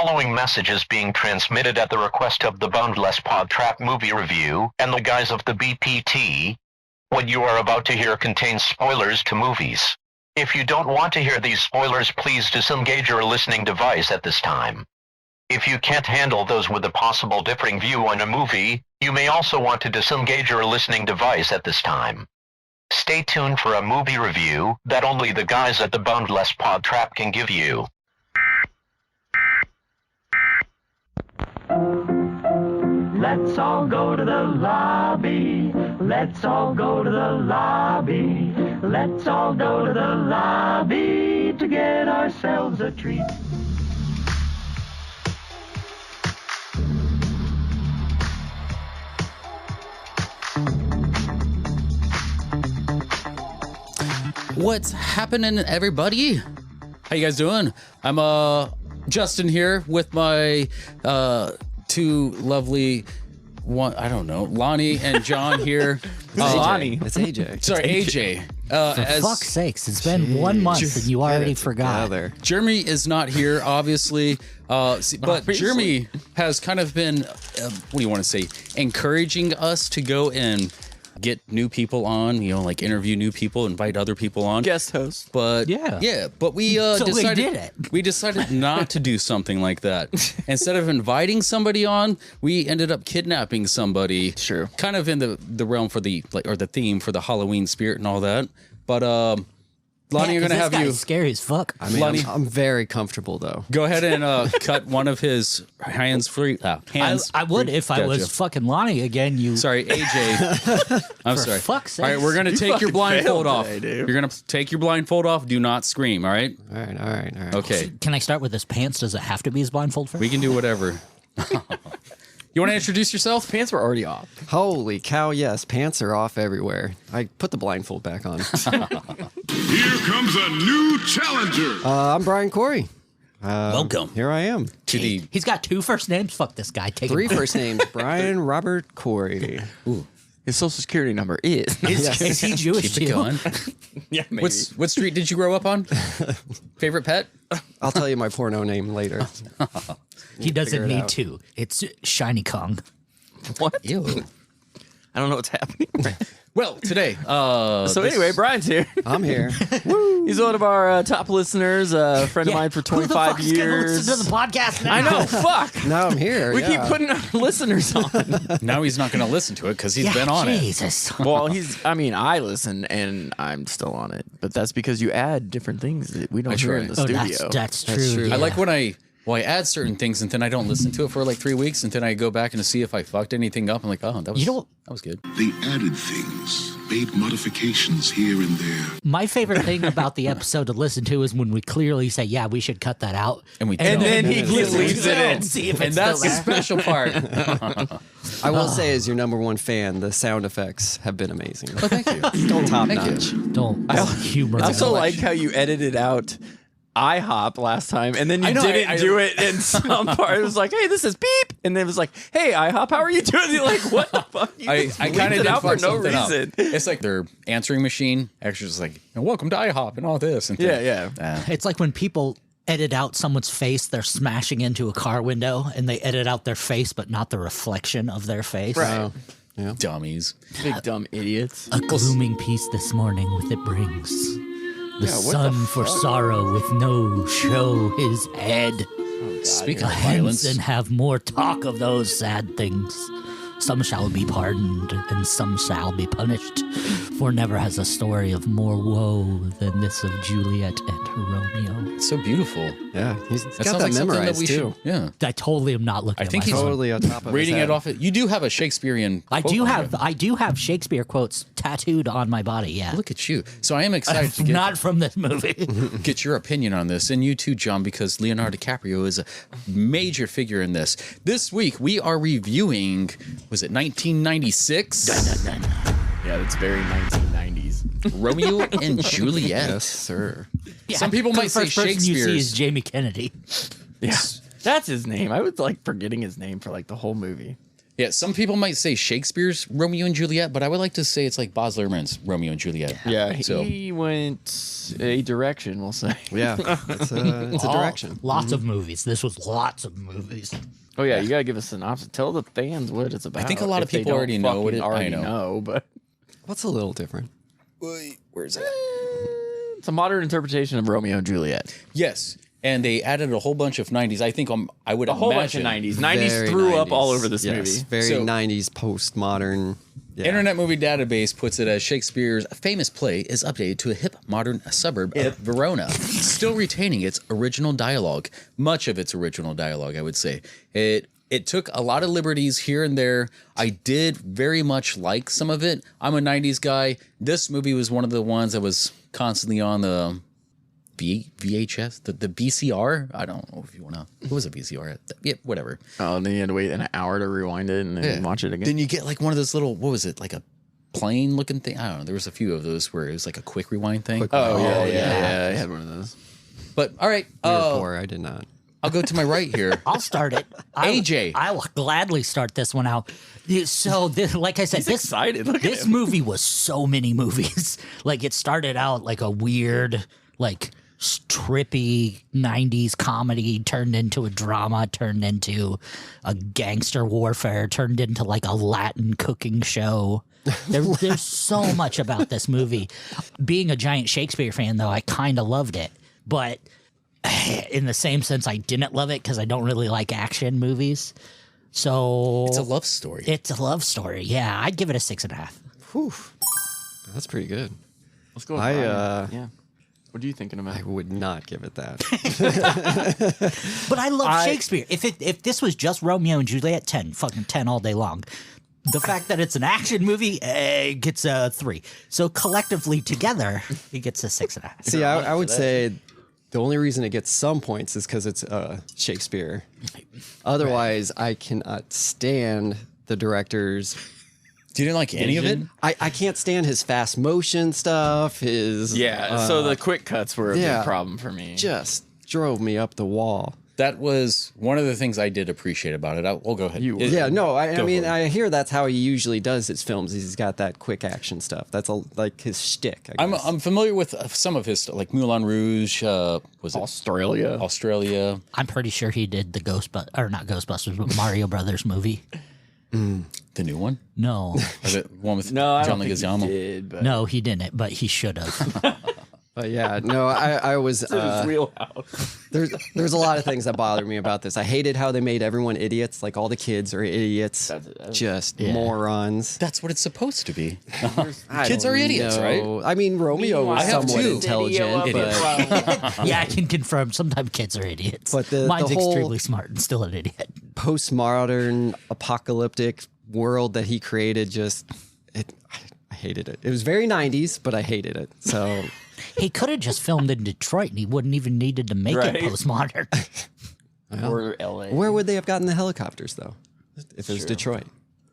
following message is being transmitted at the request of the Boundless PodTrap movie review and the guys of the BPT. What you are about to hear contains spoilers to movies. If you don't want to hear these spoilers, please disengage your listening device at this time. If you can't handle those with a possible differing view on a movie, you may also want to disengage your listening device at this time. Stay tuned for a movie review that only the guys at the Boundless PodTrap can give you. Let's all go to the lobby. Let's all go to the lobby. Let's all go to the lobby to get ourselves a treat. What's happening, everybody? How you guys doing? I'm Justin here with my two lovely Lonnie and John here. Lonnie. It's AJ. Sorry, AJ. For fuck's sakes, it's been 1 month and you already forgot. Jeremy is not here, obviously, but Jeremy has kind of been, what do you want to say, encouraging us to go and get new people on, like interview new people, invite other people on. Guest host. But but we we decided not to do something like that. Instead of inviting somebody on, we ended up kidnapping somebody. Sure. Kind of in the realm for the theme for the Halloween spirit and all that. But Lonnie, you're gonna have you scary as fuck. I mean, Lonnie, I'm very comfortable though. Go ahead and cut one of his hands free. Hands. I would if I was fucking Lonnie again. You. Sorry, AJ. I'm For sorry. Fuck's sake. All right, we're gonna take your blindfold off. Today, You're gonna take your blindfold off. Do not scream. All right. All right. Okay. Can I start with his pants? Does it have to be his blindfold first? We can do whatever. You want to introduce yourself? Pants were already off. Holy cow! Yes, pants are off everywhere. I put the blindfold back on. Here comes a new challenger. I'm Brian Corey. Welcome. Here I am. He's got 2 first names. Fuck this guy. Take 3 him. first names: Brian Robert Corey. Ooh. His social security number is. Is he Jewish Keep it too? going. Yeah, maybe. What street did you grow up on? Favorite pet? I'll tell you my porno name later. He doesn't need out. to. It's Shiny Kong. What? Ew. I don't know what's happening. Well, today. Anyway, Brian's here. I'm here. He's one of our top listeners, a friend of mine for 25 Who the fuck's gonna years. listen to the podcast now? I know, fuck. Now I'm here. We keep putting our listeners on. Now he's not going to listen to it because he's been on Jesus. Well, I listen and I'm still on it. But that's because you add different things that we don't hear in the studio. That's true. it. I like when I add certain things and then I don't listen to it for like 3 weeks and then I go back and see if I fucked anything up. I'm like, oh, that was good. They added things, made modifications here and there. My favorite thing about the episode to listen to is when we clearly say, yeah, we should cut that out. And then he leaves it in. See if And it's that's the still there. special part. I will say, as your #1 fan, the sound effects have been amazing. Oh, thank you. Still top Thank notch. you. Don't humor I also me. like how you edited out IHOP last time, and then you I know, didn't I do it in some part. It was like, hey, this is beep. And then it was like, hey, IHOP, how are you doing? You're like, what the fuck? You I kind of it did out for fuck no something up. reason. It's like their answering machine actually just like, welcome to IHOP and all this. And Yeah. It's like when people edit out someone's face, they're smashing into a car window, and they edit out their face, but not the reflection of their face. Right. Dummies. Big dumb idiots. A glooming peace this morning with it brings. The Yeah, what sun the for fuck? sorrow with no show his head. Speaking of Hence violence, and have more talk of those sad things. Some shall be pardoned, and some shall be punished. For never has a story of more woe than this of Juliet and Romeo. it's so beautiful. Yeah, he's That got sounds that like something that memorized we too. should. Yeah. I totally am not looking I at think my he's phone. Totally on top of reading his it head. off. You do have a Shakespearean. I quote do on you. have Shakespeare quotes tattooed on my body, yeah. Look at you. So I am excited to Not from this movie. get your opinion on this, and you too, John, because Leonardo DiCaprio is a major figure in this. This week we are reviewing, was it 1996? Yeah, that's very 1990s. Romeo and Juliet. Yes, sir. Some people might say The first person you see Shakespeare's. is Jamie Kennedy. Yeah. That's his name. I was like forgetting his name for like the whole movie. Yeah, some people might say Shakespeare's Romeo and Juliet, but I would like to say it's like Baz Luhrmann's Romeo and Juliet. Yeah, So he went a direction, we'll say. Yeah, it's a direction. Lots of movies. This was lots of movies. Oh yeah, you gotta give a synopsis. Tell the fans what it's about. I think a lot of if they people don't already know what fucking it. I already know. but What's a little different? Where's it? it's a modern interpretation of Romeo and Juliet. Yes, and they added a whole bunch of '90s. I think I would A whole bunch of imagine 90s. 90s Very threw up 90s. all over this Yes, movie. Very So- 90s postmodern. Yeah. Internet Movie Database puts it as Shakespeare's famous play is updated to a hip modern suburb of Verona, still retaining its original dialogue, much of its original dialogue, I would say. It took a lot of liberties here and there. I did very much like some of it. I'm a 90s guy. This movie was one of the ones that was constantly on the VHS, the BCR. I don't know if you want to. What was a VCR? Yeah, whatever. Oh, and then you had to wait an hour to rewind it and then watch it again. Then you get like one of those little, what was it, like a plane looking thing? I don't know. There was a few of those where it was like a quick rewind thing. yeah, I had one of those. But all right, You were poor. I did not. I'll go to my right here. I'll start it. AJ. I will gladly start this one out. So, like I said, this excited. Look at this him. movie was so many movies. Like it started out like a weird, like trippy 90s comedy, turned into a drama, turned into a gangster warfare, turned into like a Latin cooking show. There's so much about this movie. Being a giant Shakespeare fan, though, I kind of loved it. But in the same sense, I didn't love it because I don't really like action movies. So It's a love story. It's a love story. Yeah, I'd give it a 6.5. Whew. That's pretty good. Let's go with I, Brian. Yeah. What are you thinking about? I would not give it that. But I love Shakespeare. If this was just Romeo and Juliet, 10, fucking 10 all day long. The fact that it's an action movie gets a 3. So collectively together, it gets a 6.5. See, I would say the only reason it gets some points is because it's Shakespeare. Otherwise, I cannot stand the director's. You didn't like any of it? I can't stand his fast motion stuff. His So the quick cuts were a yeah. big problem for me. just drove me up the wall. That was one of the things I did appreciate about it. We'll go ahead. Yeah, no, I Go mean, for it. I hear that's how he usually does his films. He's got that quick action stuff. That's like his shtick. I guess. I'm familiar with some of his stuff, like Moulin Rouge. Was it Australia. Australia? I'm pretty sure he did the not Ghostbusters, but Mario Brothers movie. The new one? No, Or the one with No, I John don't think he Leguizamo? did, but no, he didn't, but he should have. But yeah, no, I was. it's his wheelhouse. There's a lot of things that bothered me about this. I hated how they made everyone idiots. Like all the kids are idiots, just morons. That's what it's supposed to be. I Kids don't are idiots, right? know. I mean, Romeo was I have somewhat two. intelligent, but Yeah, I can confirm. Sometimes kids are idiots. But the Mine's whole- extremely smart and still an idiot. postmodern apocalyptic world that he created, I hated it. It was very 90s, but I hated it. So He could have just filmed in Detroit and he wouldn't even needed to make Right. it postmodern. Or LA. where would they have gotten the helicopters though? If it was Detroit.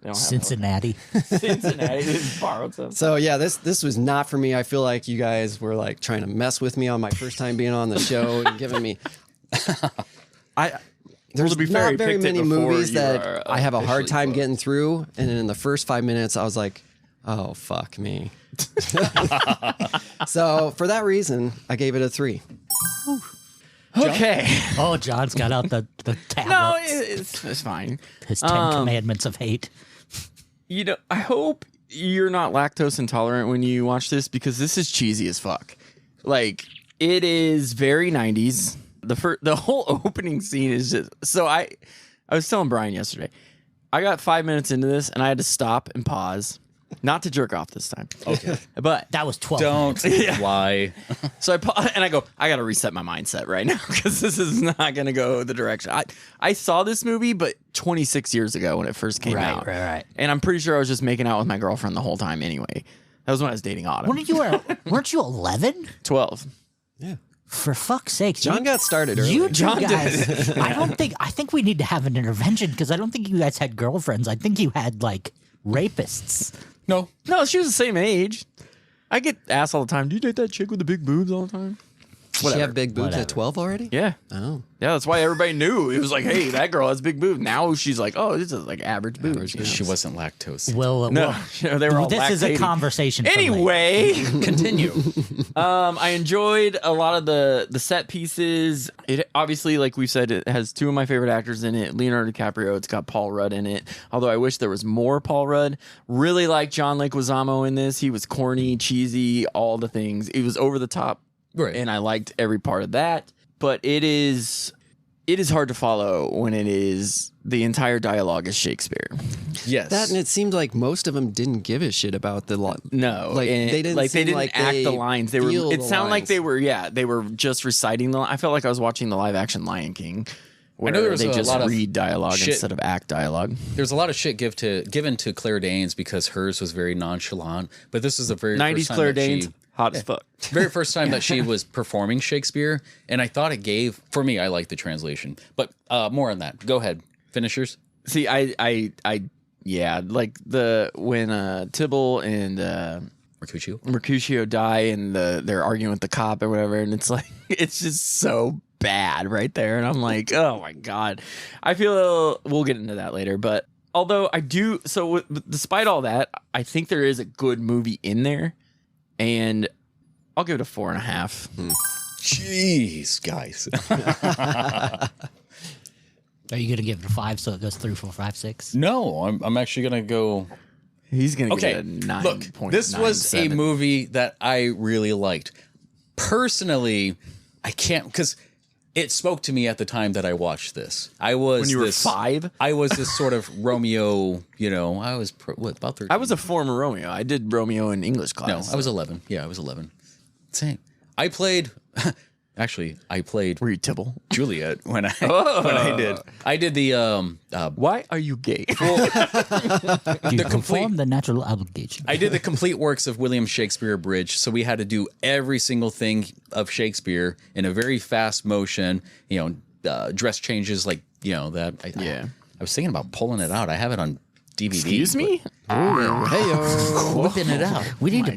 They don't have Cincinnati. Cincinnati. They just borrowed some. So yeah, this was not for me. I feel like you guys were like trying to mess with me on my first time being on the show and giving me. There's to be fair, not he very picked it many before movies you that are I have a hard officially time closed. getting through, and then in the first 5 minutes, I was like, "Oh fuck me." So for that reason, I gave it a 3. Okay. Oh, John's got out the tablets. No, it's fine. His 10 commandments of hate. You know, I hope you're not lactose intolerant when you watch this because this is cheesy as fuck. Like, it is very 90s. The whole opening scene is just so I was telling Brian yesterday. I got 5 minutes into this and I had to stop and pause. Not to jerk off this time. Okay. But That was 12 Don't minutes. lie. so I pause and I go, I got to reset my mindset right now because this is not going to go the direction. I saw this movie, but 26 years ago when it first came out. Right. And I'm pretty sure I was just making out with my girlfriend the whole time anyway. That was when I was dating Autumn. Weren't you 11? 12. For fuck's sake. John got started early. You two John did. guys, I think we need to have an intervention because I don't think you guys had girlfriends. I think you had like rapists. No. No, she was the same age. I get asked all the time, do you date that chick with the big boobs all the time? Did she have big boobs Whatever. at 12 already? Yeah. Oh. Yeah, that's why everybody knew. It was like, hey, that girl has big boobs. Now she's like, oh, this is like average boobs. She wasn't lactose. Well, No, they were all this is a lactating. conversation. for later. Anyway, Continue. I enjoyed a lot of the set pieces. It obviously, like we said, it has two of my favorite actors in it. Leonardo DiCaprio. It's got Paul Rudd in it. Although I wish there was more Paul Rudd. Really like John Leguizamo in this. He was corny, cheesy, all the things. It was over the top, Right. and I liked every part of that. But it is hard to follow when it is the entire dialogue is Shakespeare. Yes. That, and it seemed like most of them didn't give a shit about the lot. No, Like, and they didn't seem like act they the lines. They were. feel It the sounded like lines. they were just reciting the. I felt like I was watching the live action Lion King, where know there was they a just lot of read dialogue shit. instead of act dialogue. There's a lot of shit given to Claire Danes because hers was very nonchalant. But this is the very 90s first time Claire that she- Danes, hot as fuck. very first time that she was performing Shakespeare, and I thought it gave for me. I like the translation, but more on that. Go ahead, finish yours. See, yeah, like when Tybalt and Mercutio die, and they're arguing with the cop or whatever, and it's like it's just so bad right there, and I'm like, oh my god. I feel we'll get into that later, but although I do, so despite all that, I think there is a good movie in there, and I'll give it a 4.5. Jeez, guys. Are you gonna give it a 5 so it goes 3, 4, 5, 6? No, I'm actually gonna go. He's gonna Okay, give it a 9. look, this was a movie that I really liked. Personally, I can't because it spoke to me at the time that I watched this. I was When you were 5? I was this sort of Romeo. I was about 13. I was a former Romeo. I did Romeo in English No, class. I was 11. Yeah, I was 11. Same. I played. Actually, I played Were you Tybalt? Juliet when I did. I did the Why are you gay? You complete- perform the natural obligation. I did the complete works of William Shakespeare Abridged, so we had to do every single thing of Shakespeare in a very fast motion. Dress changes like that. Yeah. I was thinking about pulling it out. I have it on DVD. Excuse me? Whipping it out. We need to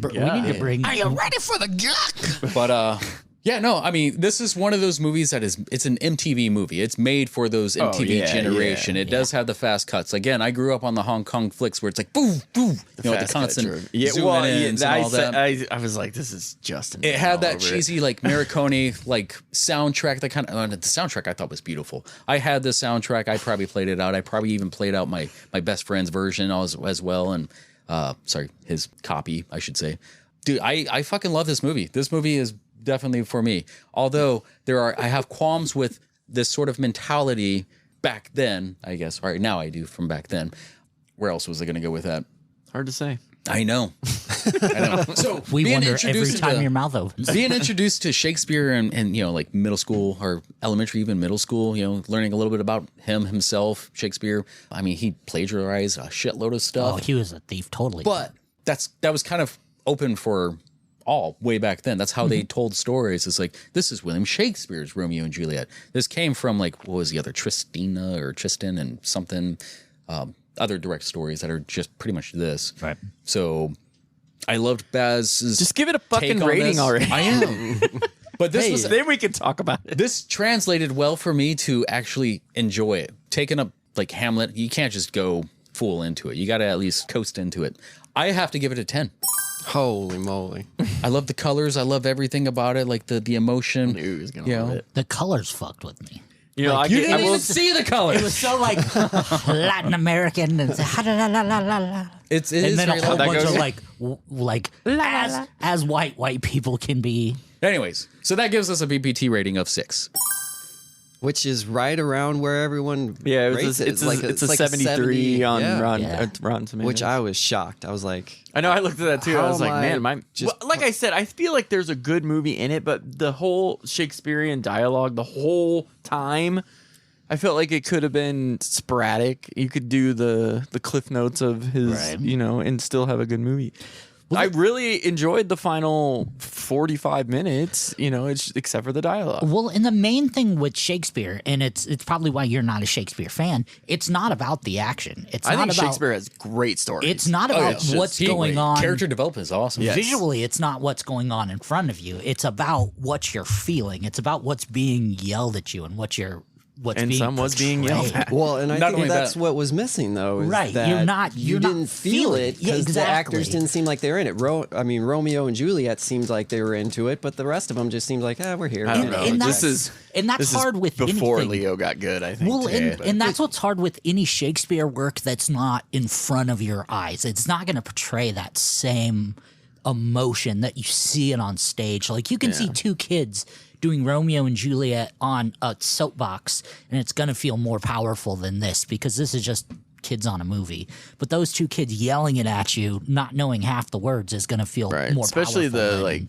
bring. Are you ready for the guck? But yeah, no, I mean, this is one of those movies that it's an MTV movie. It's made for those MTV generation. It does have the fast cuts. Again, I grew up on the Hong Kong flicks where it's like boom, boom, the constant zooming in and all that. I was like, this is Justin. It had that cheesy like Morricone like soundtrack. That kind of the soundtrack I thought was beautiful. I had the soundtrack. I probably played it out. I probably even played out my best friend's version as well. And his copy, I should say. Dude, I fucking love this movie. This movie is definitely for me. Although I have qualms with this sort of mentality back then, I guess. All right, now I do from back then. Where else was I going to go with that? Hard to say. I know. So We being wonder every introduced time to- your mouth opens. being introduced to Shakespeare and like middle school or elementary, even middle school, learning a little bit about himself, Shakespeare. I mean, he plagiarized a shitload of stuff. Oh, he was a thief, totally. But that was kind of open for all way back then. That's how they told stories. It's like, this is William Shakespeare's Romeo and Juliet. This came from like, what was the other, Tristan and something, other direct stories that are just pretty much this. Right. So I loved Baz's Just give it a fucking take on rating this. already. I am. But this was Then we can talk about it. this translated well for me to actually enjoy it. Taking up like Hamlet, you can't just go full into it. You got to at least coast into it. I have to give it a 10. Holy moly. I love the colors. I love everything about it, like the emotion. Knew he was gonna love it. the colors fucked with me. You know, Like, I You get- didn't I will- even see the colors. It was so like Latin American and It is and then very a whole loud. bunch goes- of like as white people can be. Anyways, so that gives us a BPT rating of 6. Which is right around where everyone Yeah, rates it. it's a 73 70, on yeah. Rotten Tomatoes. Which I was shocked. I was like, I know. I looked at that too. I How was like, am I man, just- like I said, I feel like there's a good movie in it, but the whole Shakespearean dialogue, the whole time, I felt like it could have been sporadic. You could do the cliff notes of his, Right. and still have a good movie. I really enjoyed the final 45 minutes, it's except for the dialogue. Well, and the main thing with Shakespeare, and it's probably why you're not a Shakespeare fan, it's not about the action. I think Shakespeare has great stories. It's not about what's going on. Character development is awesome. Yes. Visually, it's not what's going on in front of you. It's about what you're feeling. It's about what's being yelled at you and what's being someone's being yelled at. Well, and I Not think only that's that- what was missing, though. Is Right. that You're didn't not feel feeling it because the actors didn't seem like they were in it. Romeo and Juliet seemed like they were into it, but the rest of them just seemed like, we're here. I don't know. And This that's is hard with before anything. Leo got good, I think. Well, too, but- and that's what's hard with any Shakespeare work that's not in front of your eyes. It's not going to portray that same emotion that you see it on stage. Like you can see two kids doing Romeo and Juliet on a soapbox, and it's going to feel more powerful than this because this is just kids on a movie. But those two kids yelling it at you, not knowing half the words, is going to feel more especially powerful.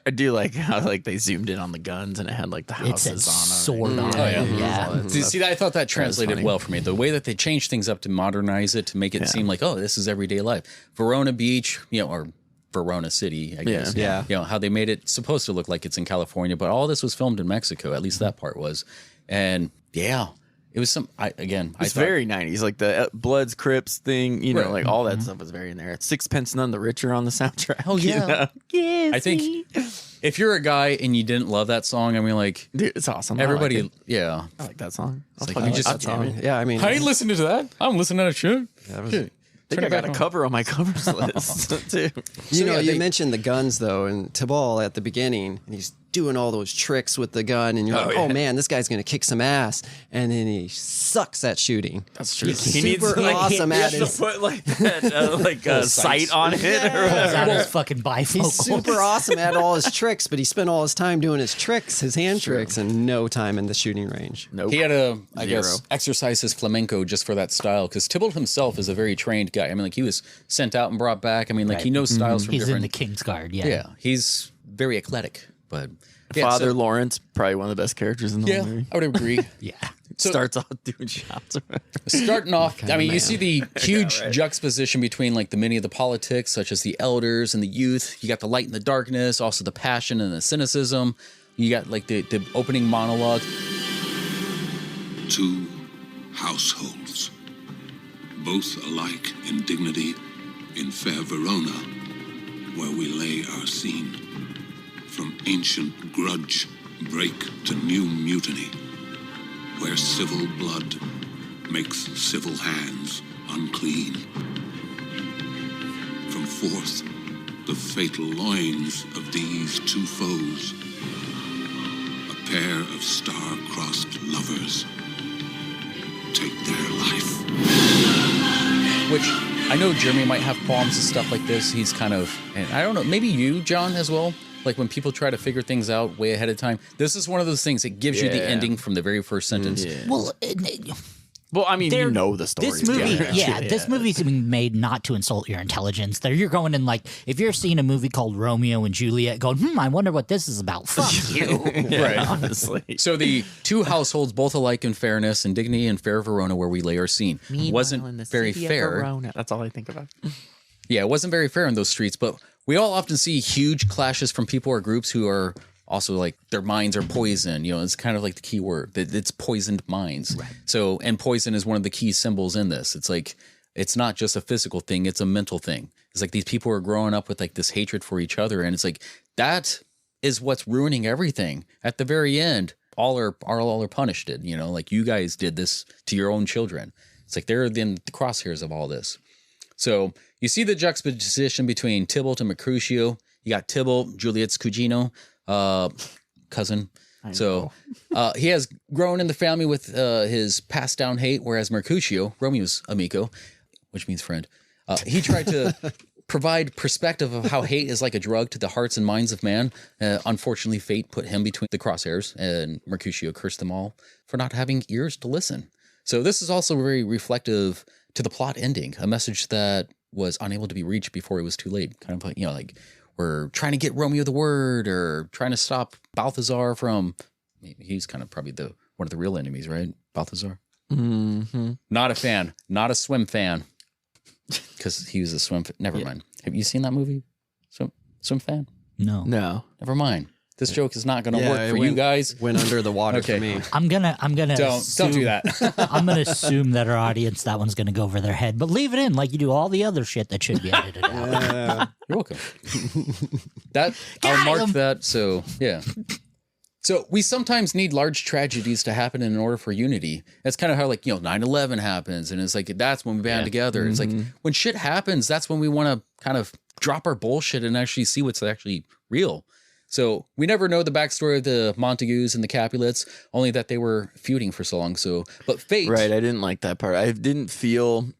I do like how they zoomed in on the guns and it had the It houses said on sword it. on it. Yeah. See, I thought that translated funny. well for me. The way that they changed things up to modernize it to make it seem like, this is everyday life. Verona Beach, or Verona City, I guess. Yeah. How they made it supposed to look like it's in California, but all this was filmed in Mexico. At least that part was. And it was It's very 90s, like the Bloods, Crips thing, Right. all that stuff was very in there. Sixpence None the Richer on the soundtrack. Oh, yeah. Yes, I think if you're a guy and you didn't love that song, I mean, Dude, it's awesome. everybody, I like that song. like, Fucking you just- God damn it. Yeah, I mean, I ain't listening to that. I'm listening to shit. I think I got a cover on my covers list, too. you mentioned the guns, though, and Tibble at the beginning, and he's doing all those tricks with the gun, and you're like, oh man, this guy's going to kick some ass. And then he sucks at shooting. That's true. He's He needs super awesome he at has his... to put that sight on it or Is whatever. that his fucking bifocals? He's super awesome at all his tricks, but he spent all his time doing his tricks, his hand tricks, and no time in the shooting range. Nope. He had to, I Zero. guess, exercise his flamenco just for that style because Tybalt himself is a very trained guy. I mean, he was sent out and brought back. I mean, he knows styles from He's in different. the King's Guard, yeah. Yeah, he's very eclectic, but Father Lawrence, probably one of the best characters in the whole movie. I would agree. Yeah. Starts off doing shots. Starting off, I mean, you see the huge juxtaposition between the many of the politics, such as the elders and the youth. You got the light and the darkness, also the passion and the cynicism. You got the opening monologue. Two households, both alike in dignity, in fair Verona, where we lay our scene. From ancient grudge break to new mutiny, where civil blood makes civil hands unclean. From forth the fatal loins of these two foes, a pair of star-crossed lovers take their life. Which I know Jeremy might have qualms and stuff like this. He's kind of, and I don't know, maybe you, John, as well. Like when people try to figure things out way ahead of time, this is one of those things that gives you the ending from the very first sentence. Well, I mean, you know the story. This movie, this movie's being made not to insult your intelligence. There, you're going in if you're seeing a movie called Romeo and Juliet, going, I wonder what this is about. Fuck you. Right. Honestly. So the two households, both alike in fairness and dignity in fair Verona, where we lay our scene, wasn't very fair. That's all I think about. Yeah, it wasn't very fair in those streets, but we all often see huge clashes from people or groups who are also their minds are poisoned. It's kind of the key word that it's poisoned minds. Right. So, and poison is one of the key symbols in this. It's it's not just a physical thing; it's a mental thing. It's these people are growing up with this hatred for each other, and it's that is what's ruining everything. At the very end, all are punished. You guys did this to your own children. It's they're in the crosshairs of all this. So you see the juxtaposition between Tybalt and Mercutio. You got Tybalt, Juliet's cugino, cousin. So he has grown in the family with his passed down hate, whereas Mercutio, Romeo's amico, which means friend, he tried to provide perspective of how hate is like a drug to the hearts and minds of man. Unfortunately, fate put him between the crosshairs, and Mercutio cursed them all for not having ears to listen. So this is also very reflective to the plot ending, a message that was unable to be reached before it was too late. Kind of we're trying to get Romeo the word, or trying to stop Balthazar from. He's kind of probably one of the real enemies, right? Balthazar. Mm-hmm. Not a fan. Not a swim fan. Because he was a swim. Never mind. Have you seen that movie? Swim fan? No. Never mind. This joke is not going to work for you guys. Went under the water for me. I'm gonna Don't do that. I'm gonna assume that our audience, that one's gonna go over their head, but leave it in like you do all the other shit that should be edited out. You're welcome. I'll mark that. So yeah. So we sometimes need large tragedies to happen in order for unity. That's kind of how 9/11 happens, and it's like that's when we band together. It's like when shit happens, that's when we want to kind of drop our bullshit and actually see what's actually real. So we never know the backstory of the Montagues and the Capulets, only that they were feuding for so long. But fate. Right, I didn't like that part. I didn't feel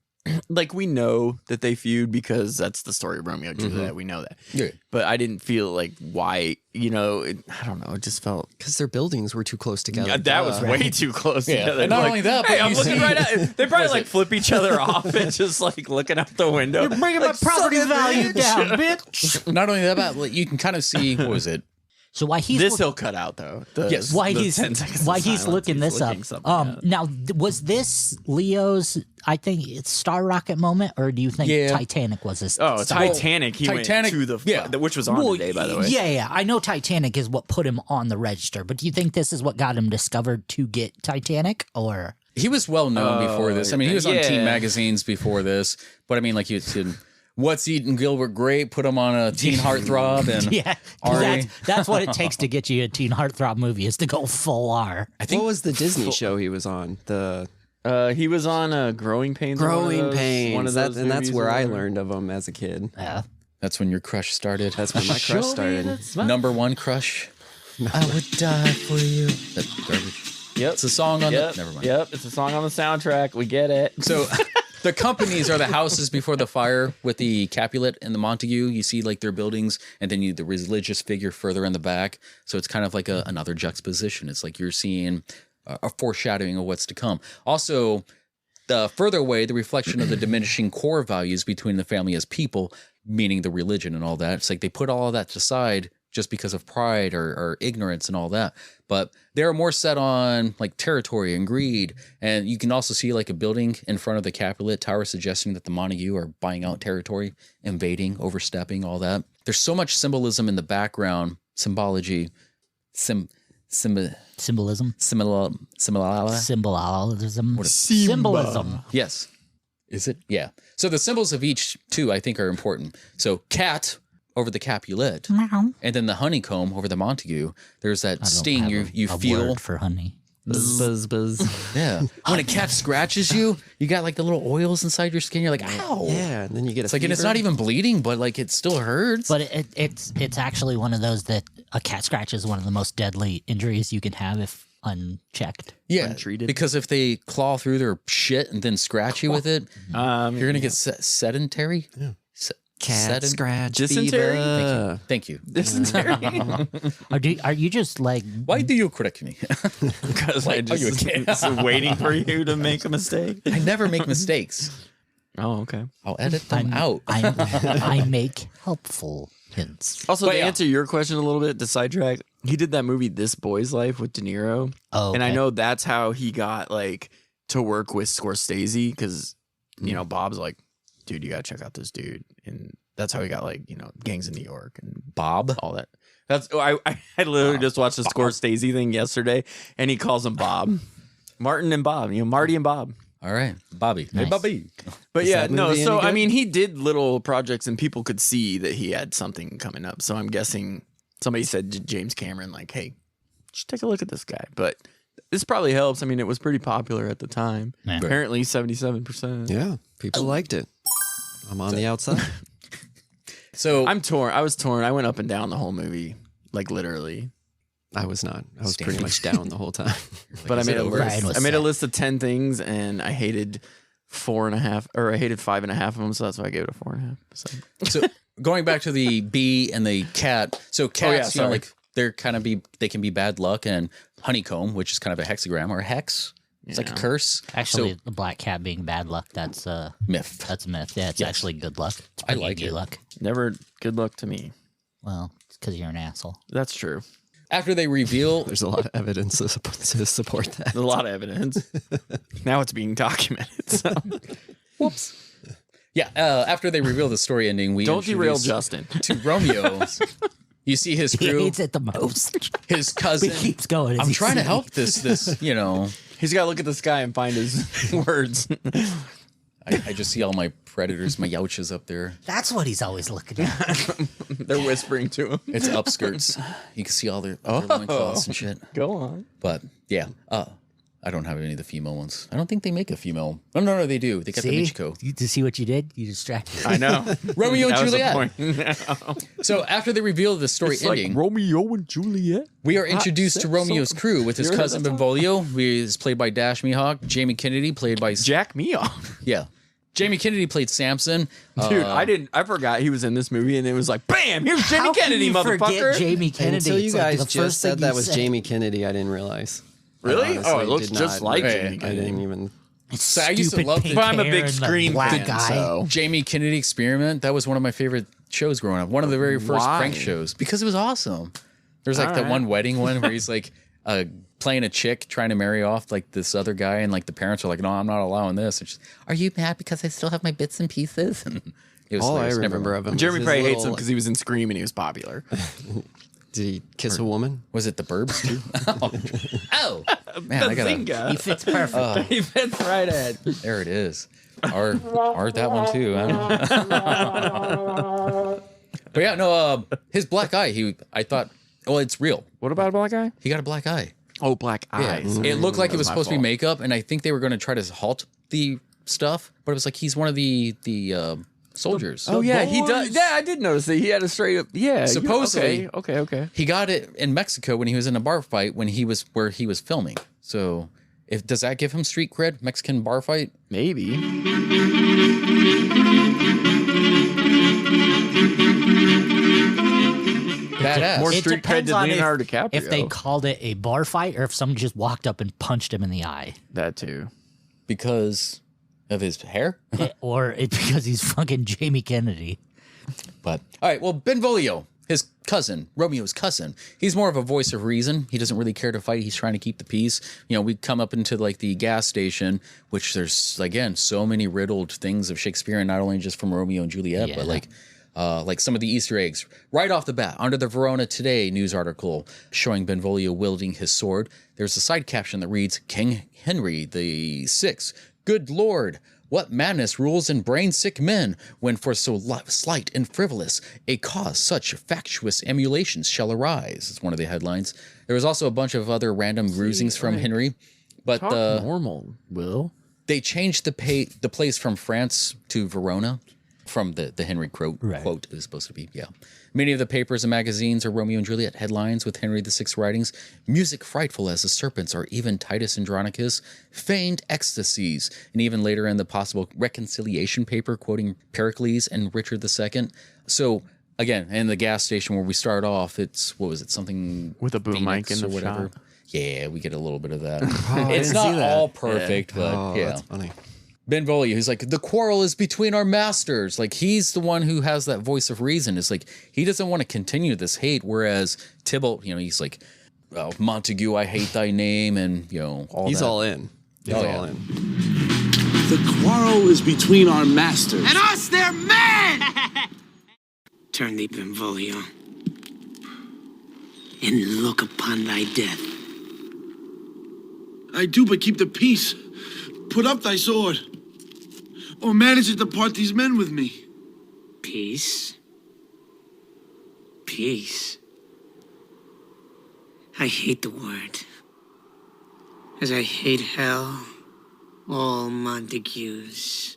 like we know that they feud because that's the story of Romeo Juliet. We know that. Yeah. But I didn't feel like why, I don't know. It just felt Because their buildings were too close together. Yeah, that was way too close together. And not only that, but I'm looking right at they probably flip each other off and just looking out the window. You're bringing my property value down, bitch. Not only that, but you can kind of see, what was it? So why he's This he'll cut out though. Yes. why the he's 10 seconds of why he's silence, looking this up. Now was this Leo's? I think it's Star Rocket moment, or do you think Titanic was his? Oh, Titanic. He Titanic, went to which was on today, by the way. Yeah. I know Titanic is what put him on the register, but do you think this is what got him discovered to get Titanic, or? He was well known before this. I mean, he was on teen magazines before this, but I mean, like you said, What's Eating Gilbert Grape put him on a teen heartthrob, and that's what it takes to get you a teen heartthrob movie is to go full R. I think what was the Disney show he was on? He was on Growing Pains. Growing Pains. One of those and that's where I learned. learned of him as a kid. Yeah. That's when your crush started. That's when my crush started. Number one crush. I would die for you. That's garbage. Yep. It's a song on the... Never mind. Yep, it's a song on the soundtrack. We get it. So the companies are the houses before the fire with the Capulet and the Montague. You see their buildings, and then the religious figure further in the back. So it's kind of like another juxtaposition. It's like you're seeing a foreshadowing of what's to come. Also, the further away, the reflection of the diminishing core values between the family as people, meaning the religion and all that. It's like they put all of that aside just because of pride or ignorance and all that. But they're more set on territory and greed. And you can also see a building in front of the Capulet Tower suggesting that the Montague are buying out territory, invading, overstepping, all that. There's so much symbolism in the background, symbology, Symbolism. Symbolism. Yes. Is it? Yeah. So the symbols of each two, I think, are important. So cat over the Capulet, and then the honeycomb over the Montague. There's that sting you feel. Word for honey. Buzz, buzz. Yeah. When a cat scratches you, you got the little oils inside your skin. You're like, ow. Yeah, and then you get It's and it's not even bleeding, but it still hurts. But it's actually one of those that a cat scratch is one of the most deadly injuries you can have if unchecked. Yeah, untreated. Because if they claw through their shit and then scratch you with it, you're gonna get sedentary. Yeah. Cat scratch dysentery. fever. Thank you. Dysentery. Are you just Why do you correct me? Because I just waiting for you to make a mistake. I never make mistakes. Oh, okay. I'll edit them out. I make helpful hints. Also, to answer your question a little bit, to sidetrack, he did that movie This Boy's Life with De Niro. Oh, okay. And I know that's how he got to work with Scorsese because, Bob's like, dude, you gotta check out this dude. And that's how he got Gangs in New York and Bob, all that. That's I literally just watched the Scorsese thing yesterday, and he calls him Bob, Martin and Bob, Marty and Bob. All right, Bobby. Nice. Hey, Bobby. But Is yeah, that no. movie So any good? I mean, he did little projects, and people could see that he had something coming up. So I'm guessing somebody said to James Cameron, "Hey, just take a look at this guy." But this probably helps. I mean, it was pretty popular at the time. Yeah. Apparently, 77%. Yeah, people liked it. I'm on the outside. So I'm torn. I was torn. I went up and down the whole movie, literally. I was not. I was pretty much down the whole time. But I made a Ryan list. was I made a sad. list of 10 things, and I hated 4.5, or I hated 5.5 of them. So that's why I gave it a 4.5. So going back to the bee and the cat. So cats, they're they can be bad luck, and honeycomb, which is kind of a hexagram or a hex. It's like a curse. Actually, So, the black cat being bad luck, that's myth. that's a myth. Yeah, it's actually good luck. It's I pretty like good it. luck. Never good luck to me. Well, it's because you're an asshole. That's true. After they reveal, There's a lot of evidence to support that. There's a lot of evidence. Now it's being documented. So. whoops. Yeah, after they reveal the story ending, we Don't derail introduce Justin. to Romeo. You see his He crew, hates it the most. his cousin. He keeps going. I'm trying to help this, He's got to look at the sky and find his words. I just see all my predators, my youches up there. That's what he's always looking at. They're whispering to him. It's upskirts. You can see all their loincloths and shit. Go on. But yeah, I don't have any of the female ones. I don't think they make a female. No, they do. They got the See? Michiko. You see what you did? You distracted. I know. Romeo and That was the Juliet. point. So after they reveal the story It's like ending, Romeo and Juliet. we are introduced to Romeo's crew with his You heard cousin that song? Benvolio, who is played by Dash Mihawk. Jamie Kennedy played by Jack me off. yeah. Jamie Kennedy played Samson. Dude, I forgot he was in this movie, and it was like, bam, here's Jamie How Kennedy, can you motherfucker. forget Jamie Kennedy? Until you It's like guys the just first said thing that you was said. Jamie Kennedy, I didn't realize. Really? Honestly, Oh, it looks did just not. like Right. Jamie I Kennedy. didn't even. So I used to Stupid love pink the But I'm a hair big and the Scream black fan, eye. so. Jamie Kennedy Experiment. That was one of my favorite shows growing up. One of the very first Why? prank shows because it was awesome. There's like that one wedding one where he's like playing a chick trying to marry off like this other guy, and like the parents are like, "No, I'm not allowing this." And she's, "Are you mad because I still have my bits and pieces?" And it was All I hilarious. Never remember mind. of him. Jeremy was his probably hates him little- because he was in Scream and he was popular. Did he kiss a woman? Was it the Burbs too? Oh, man, I gotta. He fits perfect. He fits right at. There it is. Or that one too. I don't know. But yeah, no. His black eye. I thought. Well, it's real. What about a black guy? He got a black eye. Oh, black Yeah, eyes. it looked like it was my supposed to be fault. makeup, and I think they were going to try to halt the stuff, but it was like he's one of the soldiers. Oh yeah, he does. Yeah, I did notice that he had a straight up. Yeah, Supposedly. Okay. He got it in Mexico when he was in a bar fight when he was where he was filming. So, does that give him street cred? Mexican bar fight? Maybe. Badass. More It street cred depends to on Leonardo DiCaprio. if they called it a bar fight or if someone just walked up and punched him in the eye. That too. Because of his hair. Or it's because he's fucking Jamie Kennedy. But all right, well, Benvolio, his cousin, Romeo's cousin, he's more of a voice of reason. He doesn't really care to fight. He's trying to keep the peace. You know, we come up into like the gas station, which there's again so many riddled things of Shakespeare, and not only just from Romeo and Juliet, but like some of the Easter eggs right off the bat. Under the Verona Today news article showing Benvolio wielding his sword, there's a side caption that reads, "King Henry the Sixth, good Lord, what madness rules in brain-sick men, when for so slight and frivolous a cause such factious emulations shall arise?" It's one of the headlines. There was also a bunch of other random musings from Henry, but normal, Will. they changed the place from France to Verona, from the Henry quote it was supposed to be. Yeah. Many of the papers and magazines are Romeo and Juliet headlines with Henry VI's writings, music frightful as the serpents, or even Titus Andronicus, feigned ecstasies, and even later in the possible reconciliation paper quoting Pericles and Richard II. So again, in the gas station where we start off, it's, what was it, something With a boom mic in or the whatever. shop. Yeah, we get a little bit of that. I It's didn't not see that. all perfect, but Oh, yeah. that's funny. Benvolio, he's like, the quarrel is between our masters. Like, he's the one who has that voice of reason. It's like, he doesn't want to continue this hate, whereas Tybalt, you know, he's like, oh, Montague, I hate thy name, and, you know, all He's that. all in. He's Oh, all yeah. in. The quarrel is between our masters. And us, their men! Turn thee, Benvolio, and look upon thy death. I do but keep the peace. Put up thy sword. Or manage to depart these men with me. Peace? Peace? I hate the word. As I hate hell, all Montagues.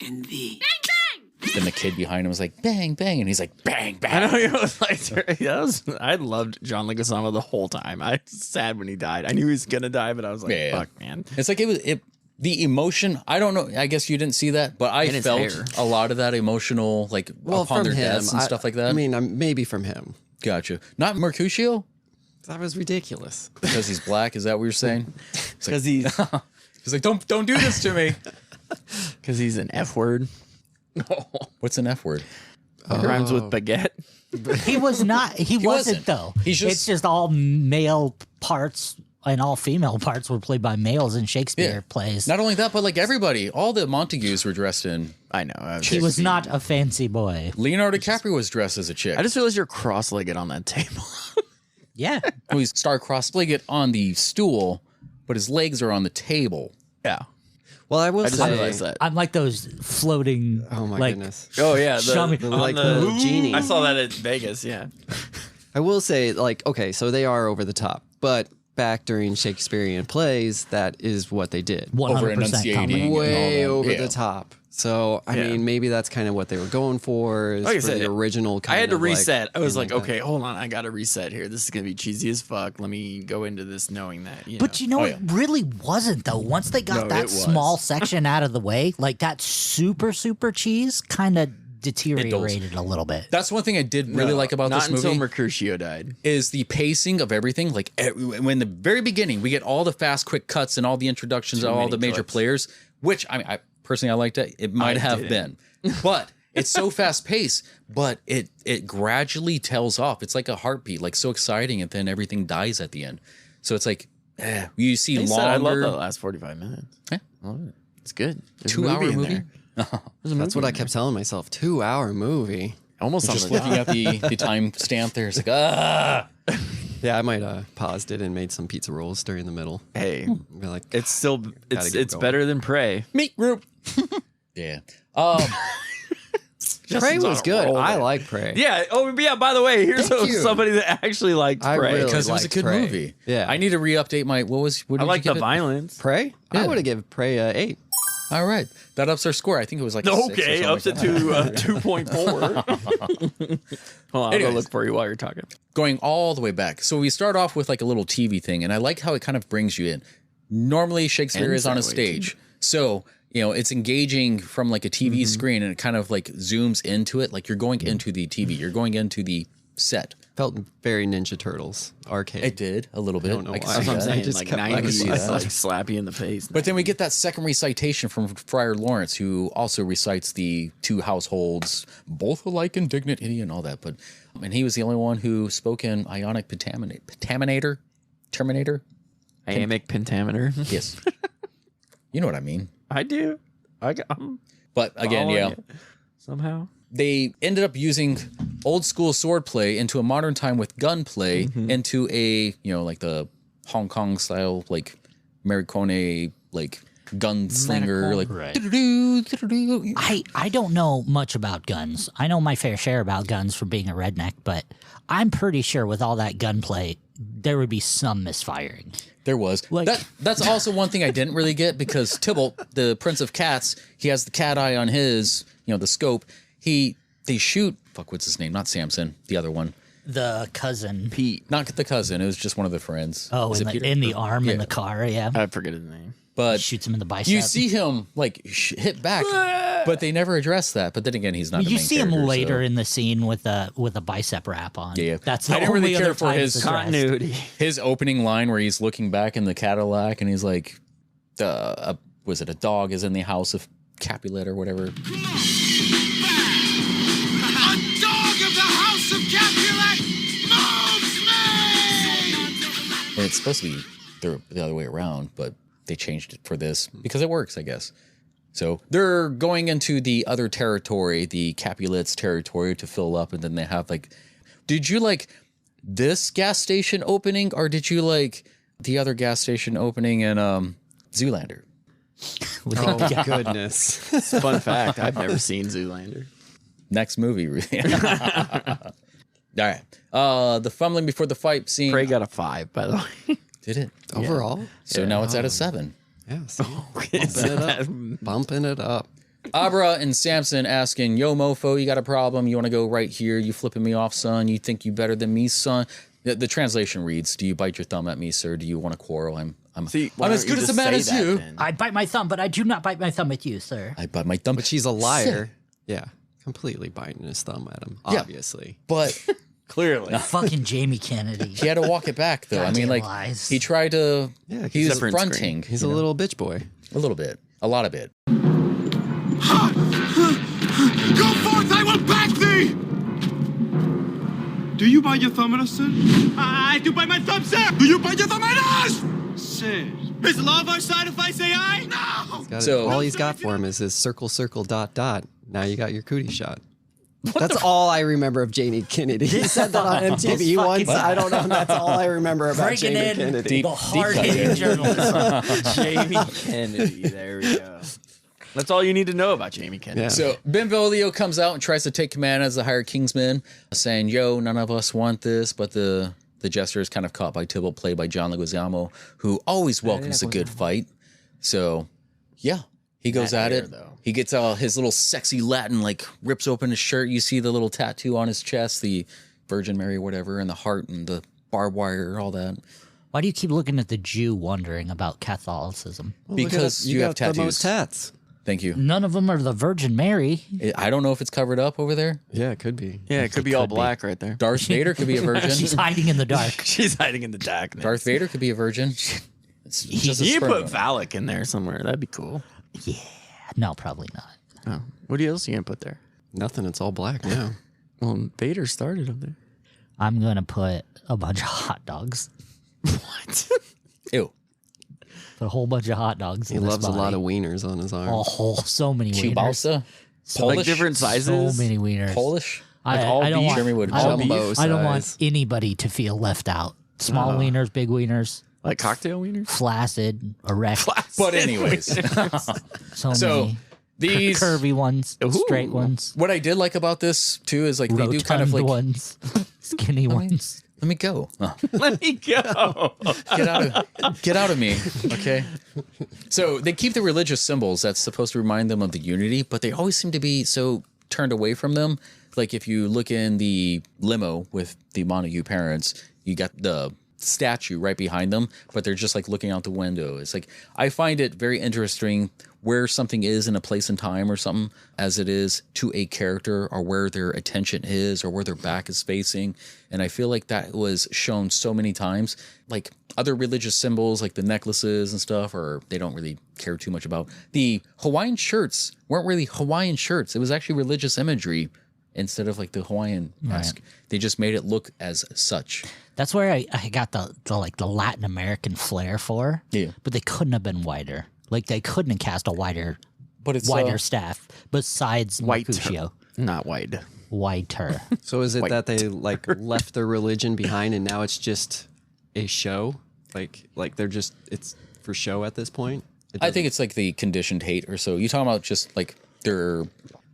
And thee. Then the kid behind him was like, bang, bang, and he's like, bang, bang. I know it was like I loved John Leguizamo the whole time. I was sad when he died. I knew he was gonna die, but I was like, Yeah. fuck, man. It's like the emotion. I don't know. I guess you didn't see that, but I And his felt hair. a lot of that emotional, like upon from their him, deaths and stuff like that. I mean, maybe from him. Gotcha. Not Mercutio That was ridiculous. because he's black. Is that what you're saying? Because he's He's like, don't do this to me. because he's an F word. What's an F word? Rhymes with baguette. He was not. He wasn't wasn't. though. He's just- It's just all male parts and all female parts were played by males in Shakespeare plays. Not only that, but like everybody, all the Montagues were dressed in. I know. He was not a fancy boy. Leonardo DiCaprio was dressed as a chick. I just realized you're cross-legged on that table. Yeah. He's star cross-legged on the stool, but his legs are on the table. Yeah. Well, I will I just say, realized that. I'm like those floating. oh my like, goodness. Oh yeah, Like the genie. I saw that at Vegas. Yeah. I will say, like, okay, so they are over the top, but back during Shakespearean plays, that is what they did. 100% Over-enunciating. comedy. Way and all that. over Yeah. the top. So, I Yeah. mean, maybe that's kind of what they were going for, is Like I for said, the original kind I had to of, like, reset. I was thing like, that. okay, hold on. I got to reset here. This is going to be cheesy as fuck. Let me go into this knowing that. But you know, it really wasn't though. Once they got No, that it was. small section out of the way, like that super cheese kind of deteriorated a little bit. That's one thing I did really like about not this movie. until Mercutio died. Is the pacing of everything. Like when the very beginning, we get all the fast, quick cuts and all the introductions of all the major players, which I mean, I personally, I liked it. It might have been, but it's so fast paced, but it gradually tails off. It's like a heartbeat, like so exciting. And then everything dies at the end. So it's like, you see Like I longer. said, I love the last 45 minutes. Yeah. It's good. There's a 2-hour in movie. there. That's what I kept telling myself. 2-hour movie. Almost on Just the looking dot. at the time stamp there, it's like, Yeah, I might have paused it and made some pizza rolls during the middle. Hey, Be like, it's still Gotta get it's going. better than Prey. meat group. Yeah. Prey was good. I like Prey. Yeah. Oh, yeah. By the way, here's Thank you. somebody that actually liked I Prey. really Because it was a liked good Prey. movie. Yeah. I need to re-update my, what I did like you the give it? violence. Prey? Yeah. I would have given Prey 8. All right. That ups our score. I think it was like a 6 or Okay, something up like to that. 2.4. Hold on, I'll go Anyways. look for you while you're talking. Going all the way back. So we start off with like a little TV thing, and I like how it kind of brings you in. Normally Shakespeare Ends is on a that way, stage. So, it's engaging from like a TV screen, and it kind of like zooms into it. Like you're going into the TV. You're going into the set. Felt very Ninja Turtles arcade. It did a little bit. don't know I can why. see That's what I'm that. saying. just Like kept- I 90s, can see that. like slap you in the face. But then we get that second recitation from Friar Lawrence, who also recites the two households, both alike in dignity and all that. And he was the only one who spoke in Ionic pentameter, Terminator. Iambic pentameter. Yes, you know what I mean. I do. I'm But again, following yeah, it somehow. they ended up using old school swordplay into a modern time with gunplay into a like the Hong Kong style like Americone like gunslinger like Right. doo-doo-doo, I don't know much about guns. I know my fair share about guns for being a redneck, but I'm pretty sure with all that gunplay, there would be some misfiring. There was. Like- That's also one thing I didn't really get, because Tybalt, the Prince of Cats, he has the cat eye on his, the scope. They shoot, what's his name? Not Samson, the other one. The cousin. Pete. Not the cousin, it was just one of the friends. Oh, Was it in Peter? the arm in Yeah. the car, yeah. I forget his name. But Shoots him in the bicep. you see him like hit back, but they never address that. But then again, he's not. The You main see him character, later so- in the scene with a bicep wrap on. Yeah. That's the I didn't really only care other for time his it's addressed. Continuity. His opening line where he's looking back in the Cadillac and he's like, was it a dog is in the house of Capulet or whatever? A dog of the House of Capulet moves me! And it's supposed to be the other way around, but they changed it for this because it works, I guess. So they're going into the other territory, the Capulets territory, to fill up, and then they have like, did you like this gas station opening, or did you like the other gas station opening in Zoolander? Oh, goodness. Fun fact, I've never seen Zoolander. Next movie. All right. The fumbling before the fight scene. Prey got a 5, by the way. Did it? Overall? So now it's at a 7. Yeah. See, bumping it up. Bumping it up. Abra and Samson asking, yo, mofo, you got a problem? You want to go right here? You flipping me off, son? You think you better than me, son? The translation reads, do you bite your thumb at me, sir? Do you want to quarrel? I'm See, why I'm as don't you good as a just man say as that you. then? I bite my thumb, but I do not bite my thumb at you, sir. I bite my thumb. But she's a liar. Yeah. Completely biting his thumb at him, Yeah. obviously. But Clearly. Fucking Jamie Kennedy. he had to walk it back, though. I mean, Goddamn like, lies. he tried to, Yeah, he was different screen. fronting. He's you a know? little bitch boy. A little bit. A lot of it. Go forth, I will back thee! Do you bite your thumb at us, sir? I do bite my thumb, sir! Do you bite your thumb at us? says. Is the law of our side if I say aye? No! So all he's got for him is his circle, circle, dot, dot. Now you got your cootie shot. That's all I remember of Jamie Kennedy. He said that on MTV once. I don't know. That's all I remember about Breaking Jamie in Kennedy. the hard-hitting journalism. Jamie Kennedy. There we go. That's all you need to know about Jamie Kennedy. Yeah. So Benvolio comes out and tries to take command as the hired Kingsman, saying, yo, none of us want this, but the jester is kind of caught by Tybalt, played by John Leguizamo, who always welcomes a good fight. So, yeah, he goes at it. He gets his little sexy Latin, like, rips open his shirt. You see the little tattoo on his chest, the Virgin Mary or whatever, and the heart and the barbed wire, all that. Why do you keep looking at the Jew wondering about Catholicism? Well, Because you have got tattoos. the most tats. Thank you. None of them are the Virgin Mary. I don't know if it's covered up over there. Yeah, it could be. Yeah, it could be all black right there. Darth Vader could be a virgin. She's hiding in the dark. She's hiding in the darkness. Darth Vader could be a virgin. It's just a You sperm put donor. phallic in there somewhere. That'd be cool. Yeah. No, probably not. Oh, what else are you gonna put there? Nothing. It's all black now. Well, Vader started up there. I'm going to put a bunch of hot dogs. What? Ew. Put a whole bunch of hot dogs He in this loves a lot body. of wieners on his arm. Oh, so many wieners. Chibalsa? Polish? Like different sizes. So many wieners. Polish? I all don't beef? want, Jeremy would I don't, jumbo I don't want size. anybody to feel left out. Small wieners, big wieners, Like cocktail wieners? flaccid, erect. But anyways, So So, many these curvy ones, straight ones, what I did like about this too is like they do kind of rotund like ones, skinny ones. let me go. Let me go. Get out of me. Okay. So they keep the religious symbols that's supposed to remind them of the unity, but they always seem to be so turned away from them. Like if you look in the limo with the Montague parents, you got the statue right behind them, but they're just like looking out the window. It's like I find it very interesting where something is in a place and time or something as it is to a character, or where their attention is, or where their back is facing. And I feel like that was shown so many times. Like other religious symbols like the necklaces and stuff, or they don't really care too much about. The Hawaiian shirts weren't really Hawaiian shirts. It was actually religious imagery instead of like the Hawaiian-esque. They just made it look as such. That's where I got the Latin American flair for. Yeah. But they couldn't have been wider. Like they couldn't have cast a wider staff besides Mercutio. Not white. Whiter. So is it that they like left their religion behind and now it's just a show? Like they're just, it's for show at this point? I think it's like the conditioned hate or so. You talking about just like their...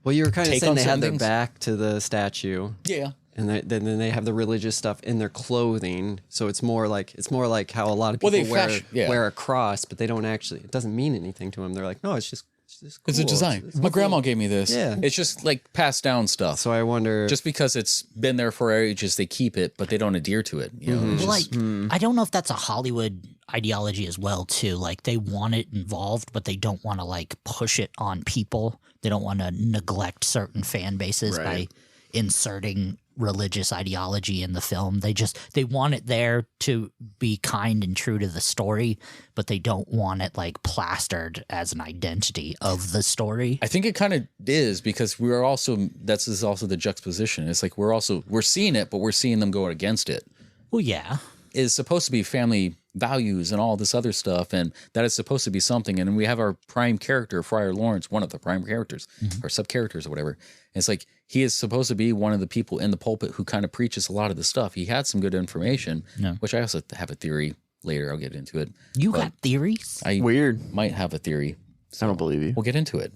Well, you were kind of take saying on they had certain their things? back to the statue. Yeah. And then they have the religious stuff in their clothing, so it's more like how a lot of Well, people they wear a cross, but they don't actually. It doesn't mean anything to them. They're like, no, it's just cool. It's a design. It's My cool. grandma gave me this. Yeah. It's just like passed down stuff. So I wonder, Just because it's been there for ages, they keep it, but they don't adhere to it. You know, it's Well, just- like I don't know if that's a Hollywood ideology as well too. Like they want it involved, but they don't want to like push it on people. They don't want to neglect certain fan bases by inserting religious ideology in the film. They want it there to be kind and true to the story, but they don't want it like plastered as an identity of the story. I think it kind of is, because we're also, that's is also the juxtaposition. It's like we're seeing it, but we're seeing them go against it. Well, yeah. It's supposed to be family values and all this other stuff, and that is supposed to be something. And we have our prime character, Friar Lawrence, one of the prime characters or sub characters or whatever. And it's like he is supposed to be one of the people in the pulpit who kind of preaches a lot of the stuff. He had some good information, which I also have a theory later. I'll get into it. You got theories? I Weird. might have a theory. I don't believe you. We'll get into it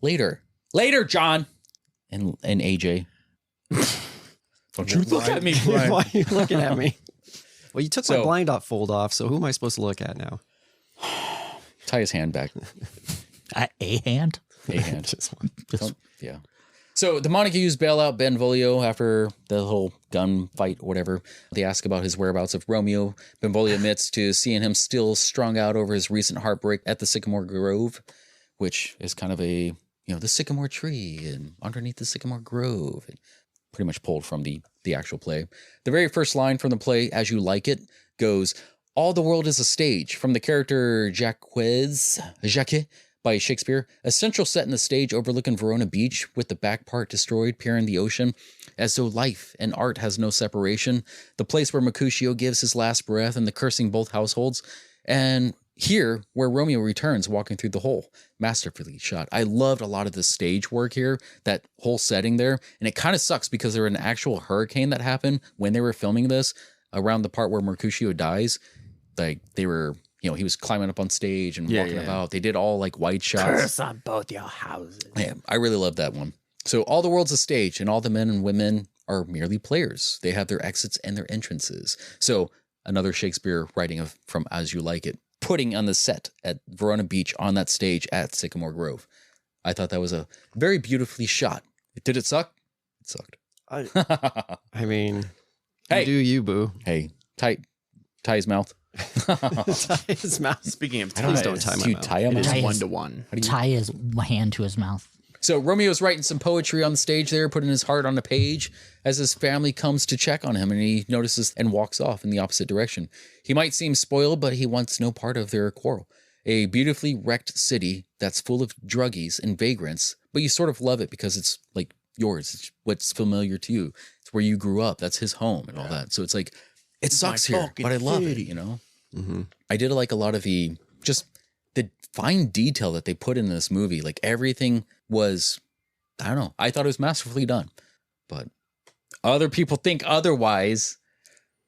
later. Later, John and AJ. Don't you look at me, Brian. why are you looking at me? Well, you took my So- blind fold off, so who am I supposed to look at now? Tie his hand back. A hand? A hand. Just one. Yeah. So the Montagues bail out Benvolio after the whole gun fight, whatever. They ask about his whereabouts of Romeo. Benvolio admits to seeing him still strung out over his recent heartbreak at the Sycamore Grove, which is kind of a, the sycamore tree and underneath the Sycamore Grove. And pretty much pulled from the actual play. The very first line from the play, As You Like It, goes, all the world is a stage, from the character Jacques by Shakespeare, a central set in the stage overlooking Verona Beach with the back part destroyed, peering the ocean, as though life and art has no separation, the place where Mercutio gives his last breath and the cursing both households, And here, where Romeo returns walking through the hole, masterfully shot. I loved a lot of the stage work here, that whole setting there. And it kind of sucks because there was an actual hurricane that happened when they were filming this around the part where Mercutio dies. Like they were, you know, he was climbing up on stage and walking about. They did all like wide shots. Curse on both your houses. Yeah, I really love that one. So all the world's a stage and all the men and women are merely players. They have their exits and their entrances. So another Shakespeare writing from As You Like It, putting on the set at Verona Beach on that stage at Sycamore Grove. I thought that was a very beautifully shot. Did it suck? It sucked. I mean, hey, do you, boo? Hey, tie his mouth. Tie his mouth. Speaking of Please ties, don't tie my Do you mouth. tie him? it is Tie his- 1-to-1. Tie his hand to his mouth. So Romeo's writing some poetry on the stage there, putting his heart on the page as his family comes to check on him, and he notices and walks off in the opposite direction. He might seem spoiled, but he wants no part of their quarrel. A beautifully wrecked city that's full of druggies and vagrants, but you sort of love it because it's like yours. It's what's familiar to you. It's where you grew up. That's his home and all that. So it's like, it sucks here, but I love it, you know? Mm-hmm. I did like a lot of the fine detail that they put in this movie. Like everything was, I don't know. I thought it was masterfully done, but other people think otherwise.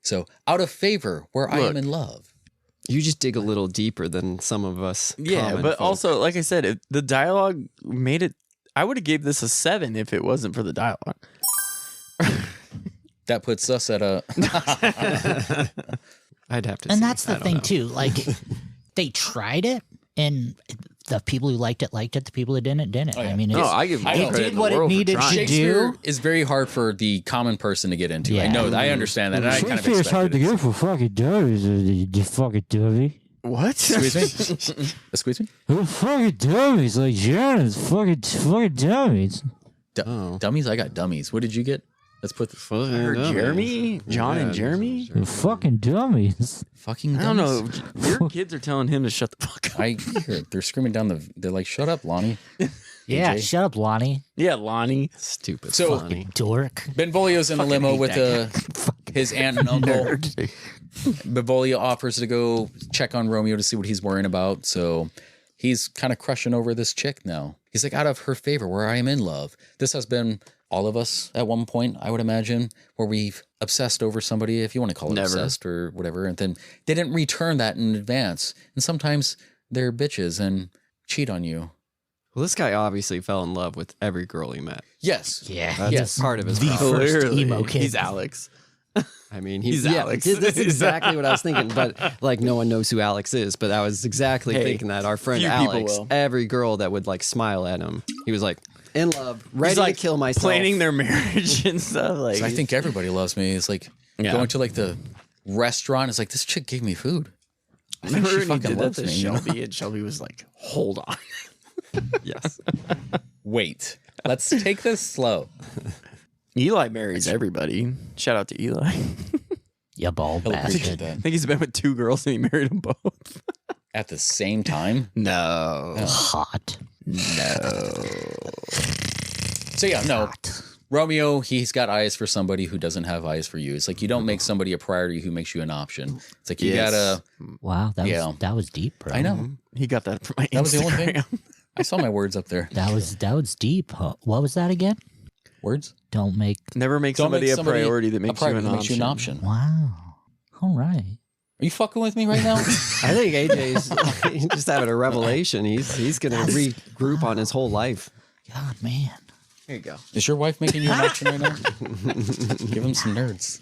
So out of favor where I am in love. You just dig a little deeper than some of us. Yeah, common but folk. also, like I said, if the dialogue made it. I would have gave this a 7 if it wasn't for the dialogue. That puts us at a. I'd have to. And see. that's I the don't thing know. too. Like they tried it, and the people who liked it. The people who didn't. Oh, yeah. I mean, No, I give I all know. credit It in did the what it world for needed to trying. do. Shakespeare is very hard for the common person to get into. I Yeah. know. I understand that. And I kind of Shakespeare's hard expected to it. get for fucking dummies, you fucking dummy. What? Excuse me? Excuse me? Who fucking dummies? Like Janet's fucking dummies. Dummies? I got dummies. What did you get? Let's put the Fucking I heard dummies. Jeremy, John, Yeah, and Jeremy. They're fucking dummies. fucking I don't dummies. know. Your kids are telling him to shut the fuck up. I hear it. They're screaming down the. They're like, "Shut up, Lonnie." Yeah, AJ. shut up, Lonnie. Yeah, Lonnie. Stupid. So- funny. Dork. Benvolio's in a limo with his aunt and uncle. Benvolio offers to go check on Romeo to see what he's worrying about. So he's kind of crushing over this chick now. He's like, out of her favor, where I am in love. This has been all of us at one point, I would imagine, where we've obsessed over somebody, if you want to call it obsessed or whatever, and then they didn't return that in advance. And sometimes they're bitches and cheat on you. Well, this guy obviously fell in love with every girl he met. Yes. Yeah. That's Yes. part of his The problem. first emo kid. He's Alex. I mean, He's yeah, Alex. That's exactly what I was thinking. But like, no one knows who Alex is. But I was exactly thinking that our friend few people Alex, will. every girl that would like smile at him, he was like in love, ready He's like to kill myself. planning their marriage and stuff. Like So I think everybody loves me. It's like going to like the restaurant. It's like, this chick gave me food. I think remember she when he fucking did that loves to me. You know? Shelby, and Shelby was like, "Hold on." Yes. Wait, let's take this slow. Eli marries everybody. Shout out to Eli. You bald He'll appreciate bastard. I that. think he's been with 2 girls and he married them both. At the same time. No. Hot. So yeah, no. Romeo, he's got eyes for somebody who doesn't have eyes for you. It's like you don't make somebody a priority who makes you an option. It's like you Yes. gotta. Wow, Yeah. that was deep, bro. I know. He got that from my Instagram. That was the only thing. I saw my words up there. That was deep. Huh? What was that again? Words. Don't make. Never make Don't somebody make a somebody priority that makes, you an option. Wow. All right. Are you fucking with me right now? I think AJ's he's just having a revelation. He's going to regroup on his whole life. God, man. Here you go. Is your wife making you an option right now? Give him some nerds.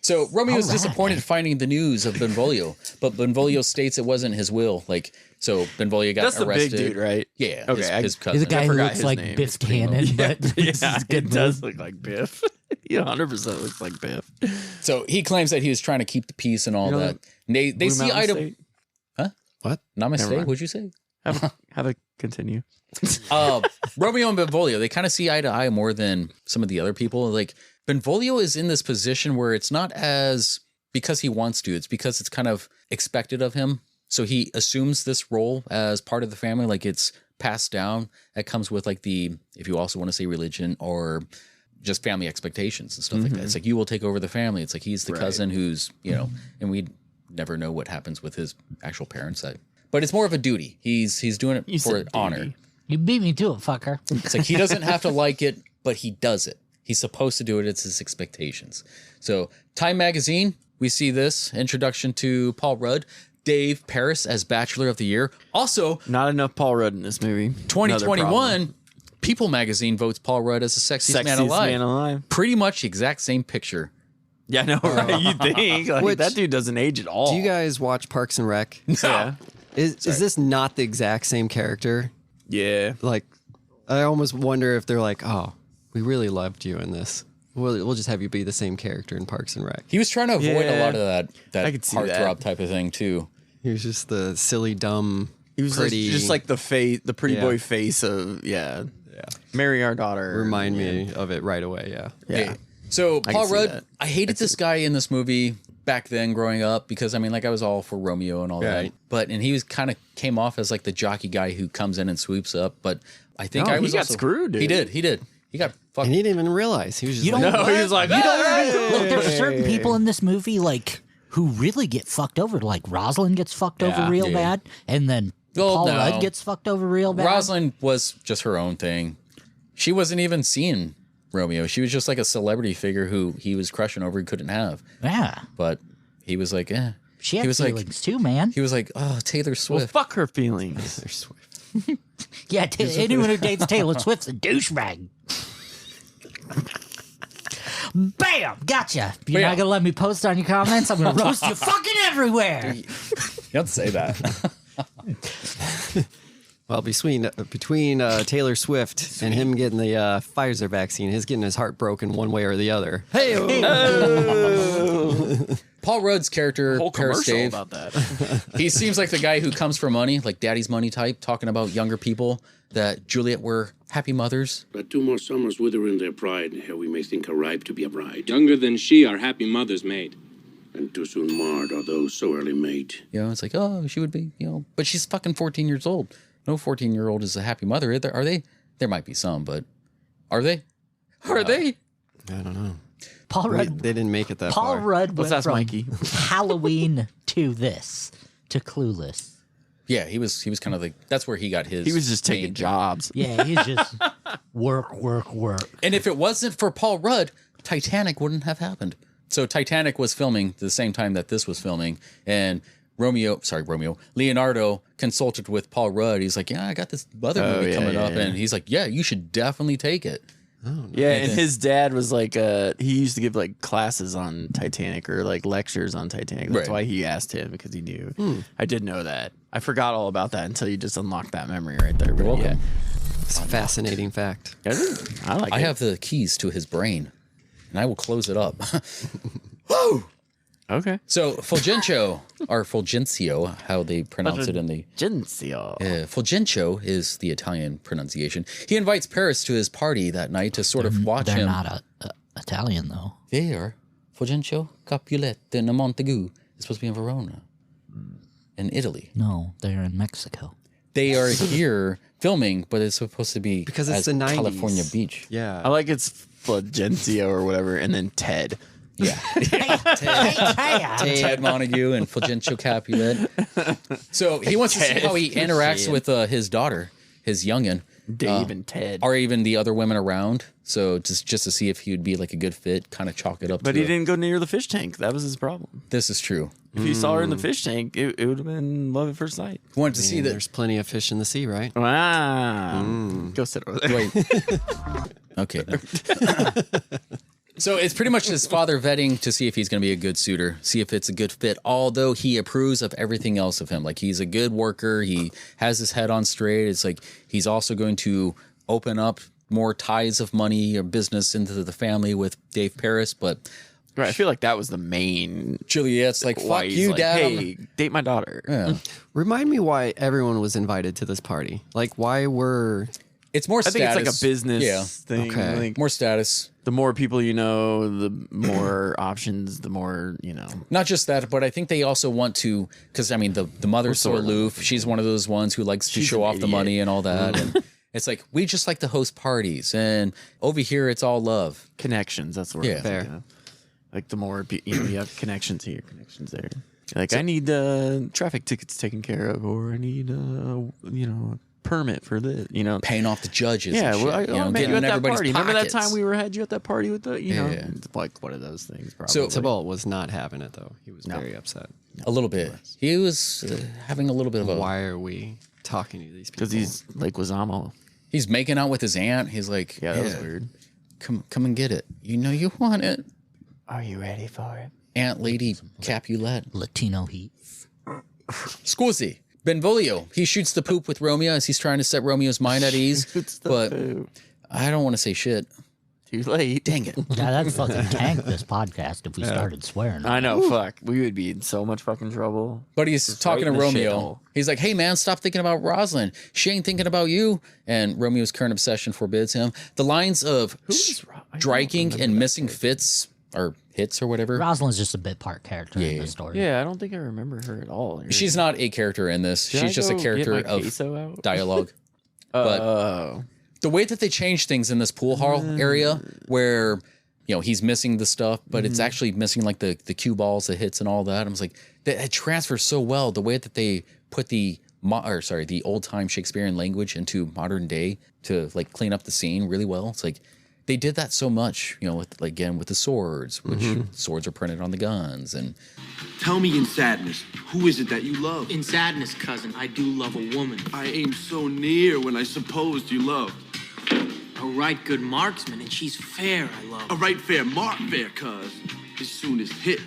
So Romeo is disappointed finding the news of Benvolio, but Benvolio states it wasn't his will. Like, so Benvolio got That's the arrested. big dude, right? Yeah. Okay, His He's cousin. a guy who forgot looks his like name. Biff Tannen, but this Yeah, is it good. does look like Biff. He 100% looks like Biff. So he claims that he was trying to keep the peace and all You know that. And they Blue see Mountain eye to. State? What? Namaste. Never mind. What'd you say? Have a continue. Romeo and Benvolio, they kind of see eye to eye more than some of the other people. Like Benvolio is in this position where it's not as because he wants to, it's because it's kind of expected of him. So he assumes this role as part of the family, like it's passed down. That comes with like the, if you also want to say religion or just family expectations and stuff like that. It's like you will take over the family. It's like he's the cousin who's, you know, and never know what happens with his actual parents. But it's more of a duty. He's doing it for honor. You beat me to it, fucker. It's like he doesn't have to like it, but he does it. He's supposed to do it. It's his expectations. So Time Magazine, we see this introduction to Paul Rudd. Dave Paris as Bachelor of the Year. Also, not enough Paul Rudd in this movie. 2021, People Magazine votes Paul Rudd as the sexiest man alive. Pretty much the exact same picture. Yeah, no, right? You think like, that dude doesn't age at all. Do you guys watch Parks and Rec? Yeah. Is this not the exact same character? Yeah. Like, I almost wonder if they're like, oh, we really loved you in this. We'll just have you be the same character in Parks and Rec. He was trying to avoid a lot of that I could see heartthrob type of thing too. He was just the silly, dumb, he was pretty, just like the pretty boy face of marry our daughter. Remind me of it right away. Yeah. Hey, so Paul Rudd, I hated this guy in this movie back then growing up because I mean, like I was all for Romeo and all that, and he was kind of came off as like the jockey guy who comes in and swoops up. But I think he got screwed. Dude. He did. He got fucked. And he didn't even realize. He was just he was like, look, there's certain people in this movie like who really get fucked over. Like Rosalind gets fucked over real bad, and then Paul Rudd gets fucked over real bad. Rosalind was just her own thing. She wasn't even seeing Romeo. She was just like a celebrity figure who he was crushing over and couldn't have. Yeah. But he was like, She had feelings too, man. He was like, oh, Taylor Swift. Well, fuck her feelings. Taylor Swift. Yeah, anyone who dates Taylor Swift's a douchebag. Bam! Gotcha. You're not going to let me post on your comments? I'm going to roast you fucking everywhere. You don't say that. Well, between Taylor Swift and him getting the Pfizer vaccine, his getting his heart broken one way or the other. Hey, Paul Rudd's character, Paris Dave, about that. He seems like the guy who comes for money, like daddy's money type, talking about younger people, that Juliet were happy mothers. But 2 more summers with her in their pride, here we may think her ripe to be a bride. Younger than she are happy mothers made. And too soon marred are those so early made. You know, it's like, oh, she would be, but she's fucking 14 years old. No 14-year-old is a happy mother. Are they? There might be some, but are they? Are they? I don't know. Paul Rudd. They didn't make it that far. Paul Rudd went from Mikey. Halloween to this, to Clueless. Yeah, he was kind of like, that's where he got his. He was just taking jobs. Yeah, he's just work. And if it wasn't for Paul Rudd, Titanic wouldn't have happened. So Titanic was filming the same time that this was filming, and Leonardo consulted with Paul Rudd. He's like, yeah, I got this other movie coming up. And he's like, yeah, you should definitely take it. Oh, yeah, and his dad was like, he used to give like classes on Titanic or like lectures on Titanic. That's why he asked him, because he knew. I did know that. I forgot all about that until you just unlocked that memory right there. But yeah, it's a fascinating fact. I have the keys to his brain, and I will close it up. Whoa! Okay. So Fulgencio, or Fulgencio, how they pronounce it in the... Fulgencio is the Italian pronunciation. He invites Paris to his party that night to sort of watch him. They're not Italian, though. They are. Fulgencio, Capulet, and Montagu. It's supposed to be in Verona, in Italy. No, they're in Mexico. They are here filming, but it's supposed to be because it's the 90s. California Beach. Yeah. I like it's Fulgencio or whatever, and then Ted. Yeah. Ted Montague and Fulgencio Capulet. So he wants to see how he interacts with his daughter, his youngin. Dave and Ted. Or even the other women around. So just to see if he would be like a good fit, kind of chalk it up. But he didn't go near the fish tank. That was his problem. This is true. If he saw her in the fish tank, it would have been love at first sight. Wanted to see that. There's plenty of fish in the sea, right? Wow. Go sit over there. Wait. Okay. No. So it's pretty much his father vetting to see if he's going to be a good suitor, see if it's a good fit, although he approves of everything else of him. Like, he's a good worker. He has his head on straight. It's like he's also going to open up more ties of money or business into the family with Dave Paris. But right, I feel like that was the main. Juliet's like, fuck you, like, Dad. Hey, date my daughter. Yeah. Remind me why everyone was invited to this party. Like, why were... It's more status. I think it's like a business thing. Okay. Like, more status. The more people you know, the more options, the more, you know. Not just that, but I think they also want to, because, I mean, the mother's so aloof. She's one of those ones who likes to show off the money and all that. And it's like, we just like to host parties. And over here, it's all love. Connections, that's the word. Yeah. Fair. Like, the more, you have connections here, connections there. Like, I need traffic tickets taken care of, or I need, a permit for this, Paying off the judges. Yeah, and shit, well, I met you getting at that everybody's party. Remember that pockets. time we had you at that party with the, like one of those things, probably. So- Tybalt was not having it, though. He was very upset. A little bit. He was having a little bit of a... Why are we talking to these people? Because he's like Wazamo. He's making out with his aunt. He's like, Yeah, that was weird. Come and get it. You know you want it. Are you ready for it? Aunt Lady Capulet. Latino heat. Scusi. Benvolio. He shoots the poop with Romeo as he's trying to set Romeo's mind at ease. But I don't want to say shit. Too late. Dang it. Yeah, that'd fucking tank this podcast if we started swearing. I know, fuck. We would be in so much fucking trouble. But he's Just talking to right in the Romeo. shithole. He's like, hey, man, stop thinking about Rosalind. She ain't thinking about you. And Romeo's current obsession forbids him. The lines of striking and missing fits or hits or whatever. Rosalind's just a bit part character in the story. Yeah, I don't think I remember her at all. She's not a character in this. Did I She's just a go character get my of queso out? dialogue. But the way that they change things in this pool hall area where, he's missing the stuff, but it's actually missing like the cue balls, the hits and all that. I was like, it transfers so well. The way that they put the old time Shakespearean language into modern day to like clean up the scene really well. It's like they did that so much, with the swords, which swords are printed on the guns. And Tell me in sadness, who is it that you love? In sadness, cousin, I do love a woman. I aim so near when I supposed you loved. A right good marksman, and she's fair, I love. A right fair mark fair, cuz. As soon as hit.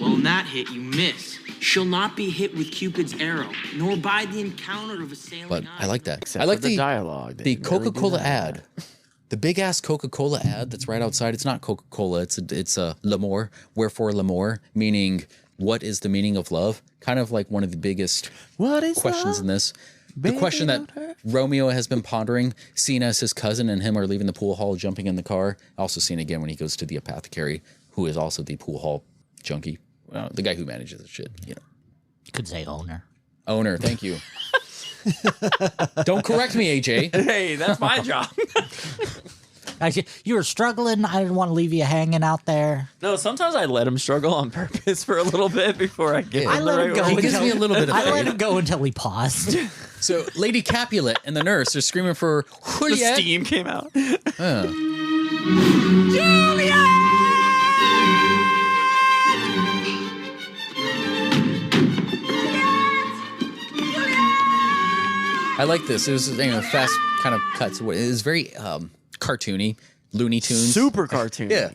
Well, in that hit, you miss. She'll not be hit with Cupid's arrow, nor by the encounter of a sailing but I like that. Except I like for the dialogue. The They barely do Coca-Cola that. ad. The big ass Coca-Cola ad that's right outside. It's not Coca-Cola. It's a l'amour. Wherefore l'amour, meaning what is the meaning of love? Kind of like one of the biggest questions in this. The question that Romeo has been pondering, seen as his cousin and him are leaving the pool hall, jumping in the car. Also seen again when he goes to the apothecary, who is also the pool hall junkie. The guy who manages the shit, You could say owner. Owner, thank you. Don't correct me, AJ. Hey, that's my job. You were struggling. I didn't want to leave you hanging out there. No, sometimes I let him struggle on purpose for a little bit before I get. I let him go. He gives me a little bit of I let faith. him go until he paused. So Lady Capulet and the nurse are screaming for The Juliet. steam came out. I like this. It was fast kind of cuts. It was very cartoony, Looney Tunes. Super cartoony. Yeah.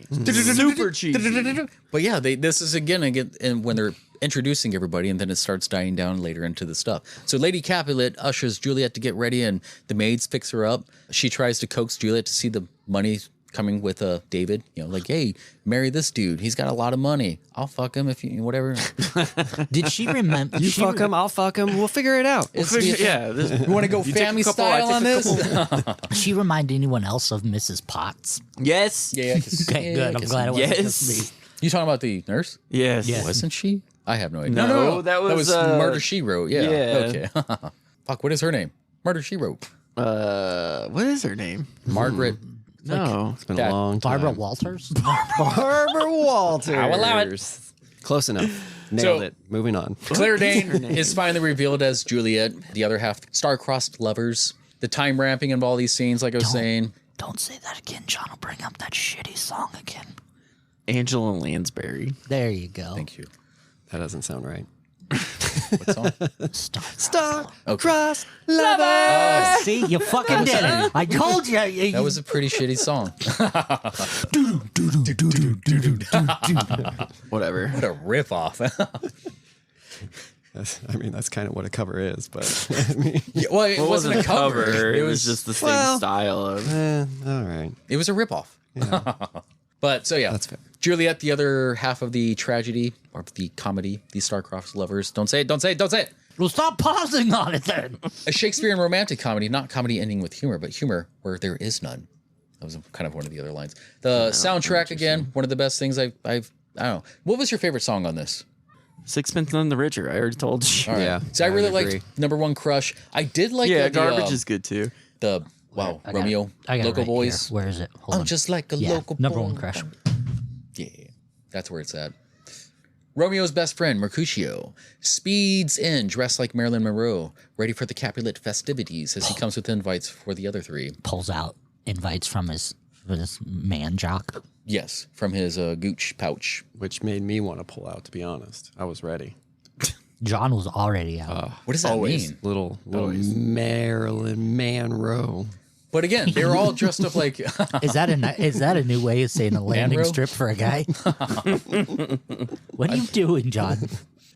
Super cheesy. But yeah, this is again and when they're introducing everybody, and then it starts dying down later into the stuff. So Lady Capulet ushers Juliet to get ready, and the maids fix her up. She tries to coax Juliet to see the money coming with David. Like, hey, marry this dude. He's got a lot of money. I'll fuck him if you whatever. Did she remember? You fuck him, I'll fuck him. We'll figure it out. You You want to go take family a couple, I style take on a this? Does she remind anyone else of Mrs. Potts? Yes. Yeah. Okay, good. I'm glad it wasn't just Yes. me. You talking about the nurse? Yes. Yes. Wasn't she? I have no idea. No, that was, Murder She Wrote. Yeah. yeah. Okay. Fuck. What is her name? Murder She Wrote. What is her name? Margaret. No. It's been a long time. Barbara Walters? Barbara Walters. I'll allow it. Close enough. Nailed it. Moving on. Claire Dane is finally revealed as Juliet. The other half, star-crossed lovers. The time ramping of all these scenes, like I was saying. Don't say that again. John will bring up that shitty song again. Angela Lansbury. There you go. Thank you. That doesn't sound right. What song? Star-crossed lovers. See, you fucking did it. I told you. That was a pretty shitty song. Whatever. What a riff-off. That's kind of what a cover is, but I mean, Well, it wasn't a cover. It was just the same style of. all right. It was a ripoff. But so yeah, That's fair. Juliet, the other half of the tragedy or the comedy, the star-crossed lovers. Don't say it. Don't say it. Don't say it. Well, stop pausing on it then. A Shakespearean romantic comedy, not comedy ending with humor, but humor where there is none. That was kind of one of the other lines. The soundtrack again, one of the best things I've I don't know. What was your favorite song on this? Sixpence None the Richer. I already told you. All right. Yeah, So I really would agree. liked Number One Crush. I did like Yeah, the Garbage is good too. the Romeo I got it Local right Boys. here. Where is it? Hold I'm on. just like a Yeah, local number boy. one crush. Yeah, that's where it's at. Romeo's best friend, Mercutio, speeds in dressed like Marilyn Monroe, ready for the Capulet festivities as he comes with invites for the other three. Pulls out invites from his man jock. Yes, from his gooch pouch. Which made me want to pull out, to be honest. I was ready. John was already out. What does that mean? Little Marilyn Monroe. But again, they were all dressed up like... Is that a new way of saying a landing Manro? strip for a guy? What are you doing, John?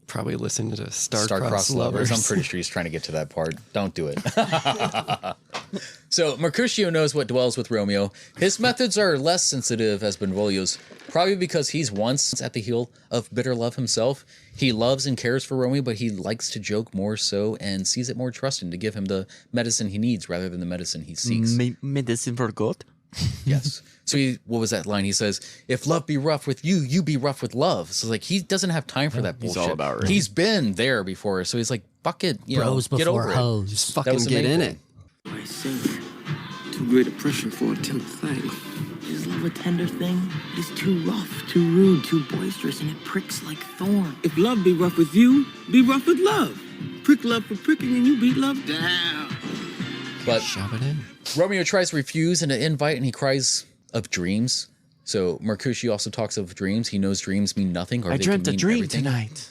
Probably listening to Star-Crossed Lovers. I'm pretty sure he's trying to get to that part. Don't do it. So Mercutio knows what dwells with Romeo. His methods are less sensitive as Benvolio's, probably because he's once at the heel of bitter love himself. He loves and cares for Romeo, but he likes to joke more so and sees it more trusting to give him the medicine he needs rather than the medicine he seeks. Medicine for God? Yes. So what was that line? He says, if love be rough with you, you be rough with love. So like he doesn't have time for that bullshit. He's all about it. He's been there before. So he's like, fuck it. Bros get before over hoes. it. Just fucking get in it. I sing. Too great a pressure for a tender thing. Is love a tender thing? It is too rough, too rude, too boisterous, and it pricks like thorn. If love be rough with you, be rough with love. Prick love for pricking and you beat love down. But Shove it in. Romeo tries to refuse an invite and he cries of dreams. So Mercutio also talks of dreams. He knows dreams mean nothing. Or I they dreamt can a mean dream everything. tonight.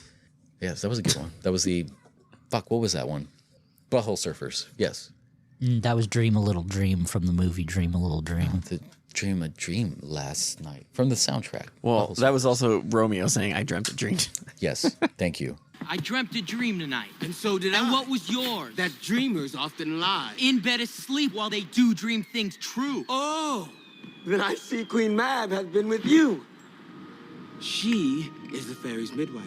Yes, that was a good one. That was the... Fuck, what was that one? Butthole Surfers. Yes. That was Dream a Little Dream from the movie Dream a Little Dream. The dream a dream last night from the soundtrack. Well, Butthole that was also Romeo saying, I dreamt a dream. Yes, thank you. I dreamt a dream tonight. And so did And I. what was yours? That dreamers often lie. In bed asleep while they do dream things true. Oh, then I see Queen Mab has been with you. She is the fairy's midwife,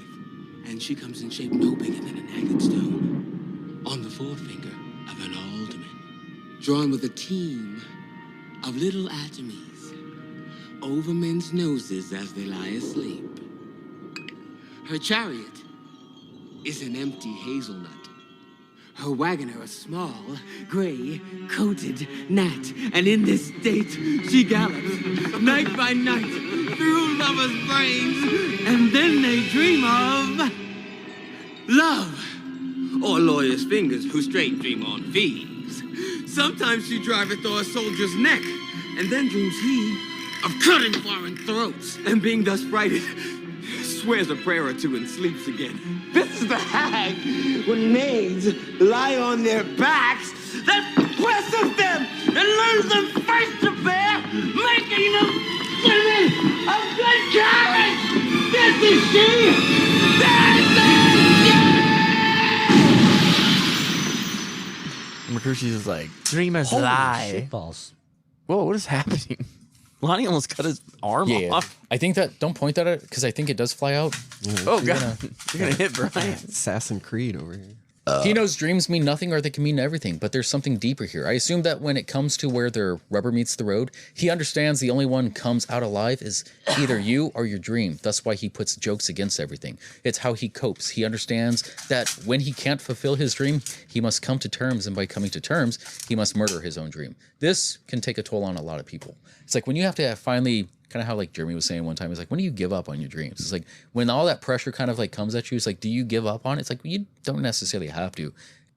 and she comes in shape no bigger than an agate stone, on the forefinger of an alderman, drawn with a team of little atomies over men's noses as they lie asleep. Her chariot is an empty hazelnut. Her wagoner a small, gray-coated gnat. And in this state she gallops, night by night, through lovers' brains. And then they dream of love. Or lawyers' fingers who straight dream on fees. Sometimes she driveth o'er a soldier's neck, and then dreams he of cutting foreign throats. And being thus frighted, swears a prayer or two and sleeps again. This is the hag when maids lie on their backs that presses them and learns them face to bear, making them women of good courage. This is she. Mercutio's is like, dreamers lie. Shitballs. Whoa, what is happening? Lonnie almost cut his arm off. I think that, don't point that at it, because I think it does fly out. Oh, God. You're going to hit Brian. Assassin Creed over here. He knows dreams mean nothing or they can mean everything, but there's something deeper here. I assume that when it comes to where their rubber meets the road, he understands the only one comes out alive is either you or your dream. That's why he puts jokes against everything. It's how he copes. He understands that when he can't fulfill his dream, he must come to terms, and by coming to terms, he must murder his own dream. This can take a toll on a lot of people. It's like when you have to finally... kind of how like Jeremy was saying one time, it's like, when do you give up on your dreams? It's like when all that pressure kind of like comes at you, it's like, do you give up on it? It's like, well, you don't necessarily have to.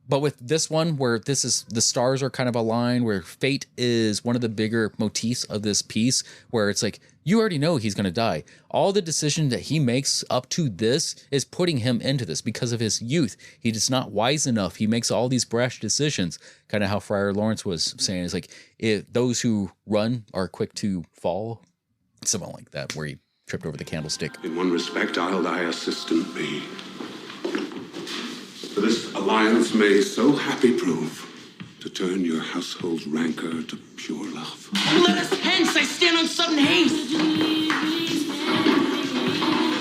But with this one, where this is, the stars are kind of aligned, where fate is one of the bigger motifs of this piece, where it's like, you already know he's going to die. All the decision that he makes up to this is putting him into this because of his youth. He is not wise enough. He makes all these brash decisions, kind of how Friar Lawrence was saying. It's like, if those who run are quick to fall, something like that, where he tripped over the candlestick. In one respect, I'll thy assistant be. For this alliance may so happy prove to turn your household's rancor to pure love. Let us hence, I stand on sudden haste.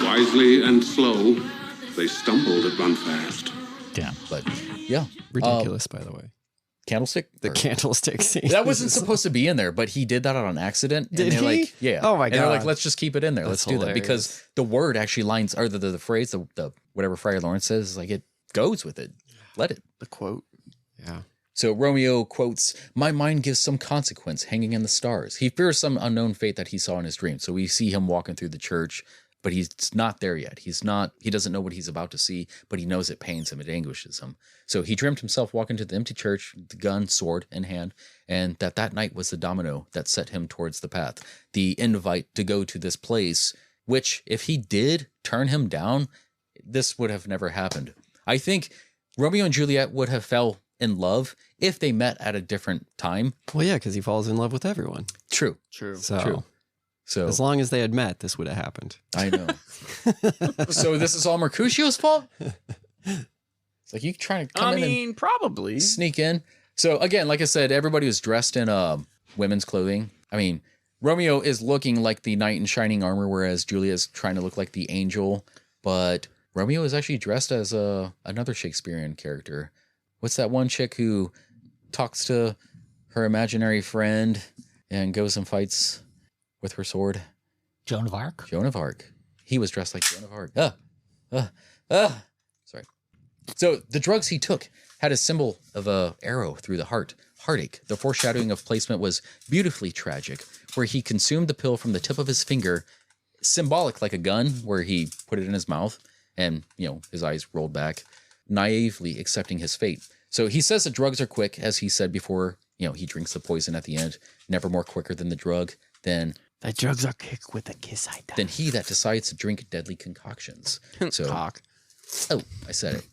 Wisely and slow, they stumbled at run fast. Damn, but yeah. Ridiculous, by the way. Candlestick? The candlestick scene. That wasn't supposed to be in there, but he did that on accident. Did and they're he? Like, yeah. Oh my And they're like, God. let's just keep it in there. That's Let's do that. Because the word actually lines, or the phrase, the whatever Friar Lawrence says, is like, it goes with it. Let it. The quote. Yeah. So Romeo quotes, "My mind gives some consequence hanging in the stars." He fears some unknown fate that he saw in his dream. So we see him walking through the church but he's not there yet. He doesn't know what he's about to see, but he knows it pains him, it anguishes him. So he dreamt himself walking to the empty church, the gun, sword in hand, and that night was the domino that set him towards the path, the invite to go to this place, which if he did turn him down, this would have never happened. I think Romeo and Juliet would have fell in love if they met at a different time. Well, yeah, because he falls in love with everyone. True. So as long as they had met, this would have happened. I know. So this is all Mercutio's fault? It's like you trying to come in and probably sneak in. So again, like I said, everybody was dressed in women's clothing. I mean, Romeo is looking like the knight in shining armor, whereas Julia is trying to look like the angel. But Romeo is actually dressed as another Shakespearean character. What's that one chick who talks to her imaginary friend and goes and fights with her sword? Joan of Arc? Joan of Arc. He was dressed like Joan of Arc. Sorry. So the drugs he took had a symbol of a arrow through the heart. Heartache. The foreshadowing of placement was beautifully tragic, where he consumed the pill from the tip of his finger, symbolic like a gun, where he put it in his mouth and, his eyes rolled back, naively accepting his fate. So he says the drugs are quick, as he said before, he drinks the poison at the end, never more quicker than the drug. Then the drugs are quick with a kiss I die. Then he that decides to drink deadly concoctions. So, Cock. Oh, I said it.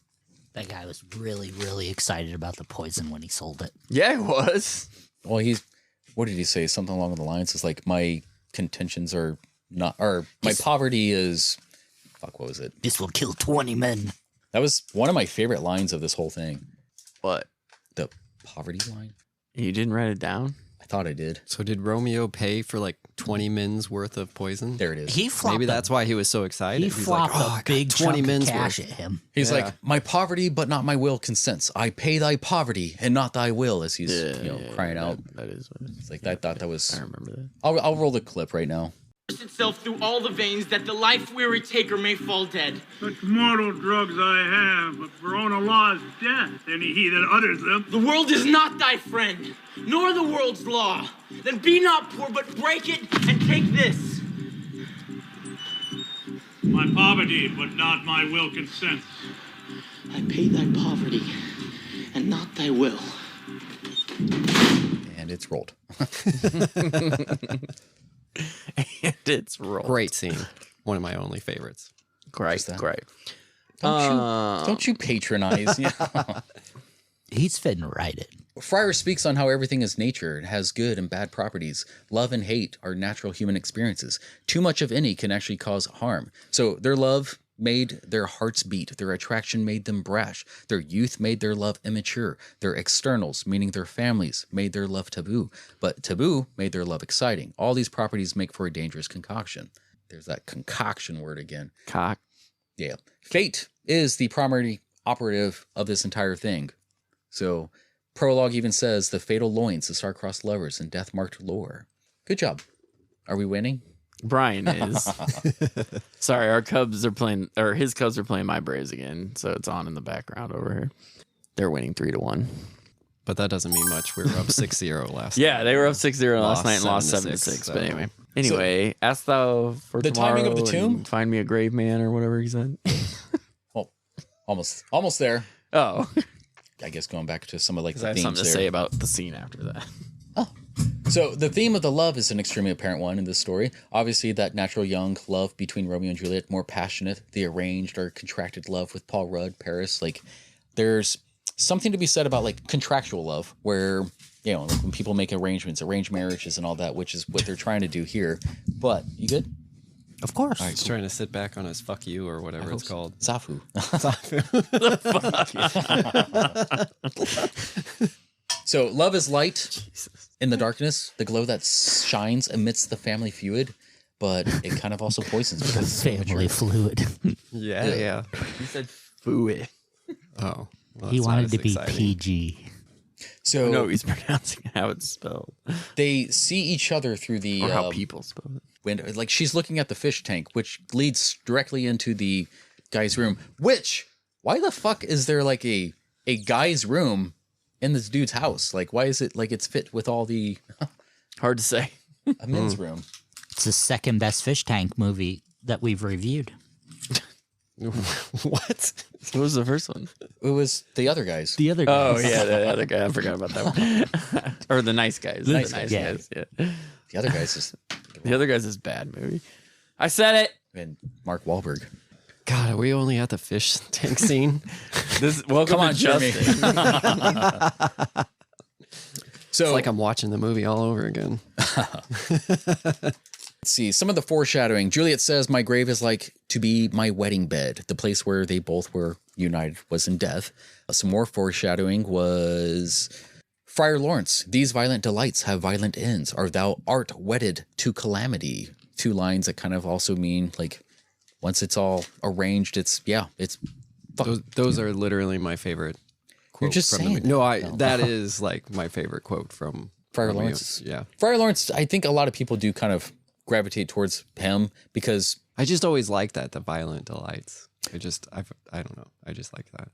That guy was really, really excited about the poison when he sold it. Yeah, he was. Well, what did he say? Something along the lines is like, my contentions are not, or my poverty is, what was it? This will kill 20 men. That was one of my favorite lines of this whole thing. What? The poverty line? You didn't write it down? I thought I did. So did Romeo pay for like 20 men's worth of poison? There it is. He flopped. Maybe that's why he was so excited. He flopped a big 20 men's cash at him. He's like, my poverty, but not my will consents. I pay thy poverty and not thy will, as he's crying out. That is what it is. It's like, I thought that was. I remember that. I'll roll the clip right now. Itself through all the veins that the life-weary taker may fall dead. Such mortal drugs I have, but Verona law is death, any he that utters them. The world is not thy friend, nor the world's law. Then be not poor, but break it and take this. My poverty, but not my will consents. I pay thy poverty, and not thy will. And it's rolled. And it's rolled. Great scene. One of my only favorites. Great. Don't you patronize? He's fitting right in. Fryer speaks on how everything is nature and has good and bad properties. Love and hate are natural human experiences. Too much of any can actually cause harm. So their love made their hearts beat. Their attraction made them brash. Their youth made their love immature. Their externals, meaning their families, made their love taboo. But taboo made their love exciting. All these properties make for a dangerous concoction. There's that concoction word again. Cock. Yeah. Fate is the primary operative of this entire thing. So prologue even says the fatal loins, the star-crossed lovers, and death-marked lore. Good job. Are we winning? Brian is. Sorry, our Cubs are playing, or his Cubs are playing my Braves again, so it's on in the background over here. They're winning 3-1. But that doesn't mean much. We were up 6-0 last night. Yeah, they were up 6-0 last night and lost 7-6. So. But anyway, ask thou for the tomorrow timing of the tomb. Find me a grave man or whatever he said. Well, almost there. Oh, I guess going back to some of like the I have themes something to there. say about the scene after that. So the theme of the love is an extremely apparent one in this story. Obviously, that natural young love between Romeo and Juliet, more passionate. The arranged or contracted love with Paul Rudd, Paris. Like, there's something to be said about like contractual love, where like when people make arrangements, arranged marriages, and all that, which is what they're trying to do here. But you good? Of course. He's trying to sit back on his fuck you or whatever it's called. Zafu. So love is light in the darkness, the glow that shines amidst the family feud, but it kind of also poisons because it's so Family fluid. Yeah. He said fluid. Oh. Well, He that's not wanted as to be exciting. PG. So No, he's pronouncing how it's spelled. they see each other through the Or how people spell it. window. Like she's looking at the fish tank, which leads directly into the guy's room. Which, why the fuck is there like a guy's room in this dude's house? Like, why is it like it's fit with all the Hard to say. a men's room? It's the second best fish tank movie that we've reviewed. What? What was the first one? It was the other guys. The other guys. Oh, yeah, the other guy. I forgot about that one. Or the nice guys. The nice guys. Yeah. The other guys is The other guys is a bad movie. I said it. and Mark Wahlberg. God, are we only at the fish tank scene? Welcome Come on, to Jeremy. Justin. So It's like I'm watching the movie all over again. let's see some of the foreshadowing. Juliet says, "My grave is like to be my wedding bed. The place where they both were united was in death." Some more foreshadowing was Friar Lawrence. "These violent delights have violent ends. Or thou art wedded to calamity." Two lines that kind of also mean like once it's all arranged, it's Those are literally my favorite. You're just from saying. that is like my favorite quote from Friar Romeo. Lawrence. Yeah. Friar Lawrence, I think a lot of people do kind of gravitate towards him because I just always like that, the violent delights. I don't know. I just like that.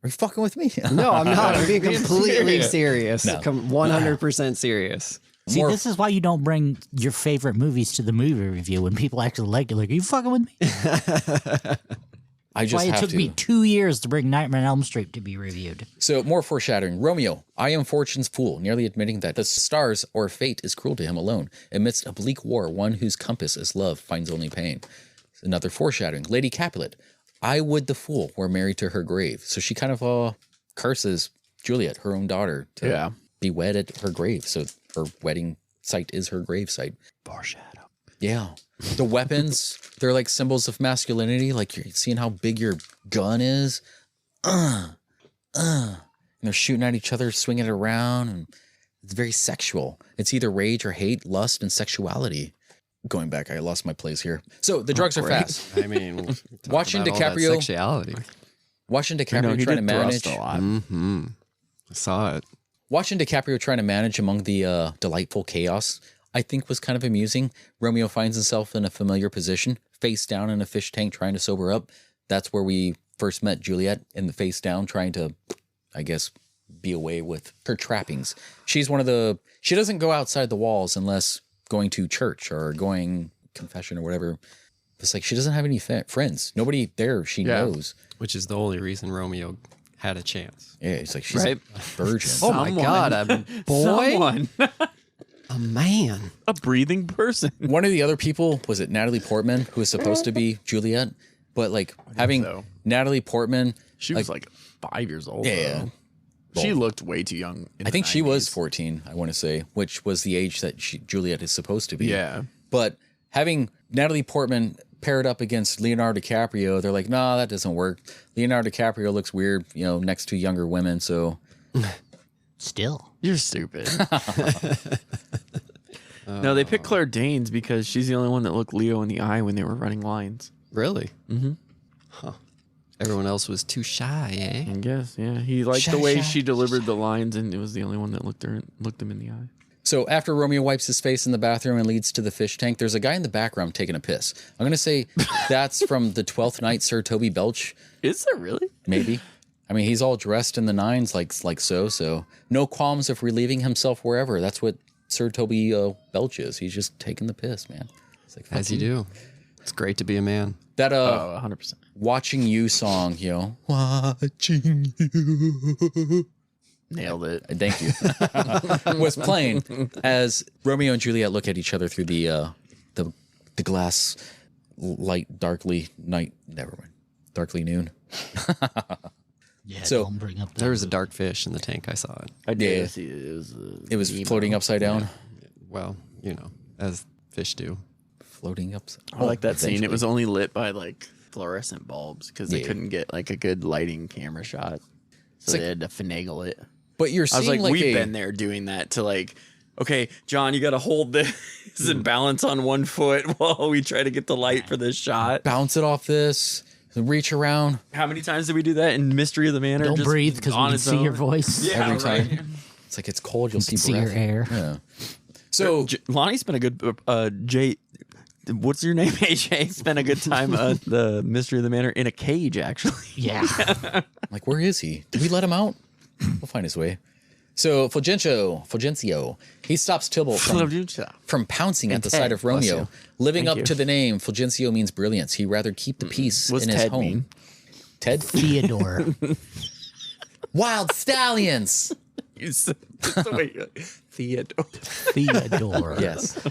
are you fucking with me? No, I'm not. I'm being completely serious. No. 100% serious. See, this is why you don't bring your favorite movies to the movie review when people actually like it. Like, are you fucking with me? I That's just why it have took to. me 2 years to bring Nightmare on Elm Street to be reviewed. So more foreshadowing. Romeo, I am fortune's fool, nearly admitting that the stars or fate is cruel to him alone. Amidst a bleak war, one whose compass is love finds only pain. Another foreshadowing. Lady Capulet, I would the fool were married to her grave. So she kind of curses Juliet, her own daughter, to be wed at her grave. So her wedding site is her grave site. Foreshadow. Yeah. The weapons, they're like symbols of masculinity. Like you're seeing how big your gun is. And they're shooting at each other, swinging it around. And it's very sexual. It's either rage or hate, lust, and sexuality. Going back, I lost my place here. So the drugs are fast. I mean, Watching about all that DiCaprio. sexuality. Watching DiCaprio trying to manage. I saw it. Watching DiCaprio trying to manage among the delightful chaos, I think was kind of amusing. Romeo finds himself in a familiar position, face down in a fish tank trying to sober up. That's where we first met Juliet, in the face down, trying to, I guess, be away with her trappings. She's one of the, she doesn't go outside the walls unless going to church or going confession or whatever. It's like she doesn't have any friends. Nobody there she knows. Which is the only reason Romeo had a chance. Yeah, it's like she's a virgin. Oh my God, a boy? Someone. A man. A breathing person. One of the other people, was it Natalie Portman, who was supposed to be Juliet? But like having Natalie Portman. She was like 5 years old. Yeah. Though. She looked way too young. I think she was 14, I want to say, which was the age that Juliet is supposed to be. Yeah. But having Natalie Portman paired up against Leonardo DiCaprio, they're like, nah, that doesn't work. Leonardo DiCaprio looks weird, next to younger women, so... Still. You're stupid. No, they picked Claire Danes because she's the only one that looked Leo in the eye when they were running lines. Really? Mm-hmm. Huh. Everyone else was too shy, eh? I guess, yeah. He liked the way she delivered the lines, and it was the only one that looked him in the eye. So after Romeo wipes his face in the bathroom and leads to the fish tank, there's a guy in the background taking a piss. I'm going to say that's from the 12th Night, Sir Toby Belch. Is there really? Maybe. I mean, he's all dressed in the nines like so. No qualms of relieving himself wherever. That's what Sir Toby Belch is. He's just taking the piss, man. It's like, as you do. It's great to be a man. That 100%. Watching You song, Watching You. Nailed it. Thank you. Was playing as Romeo and Juliet look at each other through the glass light, darkly night. Never mind. Darkly noon. Yeah, so don't bring up there was a dark fish in the tank. I saw it. I did. Yeah. See it was floating upside down. Yeah. Well, as fish do. Floating upside. I like that scene. It was only lit by like fluorescent bulbs because they couldn't get like a good lighting camera shot, so they had to finagle it. But you're I was seeing like we've been there doing that to like, okay, John, you got to hold this and balance on one foot while we try to get the light for this shot. Bounce it off this. Reach around. How many times did we do that in Mystery of the Manor? Don't just breathe because we can see your voice. Yeah, every time. It's like it's cold. You'll see your air. Yeah. So Lonnie spent a good what's your name? AJ spent a good time at the Mystery of the Manor in a cage, actually. Yeah. Like, where is he? Did we let him out? We'll find his way. So Fulgencio, he stops Tybalt from pouncing at the side of Romeo. Living up to the name, Fulgencio means brilliance. He'd rather keep the peace in his home. Mean? Ted? Theodore. Wild stallions. Theodore. Yes.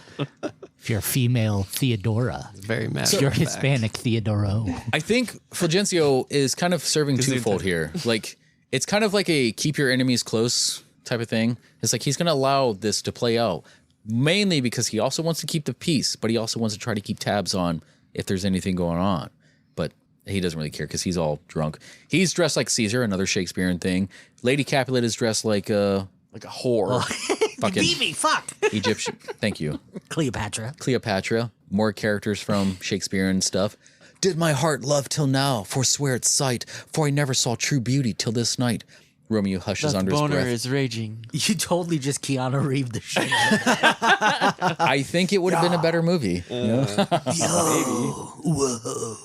If you're female, Theodora. It's very mad. If you're Hispanic, Theodoro. I think Fulgencio is kind of serving twofold here. Like, it's kind of like a keep your enemies close type of thing. It's like he's going to allow this to play out, mainly because he also wants to keep the peace, but he also wants to try to keep tabs on if there's anything going on. But he doesn't really care because he's all drunk. He's dressed like Caesar, another Shakespearean thing. Lady Capulet is dressed like a whore. Fucking you beat me, fuck. Egyptian. Thank you. Cleopatra. More characters from Shakespeare and stuff. Did my heart love till now, forswear its sight, for I never saw true beauty till this night. Romeo hushes under his breath. Boner is raging. You totally just Keanu Reeves the shit. I think it would have been a better movie. Whoa.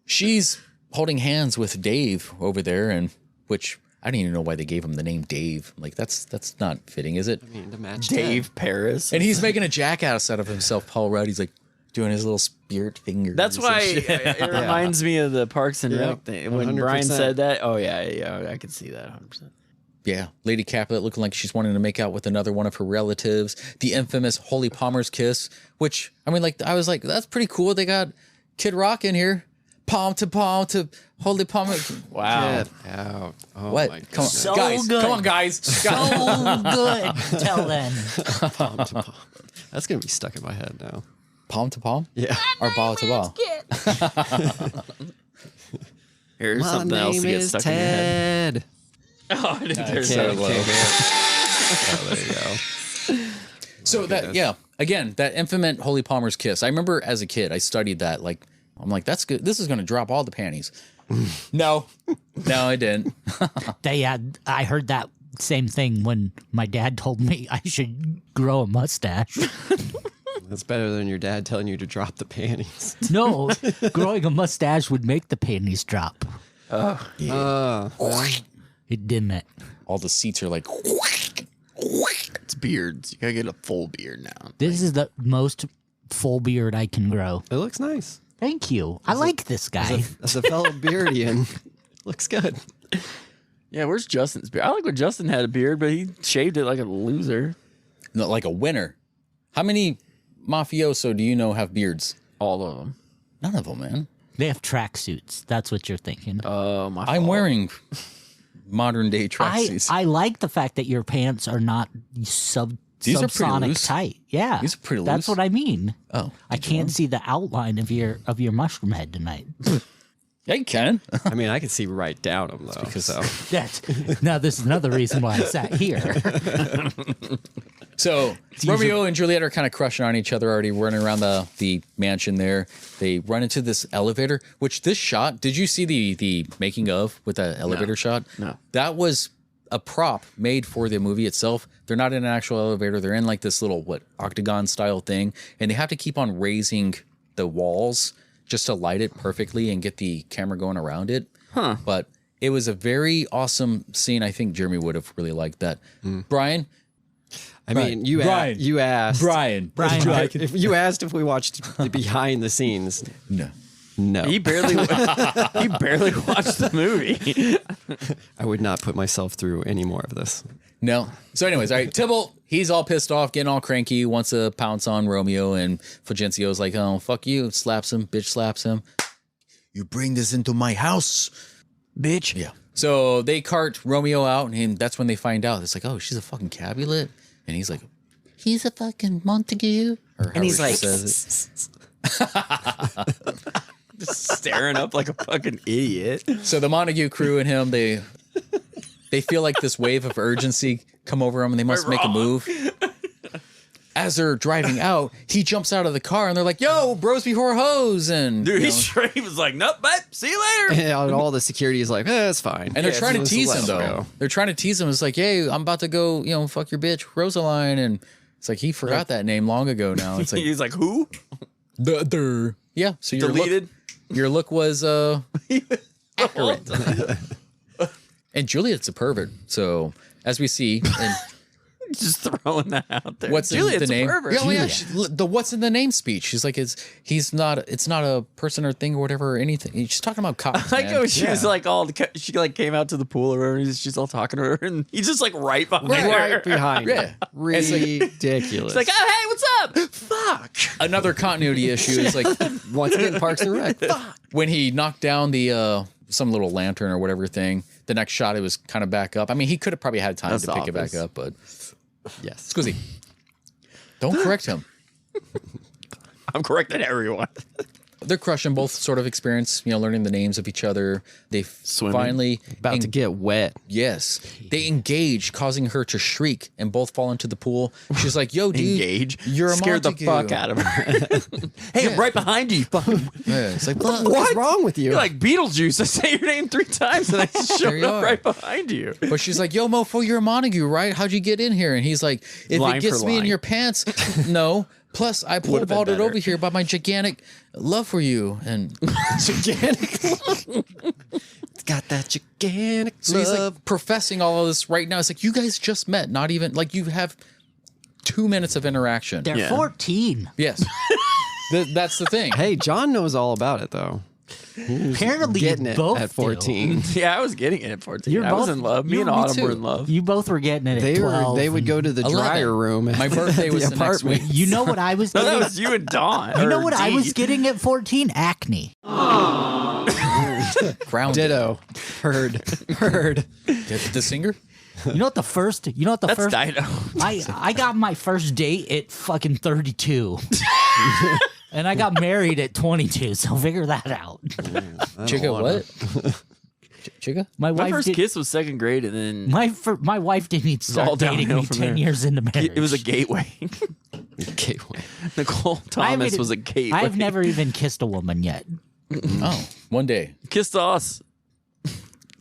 She's holding hands with Dave over there, and which I don't even know why they gave him the name Dave. Like that's not fitting, is it? I mean, to match Dave Paris. And he's making a jackass out of himself. Paul Rudd. He's like doing his little spirit finger. That's why it reminds me of the Parks and Rec thing. When 100%. Brian said that, oh yeah, I could see that 100%. Yeah, Lady Capulet looking like she's wanting to make out with another one of her relatives. The infamous Holy Palmer's kiss, which I mean, like I was like, that's pretty cool. They got Kid Rock in here, palm to Holy Palmer. Wow. Get out. Oh what? My Come on, so guys. good. Come on, guys. So good. Till then. Palm to palm. That's gonna be stuck in my head now. Palm to palm? Yeah. Or ball to ball? Here's my something else to get name stuck is in your head. Ted. Oh, dude, they're Okay, so low. okay, oh, there you go. So that, yeah, again, that infamous Holy Palmer's kiss. I remember as a kid, I studied that. Like, I'm like, that's good. This is going to drop all the panties. No, I didn't. I heard that same thing when my dad told me I should grow a mustache. That's better than your dad telling you to drop the panties. No, growing a mustache would make the panties drop. It didn't. All the seats are like. It's beards. You gotta get a full beard now. This is the most full beard I can grow. It looks nice. Thank you. I like this guy. As a fellow beardian, looks good. Yeah, where's Justin's beard? I like when Justin had a beard, but he shaved it like a loser. No, like a winner. How many mafioso do you know have beards? All of them. None of them, man. They have tracksuits. That's what you're thinking. Oh, my I'm wearing modern day tracksuits. I like the fact that your pants are not These are pretty subsonic loose. tight. Yeah. These are pretty loose. That's what I mean. Oh. I can't see the outline of your mushroom head tonight. Yeah, you can. I mean, I can see right down them though. Now this is another reason why I sat here. So Romeo and Juliet are kind of crushing on each other, already running around the mansion there. They run into this elevator, which this shot, did you see the making of with that elevator shot? No. That was a prop made for the movie itself. They're not in an actual elevator. They're in like this little, octagon style thing. And they have to keep on raising the walls just to light it perfectly and get the camera going around it. Huh. But it was a very awesome scene. I think Jeremy would have really liked that. Brian? I mean, you asked. Brian. If you asked if we watched the behind the scenes. No. He barely watched the movie. I would not put myself through any more of this. No. So anyways, all right, Tybalt, he's all pissed off, getting all cranky, wants to pounce on Romeo, and Fulgencio's like, oh, fuck you, slaps him, bitch slaps him. You bring this into my house, bitch. Yeah. So they cart Romeo out, and that's when they find out. It's like, oh, she's a fucking Capulet? And he's like, he's a fucking Montague? And he's like, just staring up like a fucking idiot. So the Montague crew and him, they feel like this wave of urgency come over them, and they must make a move. As they're driving out, he jumps out of the car, and they're like, yo, bros before hoes. And dude, he was like, nope, but see you later. And all the security is like, it's fine. And they're trying to tease him, though. They're trying to tease him. It's like, hey, I'm about to go, fuck your bitch, Rosaline. And it's like, he forgot that name long ago now. It's like, he's like, who? Yeah. So your look was accurate. And Juliet's a pervert. So as we see, and Just throwing that out there. What's Juliet's the name? a pervert. The what's in the name speech. She's like, it's not a person or thing or whatever or anything. She's talking about cops. I like how she was like she like came out to the pool or whatever, and she's all talking to her, and he's just like right behind her. Right behind her. Yeah. Ridiculous. It's like, oh, hey, what's up? Fuck. Another continuity issue is like once again, Parks and Rec. Fuck. When he knocked down the some little lantern or whatever thing, the next shot it was kind of back up. I mean, he could have probably had time to pick it back up, but yes. Scusi, don't correct him. I'm correcting everyone. They're crushing both sort of experience, learning the names of each other. They finally about to get wet. Yes. They engage, causing her to shriek and both fall into the pool. She's like, yo, dude. Engage? You're a Scared Montague. the fuck out of her. Hey, I'm right behind you. Yeah, it's like, what's wrong with you? You're like Beetlejuice. I say your name 3 times and I showed up right behind you. But she's like, yo, mofo, you're a Montague, right? How'd you get in here? And he's like, if Line it gets for me in line. your pants, no. Plus, I pole vaulted over here by my gigantic love for you. And gigantic love. It's got that gigantic so he's love. like professing all of this right now. It's like, you guys just met. Not even, like, you have 2 minutes of interaction. They're 14. Yes. That's the thing. Hey, John knows all about it, though. Apparently, getting you it both at 14. Yeah, I was getting it at 14. You're I was both- in love. Me and me Autumn too. were in love. You both were getting it at 12. They would go to the 11. dryer room. My birthday at was the next apartment. week. You know what I was No, getting? that was you and Dawn. You know or what I Dee. was getting at 14? Acne. Grounded. Ditto. Heard. The singer? You know what the first? That's first? Dido. I got my first date at fucking 32. And I got married at 22, so figure that out. Chica, what? Chica? My My wife first did, kiss was 2nd grade, and then my wife didn't even all start dating downhill me from 10 there. years into marriage. it was a gateway. Gateway. Nicole Thomas was a gateway. I've never even kissed a woman yet. Oh, one day. kissed us.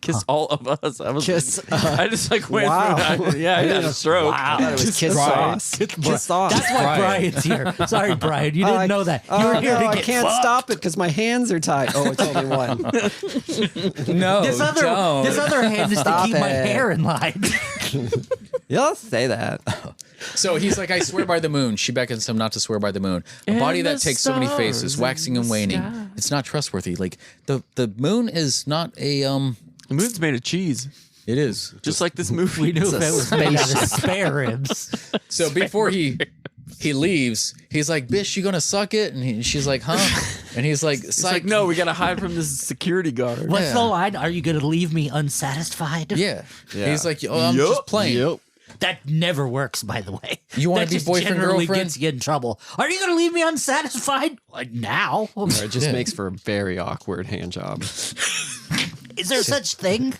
Kissed all of us. I was. Kiss. I just like went Wow. through. I had a stroke. Wow. It was kiss sauce. Kiss sauce. That's why Brian's here. Sorry, Brian. You didn't know that. You were here to I get can't fucked. stop it because my hands are tied. Oh, it's only one. No, This other hand is Stop to keep my it. hair in line. You'll say that. So he's like, I swear by the moon. She beckons him not to swear by the moon. A body that takes so many faces, waxing and waning. It's not trustworthy. Like the moon is not a The moon's made of cheese, It is. just like this movie. We knew if it was made out of spare ribs. So before he leaves, he's like, "Bish, you gonna suck it?" And she's like, "Huh?" And he's like, It's like, no, we gotta hide from this security guard. What's Yeah. the line? Are you going to leave me unsatisfied? Yeah. He's like, "Oh, I'm just playing." Yep. That never works, by the way. You wanna That be just boyfriend, generally girlfriend? gets you in trouble. Are you going to leave me unsatisfied? Now? It just Yeah. makes for a very awkward hand job. Is there such thing?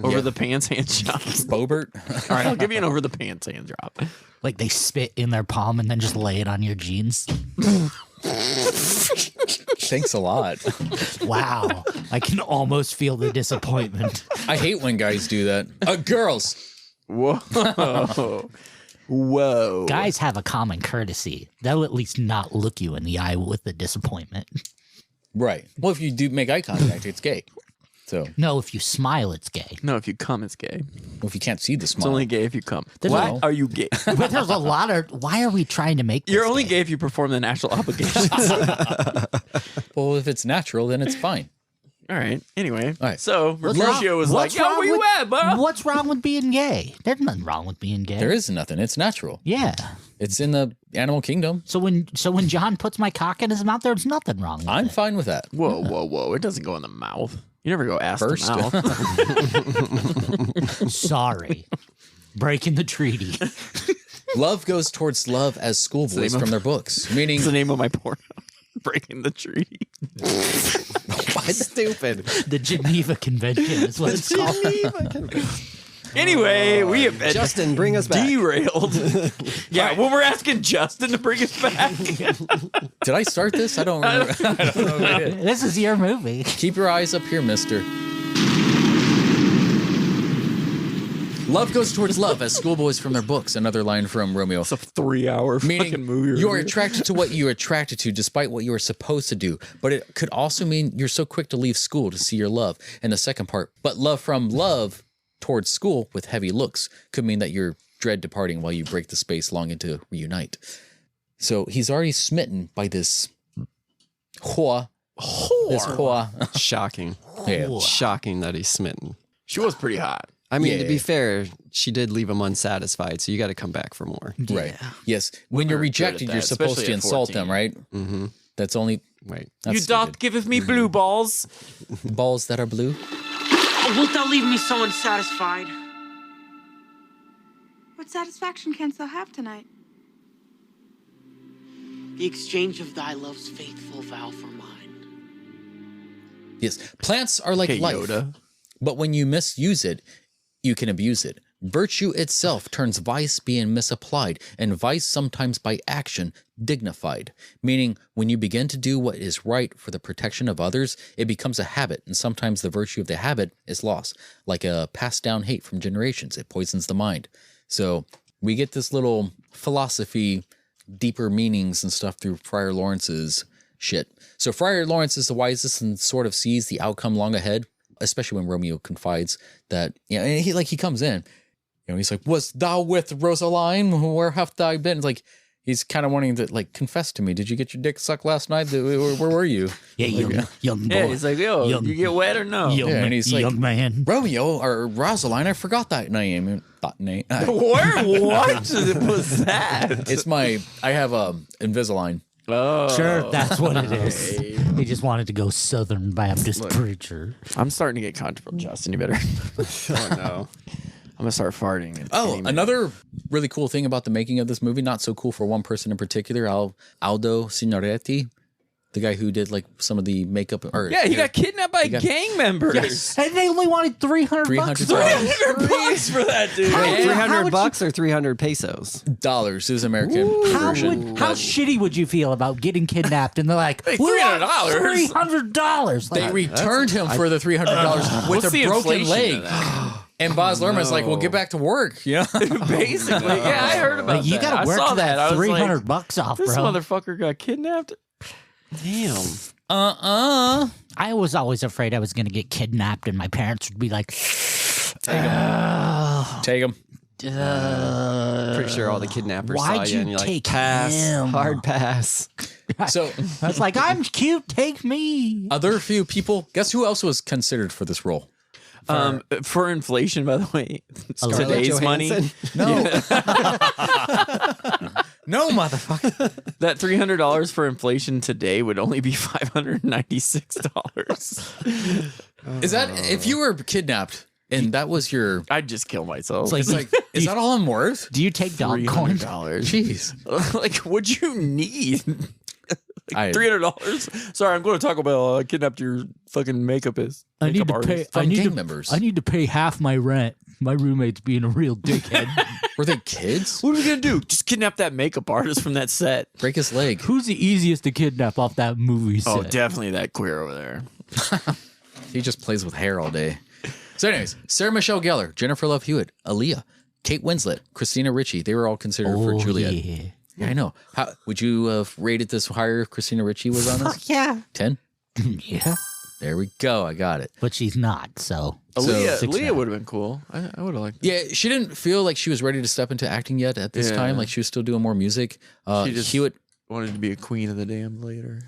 Over the pants hand job. Bobert. All right, I'll give you an over the pants hand job. Like they spit in their palm and then just lay it on your jeans? Thanks a lot. Wow. I can almost feel the disappointment. I hate when guys do that. Girls. Whoa. Whoa. Guys have a common courtesy. They'll at least not look you in the eye with the disappointment. Right. Well, if you do make eye contact, it's gay. So, No, if you smile, it's gay. No, if you come, it's gay. well, if you can't see the It's smile. only gay if you come. There's Why no- are you gay? But there's a lot of. Why are we trying to make this You're only gay? gay if you perform the natural obligations. Well, if it's natural, then it's fine. All right. Anyway. All right. So What's Mercutio wrong- was like, what's yo, wrong where you with- at, bro? What's wrong with being gay? There's nothing wrong with being gay. There is nothing. It's natural. Yeah. It's in the animal kingdom. So when John puts my cock in his mouth, there's nothing wrong with I'm it. fine with that. Whoa, whoa, whoa. It doesn't go in the mouth. You never go ass First. to mouth. Sorry. Breaking the treaty. Love goes towards love as schoolboys from their books. Meaning, It's the name of my porno. Breaking the treaty. Stupid. The Geneva Convention is what it's called. Anyway, we have been Justin, bring us back. derailed. Yeah, when we're asking Justin to bring us back. did I start this? I don't remember. I don't know if I did. This is your movie. Keep your eyes up here, mister. Love goes towards love as schoolboys from their books. Another line from Romeo. It's a 3-hour Meaning fucking movie. you're attracted to what you're attracted to despite what you are supposed to do. But it could also mean you're so quick to leave school to see your love. And the second part, but love from love towards school with heavy looks could mean that you're dread departing while you break the space longing to reunite. So he's already smitten by this whore. This whore. Shocking. Yeah. Shocking that he's smitten. She was pretty hot. I mean, Yeah. to be fair, she did leave him unsatisfied, so you got to come back for more. Right. Yes. When you're Women are good at rejected, that, you're supposed especially to at insult 14. them, right? Mm-hmm. That's only... Right. That's You doth giveth me blue balls. balls that are blue. Oh, wilt thou leave me so unsatisfied? What satisfaction canst thou have tonight? The exchange of thy love's faithful vow for mine. Yes. Plants are like Hey, life. Yoda. But when you misuse it, you can abuse it. Virtue itself turns vice being misapplied, and vice sometimes by action dignified. Meaning, when you begin to do what is right for the protection of others, it becomes a habit, and sometimes the virtue of the habit is lost. Like a passed down hate from generations, it poisons the mind. So we get this little philosophy, deeper meanings and stuff through Friar Lawrence's shit. So Friar Lawrence is the wisest and sort of sees the outcome long ahead, especially when Romeo confides that, you know, and he comes in, you know, he's like, "Was thou with Rosaline? Where have thou been?" It's like, he's kind of wanting to like confess to me. Did you get your dick sucked last night? Where were you? Yeah, young boy. Yeah, he's like, yo, Young- you get wet or no? Young, and he's like, young man. Romeo or Rosaline, I forgot that name. That name. Where? What was that? It's I have Invisalign. Oh, Sure, that's what it is. He just wanted to go Southern Baptist preacher. I'm starting to get comfortable, Justin. You better. Oh, no. I'm gonna start farting. Oh, another really cool thing about the making of this movie, not so cool for one person in particular, Aldo Signoretti, the guy who did like some of the makeup. Or, Yeah, he got kidnapped by got- gang members. Yes. And they only wanted $300. $300 for that, dude. Wait, How $300 would bucks or 300 pesos? Dollars is American How version. how shitty would you feel about getting kidnapped and they're like, Like we want $300? $300? They Like, returned him for the $300 with What's a the broken inflation leg. of that? And Baz Luhrmann's like, "Well, get back to work." Yeah. Basically, yeah, I heard about like, you that. gotta I work saw to that I was like, $300 off, This bro. motherfucker got kidnapped. Damn. I was always afraid I was gonna get kidnapped and my parents would be like, Take him. Pretty sure all the kidnappers saw why'd you and you you're like, take pass, him? hard pass. So I was like, I'm cute, take me. other few people. Guess who else was considered for this role? For inflation, by the way, Scarlett today's money. Johansson? No. No, motherfucker. That $300 for inflation today would only be $596. Is that if you were kidnapped and that was your? I'd just kill myself. It's like, Is that all I'm worth? do you take dog coins? $300. Jeez. Like, what'd you need? I- $300. Sorry, I'm going to talk about kidnapped your fucking makeup is. I need makeup to pay. artist. From I need gang to. members. I need to pay half my rent. My roommate's being a real dickhead. Were they kids? What are we gonna do? Just kidnap that makeup artist from that set. Break his leg. Who's the easiest to kidnap off that movie set? Oh, definitely that queer over there. He just plays with hair all day. So, anyways, Sarah Michelle Gellar, Jennifer Love Hewitt, Aaliyah, Kate Winslet, Christina Ricci. They were all considered for Juliet. Yeah. Yeah, I know. How would you have rated this higher if Christina Ricci was on this? Yeah. 10? Yeah. There we go. I got it. But she's not, so. Aaliyah would have been cool. I would have liked that. Yeah, she didn't feel like she was ready to step into acting yet at this time. Like she was still doing more music. She just Hewitt wanted to be a queen of the damned later.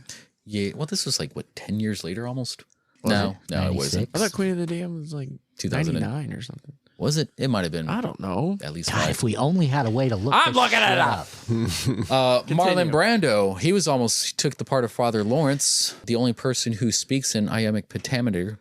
Yeah, well, this was like, what, 10 years later almost? Was No, it? it wasn't. I thought Queen of the Damned was like 99 or something. Was it? It might have been. I don't know. At least God, 5. if we only had a way to look I'm this looking shit it up. Marlon Brando, he took the part of Father Lawrence, the only person who speaks in iambic pentameter.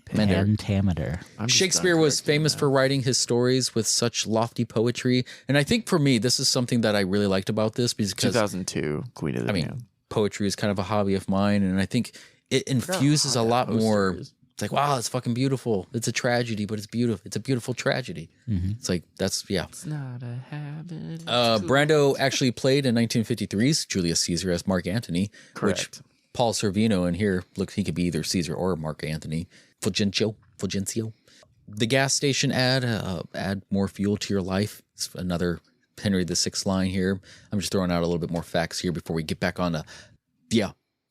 Pentameter. Shakespeare was famous for writing his stories with such lofty poetry. And I think for me, this is something that I really liked about this because 2002, Queen of the Damned. Poetry is kind of a hobby of mine. And I think it infuses a lot more. It's like, wow, it's fucking beautiful. It's a tragedy, but it's beautiful. It's a beautiful tragedy. It's like, yeah. It's not a habit. Brando actually played in 1953's Julius Caesar as Mark Antony, which Paul Sorvino in here looks, he could be either Caesar or Mark Antony. Fulgencio. The gas station ad, add more fuel to your life. It's another Henry VI line here. I'm just throwing out a little bit more facts here before we get back on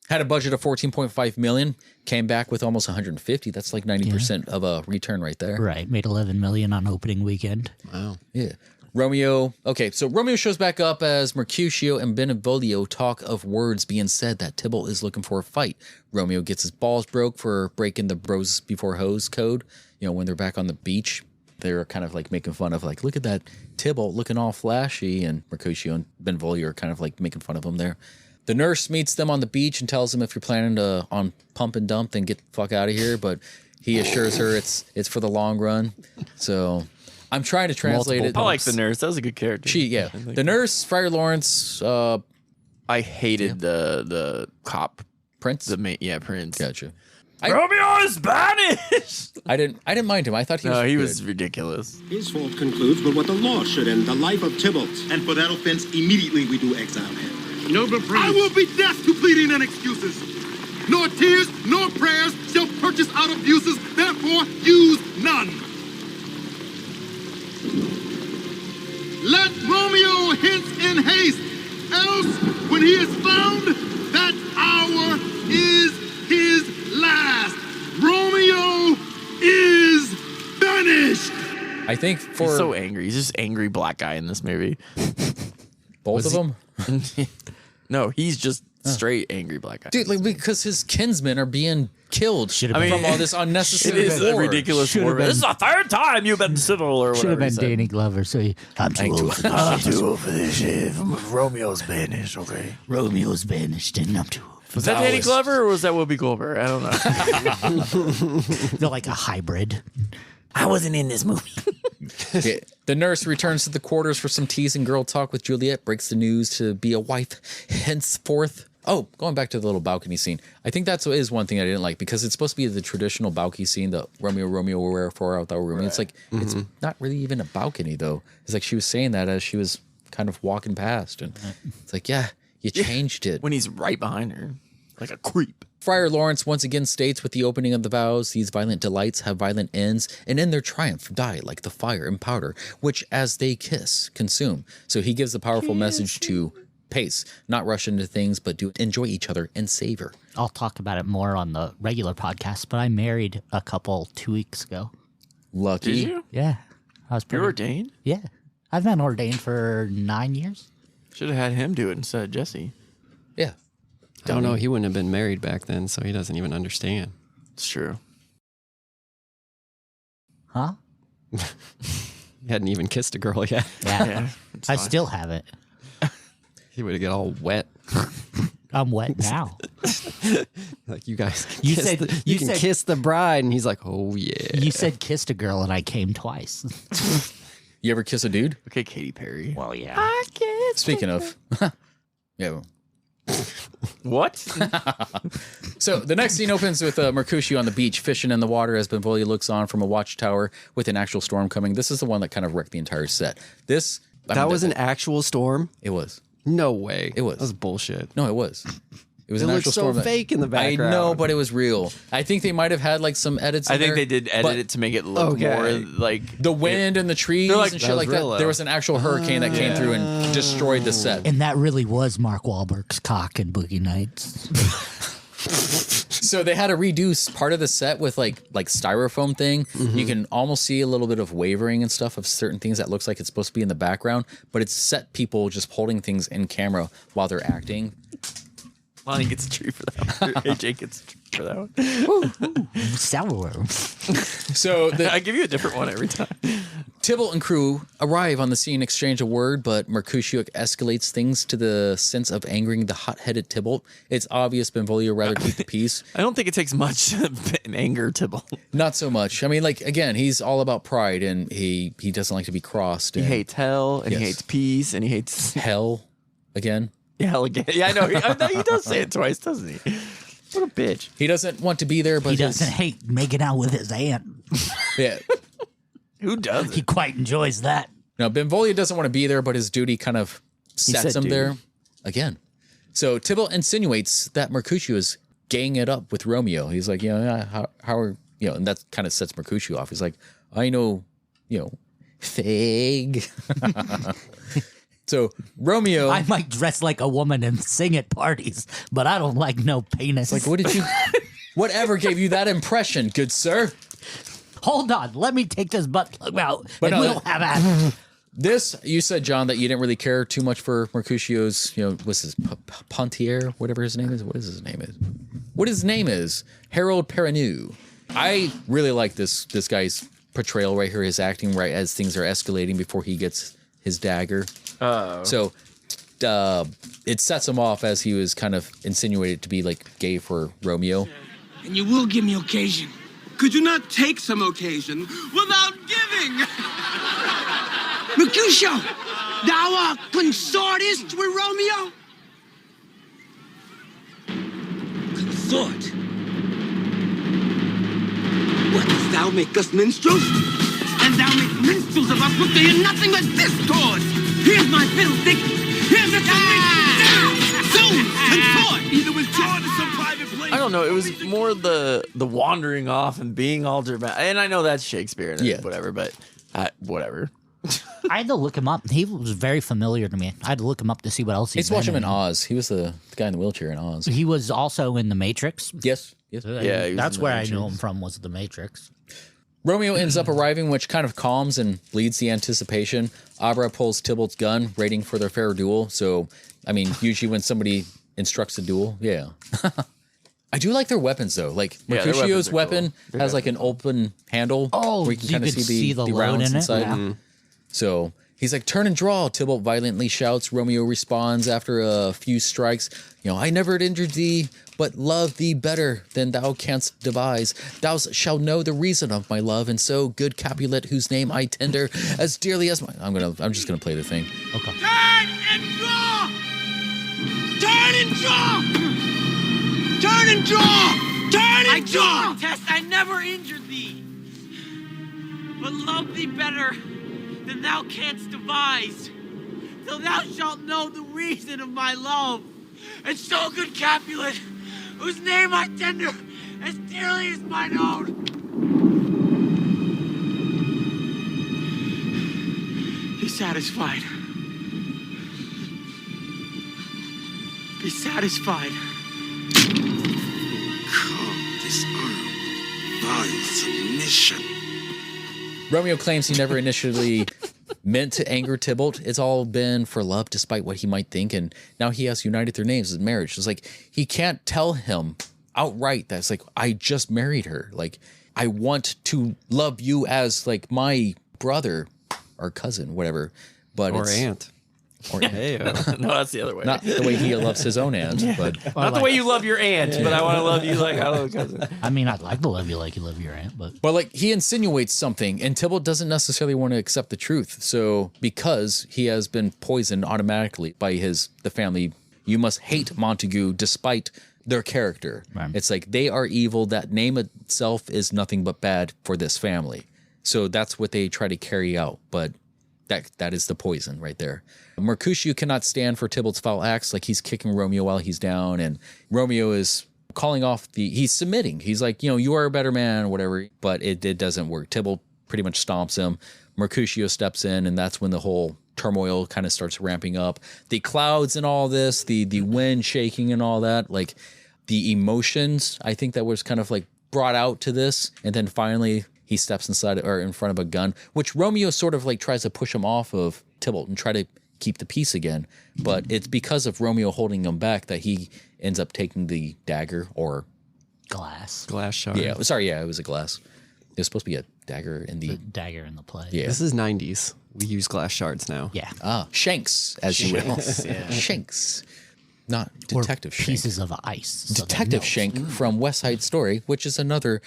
Had a budget of $14.5 million, came back with almost 150. That's like 90% of a return right there. Right. Made $11 million on opening weekend. Wow. Yeah. Romeo. Okay, so Romeo shows back up as Mercutio and Benvolio talk of words being said that Tybalt is looking for a fight. Romeo gets his balls broke for breaking the bros before hoes code. You know, when they're back on the beach, they're kind of like making fun of like, look at that Tybalt looking all flashy, and Mercutio and Benvolio are kind of like making fun of him there. The nurse meets them on the beach and tells them if you're planning to on pump and dump, then get the fuck out of here. But he assures her it's for the long run. So I'm trying to translate it. I like the nurse. That was a good character. The nurse, Friar Lawrence. I hated the cop Prince. Prince. Gotcha. Romeo is banished. I didn't mind him. I thought he was. No, he good. was ridiculous. His fault concludes with what the law should end, the life of Tybalt. And for that offense, immediately we do exile him. Noble priest. I will be deaf to pleading and excuses. Nor tears, nor prayers shall purchase out abuses, therefore use none. Let Romeo hence in haste, else when he is found, that hour is his last. Romeo is banished. I think He's so angry. He's just angry black guy in this movie. Both of them? No, he's just straight angry black guy. Dude, like, because his kinsmen are being killed from all this unnecessary It is war. a ridiculous war. This is the third time you've been civil or whatever. Should have been he said. Danny Glover. So I'm too old for this I'm shit. too old for this shit. Romeo's banished, okay? Romeo's banished and I'm too old. Was that Danny Glover or was that Whoopi Goldberg? I don't know. They're like a hybrid. I wasn't in this movie. Yeah. The nurse returns to the quarters for some teas and girl talk with Juliet, breaks the news to be a wife henceforth. Oh, going back to the little balcony scene. I think that is one thing I didn't like because it's supposed to be the traditional balcony scene, the Romeo wherefore art thou room. Right. It's like, it's not really even a balcony though. It's like she was saying that as she was kind of walking past. And it's like, yeah, you changed it. When he's right behind her, like a creep. Friar Lawrence once again states with the opening of the vows, these violent delights have violent ends, and in their triumph die like the fire and powder, which as they kiss, consume. So he gives a powerful message to pace, not rush into things, but do enjoy each other and savor. I'll talk about it more on the regular podcast, but I married a couple 2 weeks ago. Lucky. Did you? Yeah. I was pretty... You're ordained? Yeah. I've been ordained for 9 years. Should have had him do it instead of Jesse. Yeah. I don't know. He wouldn't have been married back then, so he doesn't even understand. It's true. Huh? He hadn't even kissed a girl yet. Yeah. I still haven't. He would get all wet. I'm wet now. Like you guys can kiss the bride, and he's like, oh yeah. You said kissed a girl, and I came twice. You ever kiss a dude? Okay, Katy Perry. Well, yeah. I kissed Speaking of, yeah. What? So the next scene opens with Mercutio on the beach fishing in the water as Benvolio looks on from a watchtower with an actual storm coming. This is the one that kind of wrecked the entire set. That was an actual storm? It was. No way. It was. That was bullshit. No, it was. It was It an looked actual so storm. fake in the background. I know, but it was real. I think they might have had like some edits. I think they did edit it to make it look more like the wind and the trees and shit like that. There was an actual hurricane that came through and destroyed the set. And that really was Mark Wahlberg's cock in Boogie Nights. So they had to redo part of the set with like styrofoam thing. You can almost see a little bit of wavering and stuff of certain things that looks like it's supposed to be in the background, but it's set people just holding things in camera while they're acting. Lonnie gets a treat for that one. AJ gets a treat for that one. Sour. So I give you a different one every time. Tybalt and crew arrive on the scene, exchange a word, but Mercutio escalates things to the sense of angering the hot-headed Tybalt. It's obvious Benvolio rather keep the peace. I don't think it takes much to anger Tybalt. Not so much. I mean, like, again, he's all about pride, and he doesn't like to be crossed. He hates hell, and he hates peace, and he hates... Hell, again. Yeah, hell again. Yeah, I know. He does say it twice, doesn't he? What a bitch. He doesn't want to be there, but he doesn't hate making out with his aunt. Yeah. Who does? He quite enjoys that. No, Benvolio doesn't want to be there, but his duty kind of sets him there again. So Tybalt insinuates that Mercutio is gaying it up with Romeo. He's like, how are, and that kind of sets Mercutio off. He's like, I know, fag. So Romeo, I might dress like a woman and sing at parties, but I don't like no penis. like, what did you? Whatever gave you that impression, good sir? Hold on, let me take this butt plug out, But and no, we'll have at it. This, you said, John, that you didn't really care too much for Mercutio's, what's his, Pontier, whatever his name is. What is his name is? What his name is? Harold Perrineau. I really like this guy's portrayal right here, his acting right as things are escalating before he gets his dagger. Oh. So it sets him off as he was kind of insinuated to be like gay for Romeo. And you will give me occasion. Could you not take some occasion without giving? Mercutio, thou consortest with Romeo? Consort? What, dost thou make us minstrels? And thou make minstrels of us who hear nothing but discord. Here's my fiddlestick. Here's a soon, consort. Either withdraw to some private place. I don't know. It was more the wandering off and being all dramatic. And I know that's Shakespeare and whatever, but whatever. I had to look him up. He was very familiar to me. I had to look him up to see what else he's Let's watch him in Oz. He was the guy in the wheelchair in Oz. He was also in The Matrix. Yes. Yeah, that's where I knew him from, was The Matrix. Romeo ends up arriving, which kind of calms and leads the anticipation. Abra pulls Tybalt's gun, waiting for their fair duel. So, I mean, usually when somebody instructs a duel, yeah. I do like their weapons, though. Like, Mercutio's weapon has like an open handle. Oh, where you can kind of see the load rounds in it. inside. Yeah. So he's like, turn and draw. Tybalt violently shouts. Romeo responds after a few strikes. I never had injured thee, but love thee better than thou canst devise. Thou shalt know the reason of my love, and so good Capulet, whose name I tender as dearly as my. I'm just gonna play the thing. Okay. Turn and draw! Turn and draw! Turn and draw! Turn and draw! I protest I never injured thee, but love thee better than thou canst devise, till thou shalt know the reason of my love. And so good Capulet, whose name I tender as dearly as mine own. Be satisfied. Be satisfied. Calm, disarm, vile submission. Romeo claims he never initially meant to anger Tybalt. It's all been for love, despite what he might think. And now he has united their names as marriage. It's like he can't tell him outright that it's like, I just married her. Like, I want to love you as like my brother or cousin, whatever. But or it's, aunt. Or no, that's the other way. Not the way he loves his own aunt, but not the way you love your aunt, but I want to love you like I love a cousin. I mean, I'd like to love you like you love your aunt, but like he insinuates something, and Tybalt doesn't necessarily want to accept the truth. So because he has been poisoned automatically by the family, you must hate Montague despite their character. Right. It's like they are evil. That name itself is nothing but bad for this family. So that's what they try to carry out, but that is the poison right there. Mercutio cannot stand for Tybalt's foul acts, like he's kicking Romeo while he's down, and Romeo is calling off he's submitting. He's like, you are a better man or whatever, but it doesn't work. Tybalt pretty much stomps him. Mercutio steps in, and that's when the whole turmoil kind of starts ramping up. The clouds and all this, the wind shaking and all that, like the emotions, I think that was kind of like brought out to this, and then finally he steps inside or in front of a gun, which Romeo sort of like tries to push him off of Tybalt and try to keep the peace again. But it's because of Romeo holding him back that he ends up taking the dagger or glass shard. Yeah, sorry, it was a glass. It was supposed to be a dagger in the dagger in the play. Yeah, this is 90s. We use glass shards now. Yeah. Shanks, as you will. Yeah. Shanks. Not Detective Shank. Pieces of ice. Detective Shank from West Side Story, which is another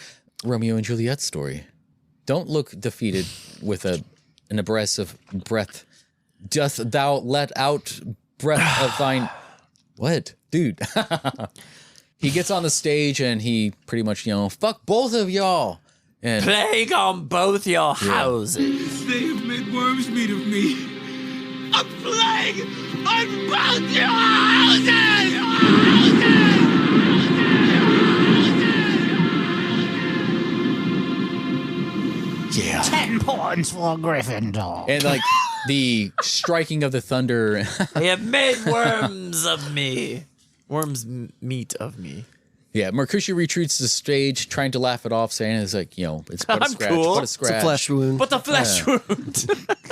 Romeo and Juliet story. Don't look defeated with an abrasive breath. Dost thou let out breath of thine... What? Dude. He gets on the stage and he pretty much, fuck both of y'all. And plague on both your houses. They have made worms meat of me. A plague on both your houses! Yeah. 10 points for Gryffindor. And like the striking of the thunder. They have made worms of me. Worms meat of me. Yeah, Mercutio retreats to the stage, trying to laugh it off, saying it's like, it's but a scratch, cool. but a scratch. It's a flesh wound. But the flesh wound.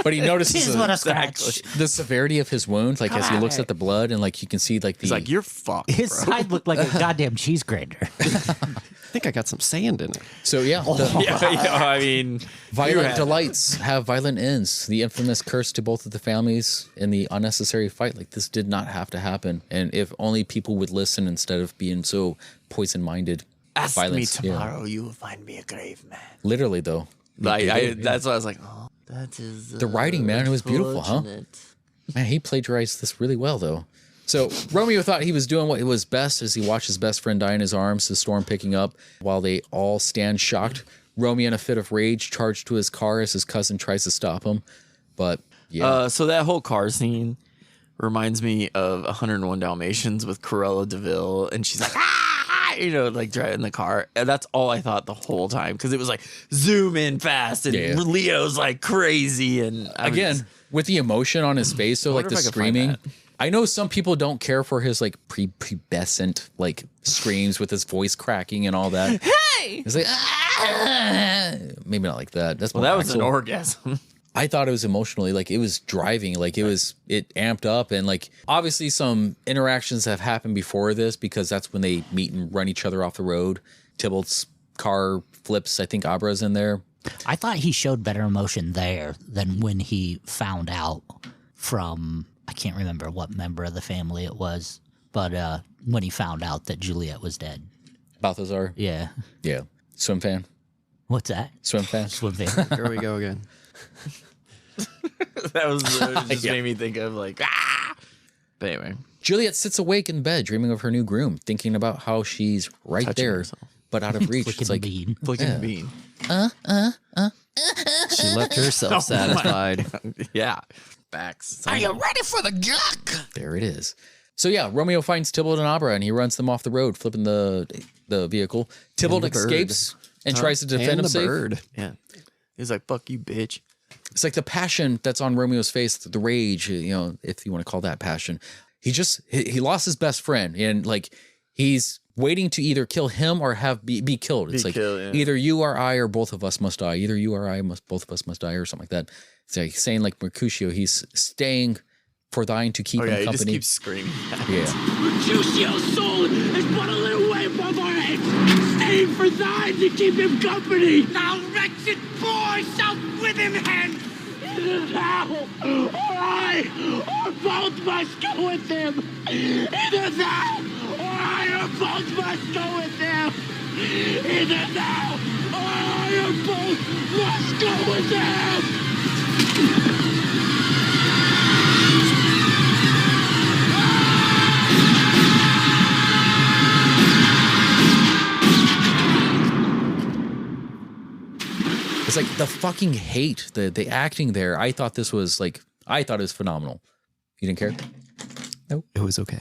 But he notices What a scratch. the severity of his wound, like as he looks at the blood, and like you can see like He's like, you're fucked, His bro. side looked like a goddamn cheese grater. I think I got some sand in it. So yeah, I mean, violent delights have violent ends. The infamous curse to both of the families in the unnecessary fight. Like this did not have to happen, and if only people would listen instead of being so poison-minded. Ask violence. me tomorrow, you will find me a grave man. Literally, though. That's why I was like, oh, that is the writing, man. It was beautiful, huh? Man, he plagiarized this really well, though. So Romeo thought he was doing what was best as he watched his best friend die in his arms, the storm picking up while they all stand shocked. Romeo, in a fit of rage, charged to his car as his cousin tries to stop him. But yeah. So that whole car scene reminds me of 101 Dalmatians with Cruella DeVille, and she's like, like driving the car. And that's all I thought the whole time, because it was like zoom in fast, and Leo's like crazy. And with the emotion on his face, so like the screaming. I know some people don't care for his like prepubescent like screams with his voice cracking and all that. Hey! It's like maybe not like that. That's that was an orgasm. I thought it was emotionally like it was driving, like it amped up, and like obviously some interactions have happened before this because that's when they meet and run each other off the road. Tybalt's car flips. I think Abra's in there. I thought he showed better emotion there than when he found out from. I can't remember what member of the family it was, but when he found out that Juliet was dead. Balthazar? Yeah. Yeah. Swim fan? What's that? Swim fan? Swim fan. Here we go again. That was just made me think of like, But anyway. Juliet sits awake in bed, dreaming of her new groom, thinking about how she's right Touching there, herself. but out of reach. Flicking the bean. Flicking the bean. She left herself satisfied. Yeah. Backs. Are you ready for the guck? There it is. So yeah, Romeo finds Tybalt and Abra, and he runs them off the road, flipping the vehicle. Tybalt escapes and tries to defend himself. Yeah. He's like, fuck you, bitch. It's like the passion that's on Romeo's face, the rage, if you want to call that passion. He lost his best friend, and like he's waiting to either kill him or be killed. It's either you or I or both of us must die. Either you or I both of us must die, or something like that. It's like saying like Mercutio, he's staying for thine to keep him company. He just keeps screaming. Yeah. Mercutio's soul is but a little way above our heads, staying for thine to keep him company. Now wretched boy shall with him hence. Either thou or I or both must go with him. Either thou or I or both must go with him. Either thou or I or both must go with him. It's like the fucking hate, the acting there. I thought it was phenomenal. You didn't care? Nope. It was okay.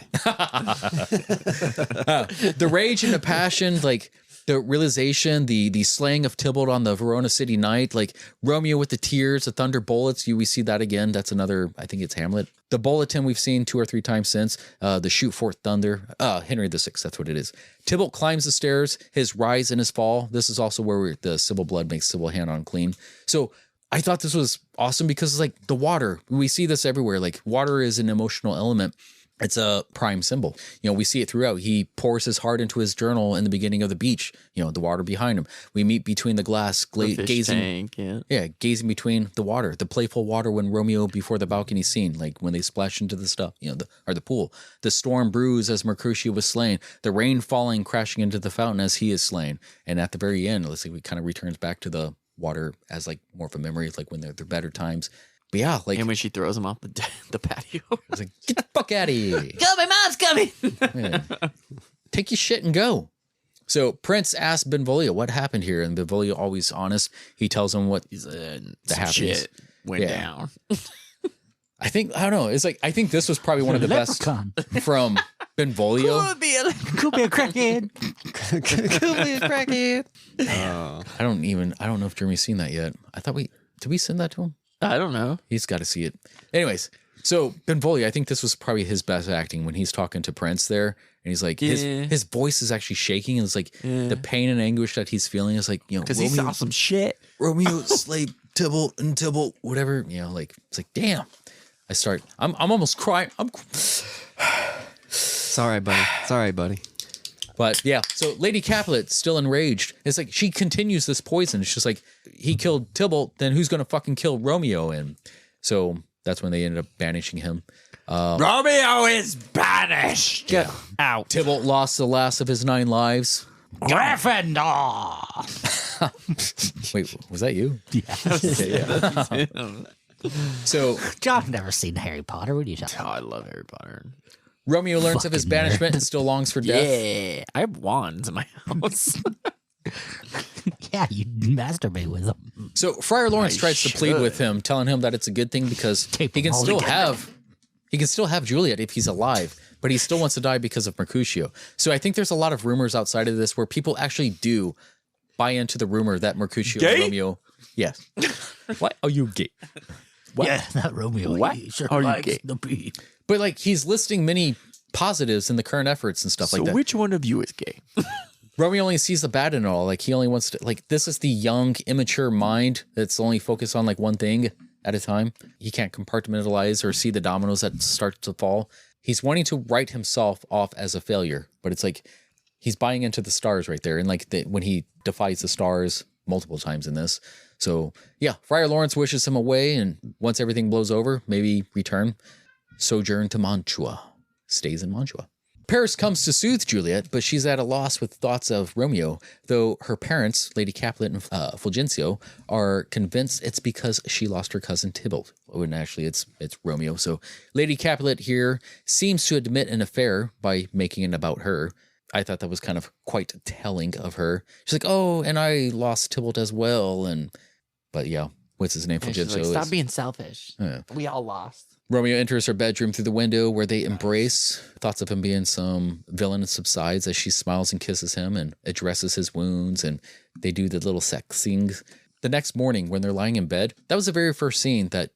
The rage and the passion, like the realization, the slaying of Tybalt on the Verona City night, like Romeo with the tears, the thunder bullets. We see that again. That's another, I think it's Hamlet. The bulletin we've seen 2 or 3 times since. The shoot forth thunder. Henry VI, that's what it is. Tybalt climbs the stairs, his rise and his fall. This is also where the civil blood makes civil hand unclean. So I thought this was awesome because it's like the water. We see this everywhere. Like water is an emotional element. It's a prime symbol. We see it throughout. He pours his heart into his journal in the beginning of the beach, the water behind him. We meet between the glass, gazing. Tank, gazing between the water, the playful water when Romeo before the balcony scene, like when they splash into the stuff, the pool. The storm brews as Mercutio was slain, the rain falling, crashing into the fountain as he is slain. And at the very end, let's see, we kind of returns back to the water as like more of a memory, like when they're better times. But yeah, like, and when she throws him off the patio, it's like, get the fuck out of here! Go, my mom's coming. Yeah. Take your shit and go. So Prince asks Benvolio what happened here, and Benvolio, always honest, he tells him what the shit went down. I don't know. It's like I think this was probably one of the best from Benvolio. Could be a crackhead. Could be a crackhead. I don't know if Jeremy's seen that yet. I thought did we send that to him? I don't know. He's got to see it. Anyways, so Benvolio, I think this was probably his best acting when he's talking to Prince there. And he's like, his voice is actually shaking. And it's like the pain and anguish that he's feeling is like, because he saw some shit. Romeo slayed Tybalt and Tybalt, whatever. Like, it's like, damn. I'm almost crying. It's all right, buddy. But yeah, so Lady Capulet still enraged. It's like she continues this poison. It's just like he killed Tybalt, then who's gonna fucking kill Romeo? And so that's when they ended up banishing him. Romeo is banished. Get out. Tybalt lost the last of his 9 lives. Gryffindor. Wait, was that you? Yes. Yeah. So John never seen Harry Potter. What are you talking about? I love Harry Potter. Romeo learns of his banishment and still longs for death. Yeah, I have wands in my house. Yeah, you masturbate with them. So Friar Lawrence tries to plead with him, telling him that it's a good thing because he can still have Juliet if he's alive, but he still wants to die because of Mercutio. So I think there's a lot of rumors outside of this where people actually do buy into the rumor that Mercutio and Romeo. Yes. What? Are you gay? What? Yeah, not Romeo. What? He sure Are you likes gay? the bee. But like he's listing many positives in the current efforts and stuff like that. So which one of you is gay? Romeo only sees the bad in it all. Like he only wants to, like, this is the young, immature mind that's only focused on like one thing at a time. He can't compartmentalize or see the dominoes that start to fall. He's wanting to write himself off as a failure, but it's like he's buying into the stars right there. And like when he defies the stars multiple times in this. So yeah, Friar Lawrence wishes him away. And once everything blows over, maybe return, sojourn to Mantua, stays in Mantua. Paris comes to soothe Juliet, but she's at a loss with thoughts of Romeo, though her parents, Lady Capulet and Fulgencio, are convinced it's because she lost her cousin Tybalt. When actually it's Romeo. So Lady Capulet here seems to admit an affair by making it about her. I thought that was kind of quite telling of her. She's like, oh, and I lost Tybalt as well. But yeah, what's his name? Fulgencio. Like, stop being selfish. Yeah. We all lost. Romeo enters her bedroom through the window where they embrace. Thoughts of him being some villain subsides as she smiles and kisses him and addresses his wounds, and they do the little sex scenes. The next morning when they're lying in bed, that was the very first scene that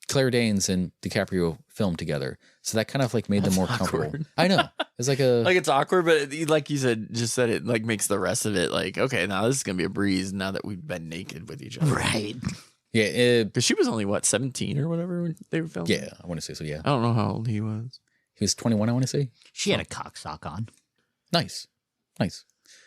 Claire Danes and DiCaprio filmed together. So that kind of like made them more comfortable. I know. It's like it's awkward, but like you said, just said it like makes the rest of it like, okay, now this is going to be a breeze now that we've been naked with each other. Right. Yeah, because she was only 17 or whatever when they were filming. Yeah, I want to say so. Yeah, I don't know how old he was. He was 21. I want to say she had a cock sock on. Nice.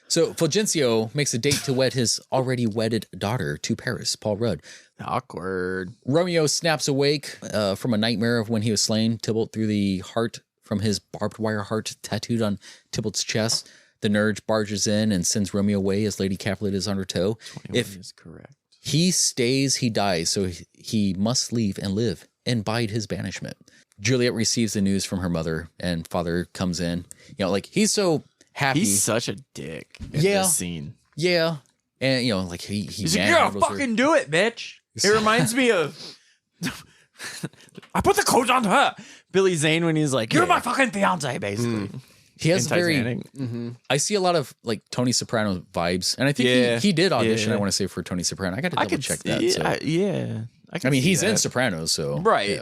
So Fulgencio makes a date to wed his already wedded daughter to Paris, Paul Rudd. Awkward. Romeo snaps awake from a nightmare of when he was slain Tybalt through the heart from his barbed wire heart tattooed on Tybalt's chest. The Nerge barges in and sends Romeo away as Lady Capulet is on her toe. If is correct. He stays, he dies, so he must leave and live and bide his banishment. Juliet receives the news from her mother, and father comes in. You know, like, he's so happy. He's such a dick in this scene. Yeah. And, you know, like, he's like, yeah, fucking do it, bitch. It reminds me of... I put the coat on her. Billy Zane when he's like, you're my fucking fiance, basically. He has very. I see a lot of like Tony Soprano vibes, and I think he did audition. I want to say for Tony Soprano. I got to double check that. I mean, he's in Sopranos, so right. Yeah.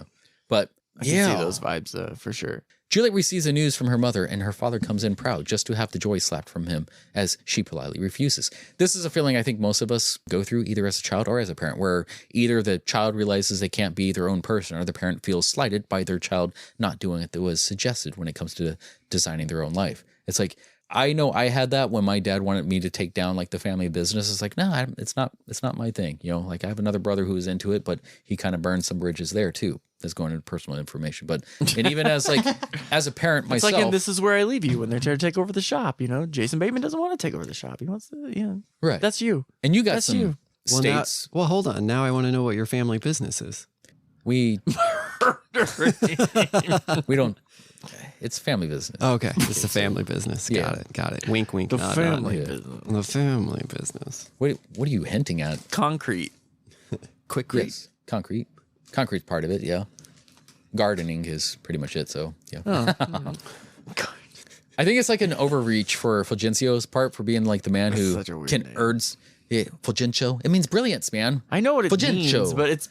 But I can see those vibes for sure. Juliet receives the news from her mother, and her father comes in proud just to have the joy slapped from him as she politely refuses. This is a feeling I think most of us go through either as a child or as a parent, where either the child realizes they can't be their own person or the parent feels slighted by their child not doing it that was suggested when it comes to designing their own life. It's like, I know I had that when my dad wanted me to take down like the family business. It's like, no, it's not my thing. You know, like I have another brother who is into it, but he kind of burned some bridges there too. That's going into personal information. But, and even as like, as a parent myself. It's like, and this is where I leave you when they're trying to take over the shop. You know, Jason Bateman doesn't want to take over the shop. He wants to, right. That's you. And you got that's some you. states. Well, hold on. Now I want to know what your family business is. We don't. It's family business. Oh, okay. It's a family business. Got it. Wink, wink. The nod, family nod. business. The family business. What are you hinting at? Concrete. Quickcrete. Yes. Concrete. Concrete's part of it, yeah. Gardening is pretty much it, so yeah. Oh. I think it's like an overreach for Fulgencio's part for being like the man That's who such a weird can name. urge. Yeah, Fulgencio. It means brilliance, man. I know what it Fulgencio. means, but it's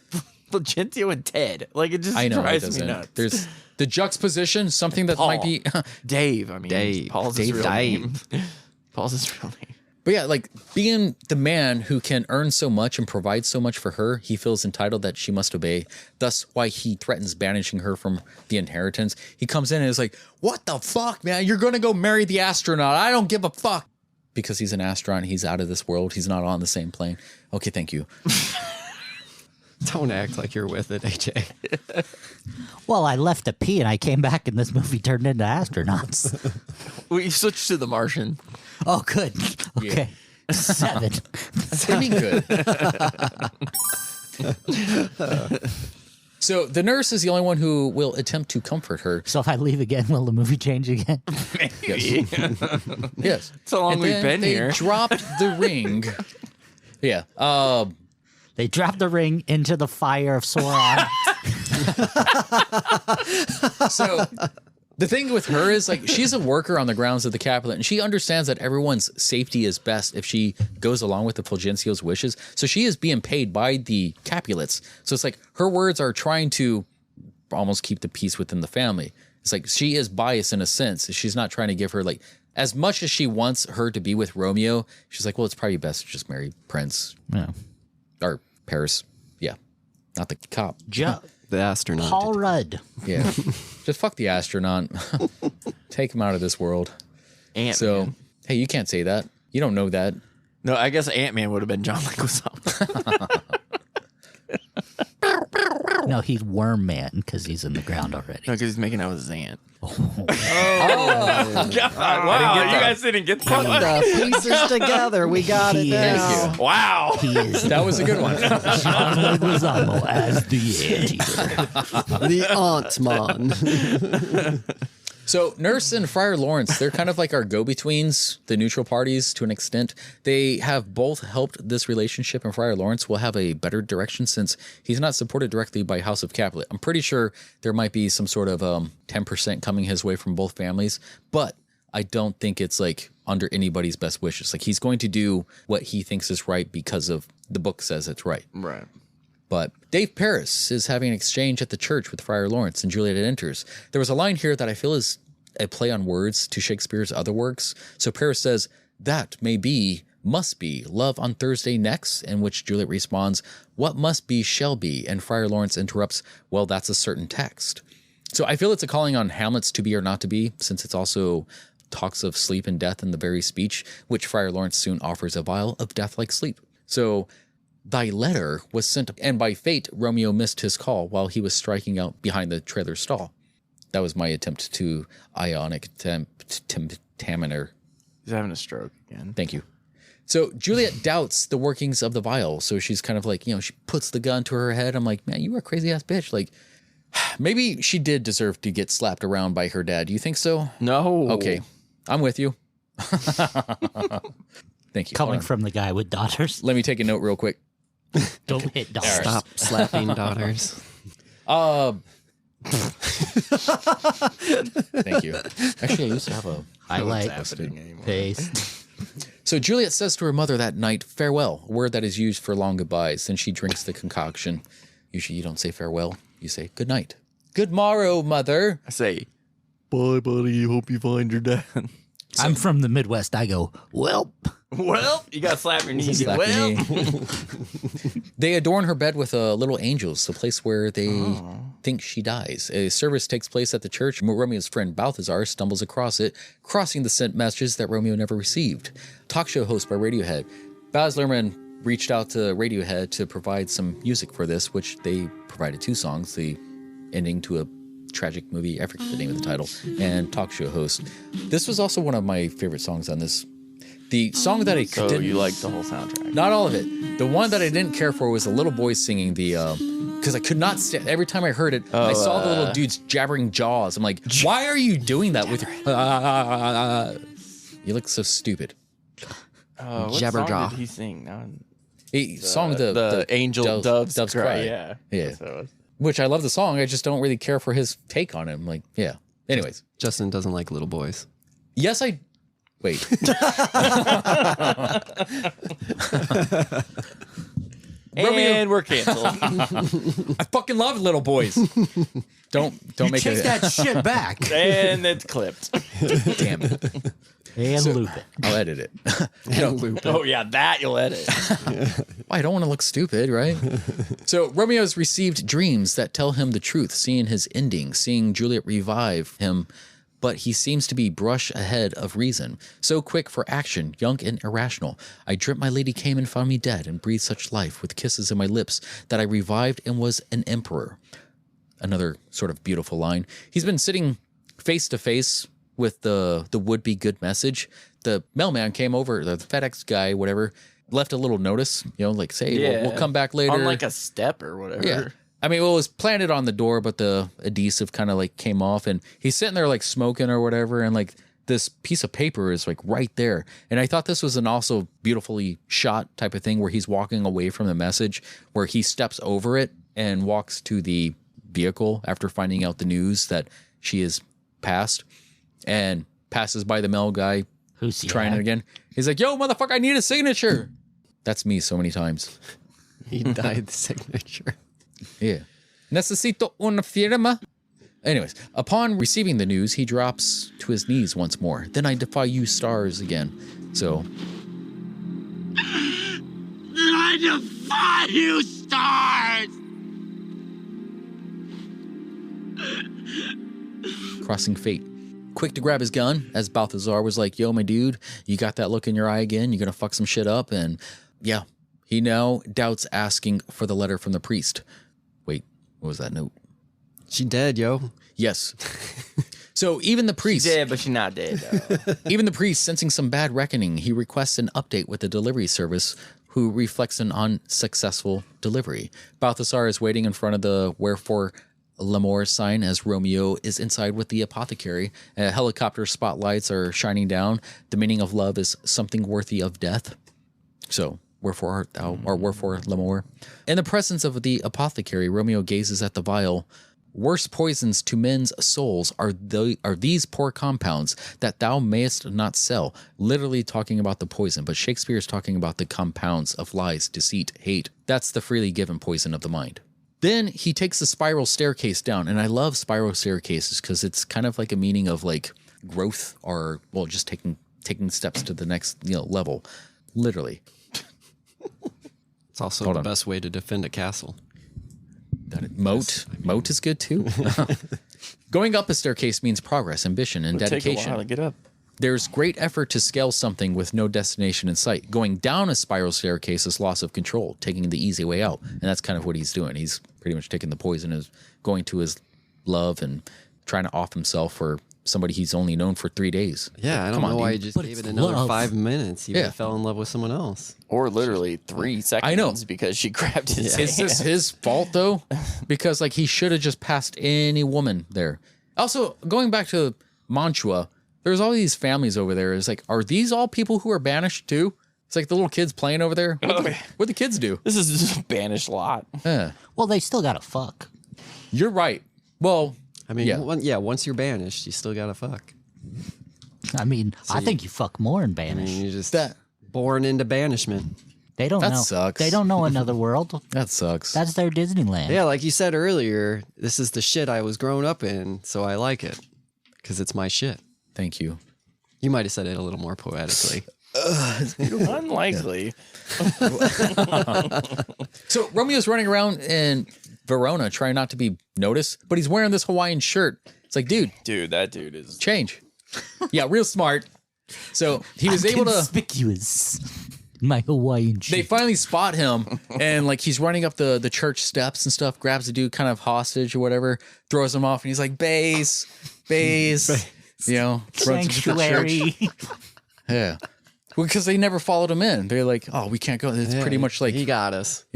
Fulgencio and Ted. Like, it just I know it drives me doesn't. nuts. There's the juxtaposition, something that Paul. might be Dave. I mean, Dave. Paul's Dave his real Dave. name. Paul's his real name. But yeah, like being the man who can earn so much and provide so much for her, he feels entitled that she must obey. Thus, why he threatens banishing her from the inheritance. He comes in and is like, "What the fuck, man? You're gonna go marry the astronaut? I don't give a fuck." Because he's an astronaut, he's out of this world. He's not on the same plane. Okay, thank you. Don't act like you're with it, AJ. Well, I left to pee and I came back and this movie turned into astronauts. We switched to The Martian. Oh, good. Okay. 7. I mean, good. So the nurse is the only one who will attempt to comfort her. So if I leave again, will the movie change again? Maybe. Yes. So long And we've then been they here. dropped the ring. Yeah. They dropped the ring into the fire of Sauron. So the thing with her is like she's a worker on the grounds of the Capulet, and she understands that everyone's safety is best if she goes along with the Fulgencio's wishes. So she is being paid by the Capulets. So it's like her words are trying to almost keep the peace within the family. It's like she is biased in a sense. She's not trying to give her like as much as she wants her to be with Romeo. She's like, well, it's probably best to just marry Prince. Yeah. Or Paris. Yeah. Not the cop. The astronaut. Paul Rudd. Yeah. Just fuck the astronaut. Take him out of this world. Ant-Man. So, hey, you can't say that. You don't know that. No, I guess Ant-Man would have been John Leguizamo. No, he's Worm Man because he's in the ground already. No, because he's making out with his aunt. Oh. God. Wow, you guys didn't get that one. The pieces together. We got it now. Wow. He is That was a good one. John Leguizamo as the anteater. The Ant-Man. So Nurse and Friar Lawrence, they're kind of like our go-betweens, the neutral parties to an extent. They have both helped this relationship, and Friar Lawrence will have a better direction since he's not supported directly by House of Capulet. I'm pretty sure there might be some sort of 10% coming his way from both families, but I don't think it's like under anybody's best wishes. Like he's going to do what he thinks is right because of the book says it's right. Right. But Dave Paris is having an exchange at the church with Friar Lawrence, and Juliet enters. There was a line here that I feel is a play on words to Shakespeare's other works. So Paris says, "That may be, must be, love on Thursday next," in which Juliet responds, "What must be shall be," and Friar Lawrence interrupts, "Well, that's a certain text." So I feel it's a calling on Hamlet's to be or not to be, since it's also talks of sleep and death in the very speech, which Friar Lawrence soon offers a vial of death like sleep. So thy letter was sent, and by fate, Romeo missed his call while he was striking out behind the trailer stall. That was my attempt to ionic taminer. He's having a stroke again. Thank you. So Juliet doubts the workings of the vial. So she's kind of like, she puts the gun to her head. I'm like, man, you were a crazy ass bitch. Like, maybe she did deserve to get slapped around by her dad. Do you think so? No. Okay. I'm with you. Thank you. Coming from the guy with daughters. Let me take a note real quick. Don't hit daughters. Stop slapping daughters. Thank you. Actually, I used to have a highlight paste. So Juliet says to her mother that night, "Farewell," a word that is used for long goodbyes. Then she drinks the concoction. Usually you don't say farewell. You say good night. Good morrow, mother. I say, bye, buddy. Hope you find your dad. I'm from the Midwest. I go, well. Well, you got to slap your knee. Slap your knee. They adorn her bed with little angels, the place where they think she dies. A service takes place at the church. Romeo's friend Balthazar stumbles across it, crossing the sent messages that Romeo never received. Talk show host by Radiohead. Baz Luhrmann reached out to Radiohead to provide some music for this, which they provided 2 songs, the ending to a tragic movie, I forget the name of the title, and Talk Show Host. This was also one of my favorite songs on this. The song that I didn't... you liked the whole soundtrack? Not all of it. The one that I didn't care for was the little boy singing the... Because I could not stand... Every time I heard it, I saw the little dudes jabbering jaws. I'm like, why are you doing that with your... You look so stupid. What Jabberjaw. song did he sing? Now, He sung the Angel Doves Cry. Yeah. That's what it was. Which I love the song. I just don't really care for his take on it. I'm like, yeah. Anyways. Justin doesn't like little boys. Yes, I... Wait. And we're canceled. I fucking love little boys. Don't make Take that shit back. And it's clipped. Damn it. And loop it. I'll edit it. Oh, yeah, that you'll edit. I don't want to look stupid, right? So Romeo's received dreams that tell him the truth, seeing his ending, seeing Juliet revive him, but he seems to be brush ahead of reason. So quick for action, young and irrational. I dreamt my lady came and found me dead and breathed such life with kisses in my lips that I revived and was an emperor. Another sort of beautiful line. He's been sitting face to face with the would-be good message. The mailman came over, the FedEx guy, whatever, left a little notice, like say, we'll come back later. On like a step or whatever. Yeah. I mean, it was planted on the door, but the adhesive kind of like came off, and he's sitting there like smoking or whatever, and like this piece of paper is like right there. And I thought this was an also beautifully shot type of thing where he's walking away from the message, where he steps over it and walks to the vehicle after finding out the news that she is passed, and passes by the mail guy who's trying it again. He's like, yo, motherfucker, I need a signature. That's me so many times. He died the signature. Yeah. Necesito una firma. Anyways, upon receiving the news, he drops to his knees once more. Then I defy you stars again. So. Then I defy you stars! Crossing fate. Quick to grab his gun, as Balthazar was like, yo, my dude, you got that look in your eye again? You're going to fuck some shit up? And yeah, he now doubts asking for the letter from the priest. Wait, what was that note? She dead, yo. Yes. So even the priest... She's dead, but she's not dead, though. Even the priest, sensing some bad reckoning, he requests an update with the delivery service, who reflects an unsuccessful delivery. Balthazar is waiting in front of the Wherefore L'amour sign as Romeo is inside with the apothecary. Helicopter spotlights are shining down. The meaning of love is something worthy of death. So, wherefore art thou, or wherefore L'amour? In the presence of the apothecary, Romeo gazes at the vial. Worst poisons to men's souls are these poor compounds that thou mayest not sell. Literally talking about the poison, but Shakespeare is talking about the compounds of lies, deceit, hate. That's the freely given poison of the mind. Then he takes the spiral staircase down, and I love spiral staircases because it's kind of like a meaning of like growth, or well, just taking steps to the next level, literally. It's also the best way to defend a castle. Moat is good too. Going up a staircase means progress, ambition, and dedication. Take a while to get up. There's great effort to scale something with no destination in sight. Going down a spiral staircase is loss of control, taking the easy way out. And that's kind of what he's doing. He's pretty much taking the poison, is going to his love and trying to off himself for somebody he's only known for 3 days. Yeah, I don't know why he just gave it another 5 minutes. He fell in love with someone else. Or literally 3 seconds. I know. Because she grabbed his hand. Is this his fault, though? Because like he should have just passed any woman there. Also, going back to Mantua, there's all these families over there. It's like, are these all people who are banished too? It's like the little kids playing over there. What the kids do? This is just a banished lot. Yeah. Well, they still gotta fuck. You're right. Well, I mean, once you're banished, you still gotta fuck. I mean, I think you fuck more in banished. You're just born into banishment. They don't That know. sucks. They don't know another world. That sucks. That's their Disneyland. Yeah, like you said earlier, this is the shit I was grown up in, so I like it because it's my shit. Thank you. You might have said it a little more poetically. Unlikely. So Romeo's running around in Verona trying not to be noticed, but he's wearing this Hawaiian shirt. It's like, dude, that dude is change. Yeah, real smart. So he was able to conspicuous. My Hawaiian shirt. They finally spot him, and like he's running up the church steps and stuff, grabs the dude kind of hostage or whatever, throws him off, and he's like, base. Runs into the church. Yeah. Well, because they never followed him in. They're like, oh, we can't go. It's pretty much like... He got us.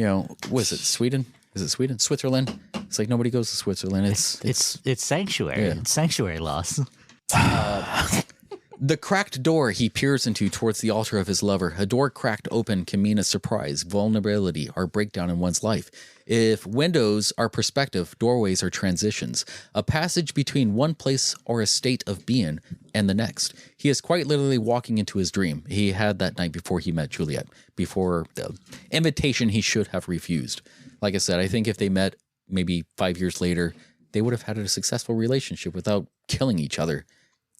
Was it Sweden? Is it Sweden? Switzerland? It's like nobody goes to Switzerland. It's sanctuary. Yeah. It's sanctuary laws. The cracked door he peers into towards the altar of his lover. A door cracked open can mean a surprise, vulnerability, or breakdown in one's life. If windows are perspective, doorways are transitions. A passage between one place or a state of being and the next. He is quite literally walking into his dream he had that night before he met Juliet, before the invitation he should have refused. Like I said, I think if they met maybe 5 years later, they would have had a successful relationship without killing each other.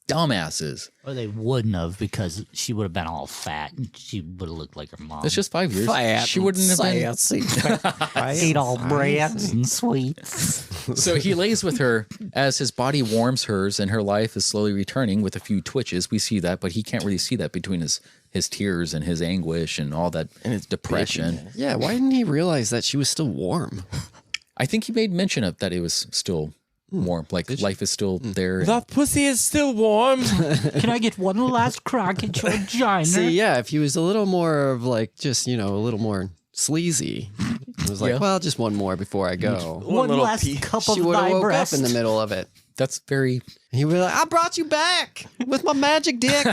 Dumbasses. Or they wouldn't have, because she would have been all fat and she would have looked like her mom. It's just 5 years. Fat She wouldn't have been. Ate all breads and sweets. So he lays with her as his body warms hers and her life is slowly returning with a few twitches. We see that, but he can't really see that between his tears and his anguish and all that and his depression. Yeah, why didn't he realize that she was still warm? I think he made mention of that it was still warm, like life is still there. That pussy is still warm. Can I get one last crack at your vagina? See, yeah, if he was a little more of like just, a little more sleazy, it was like, well, just one more before I go. One last cup of She would have thy woke breast. up in the middle of it. That's very... He was like, I brought you back with my magic dick.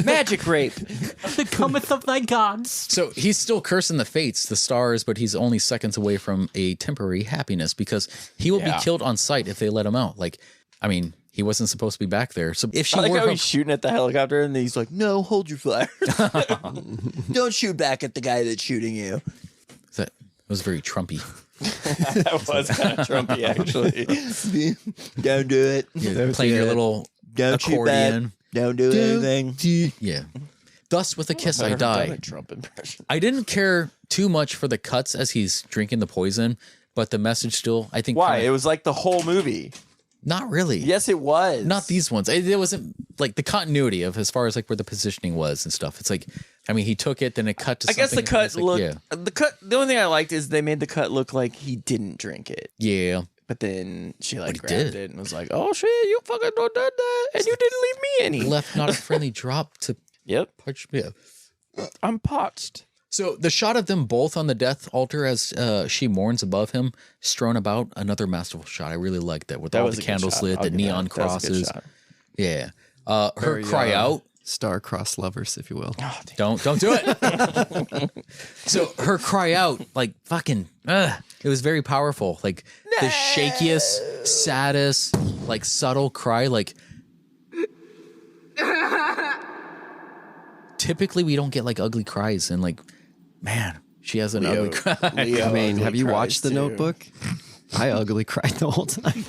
Magic rape. The cometh of thy gods. So he's still cursing the fates, the stars, but he's only seconds away from a temporary happiness because he will be killed on sight if they let him out. Like, I mean, he wasn't supposed to be back there. So if she I like were how he's shooting at the helicopter and he's like, no, hold your fire. Don't shoot back at the guy that's shooting you. That was very Trumpy. That was kind of Trumpy, actually. Don't do it. Yeah, playing your little accordion. Don't do anything. Yeah. Thus, with a kiss, I die. Trump impression. I didn't care too much for the cuts as he's drinking the poison, but the message still, I think. Why? It was like the whole movie. Not really. Yes, it was. Not these ones. It wasn't like the continuity of as far as like where the positioning was and stuff. It's like, I mean, he took it, then it cut to I guess the cut like, looked. The only thing I liked is they made the cut look like he didn't drink it. Yeah. But then she like But he grabbed did. it and was like, "Oh shit, you fucking done that, and you didn't leave me any." Left not a friendly drop to punch me. I'm potched. So the shot of them both on the death altar as she mourns above him, strewn about, another masterful shot. I really like that with That all was the a good candles shot. lit, I'll the give you neon that. That was a good crosses. shot. Yeah. Her Very, cry out. Star-crossed lovers, if you will. Oh, Don't do it. So her cry out, like fucking, it was very powerful. Like the shakiest, saddest, like subtle cry. Like typically we don't get like ugly cries, and like, man, she has an ugly cry. I mean, have you watched The Notebook? I ugly cried the whole time.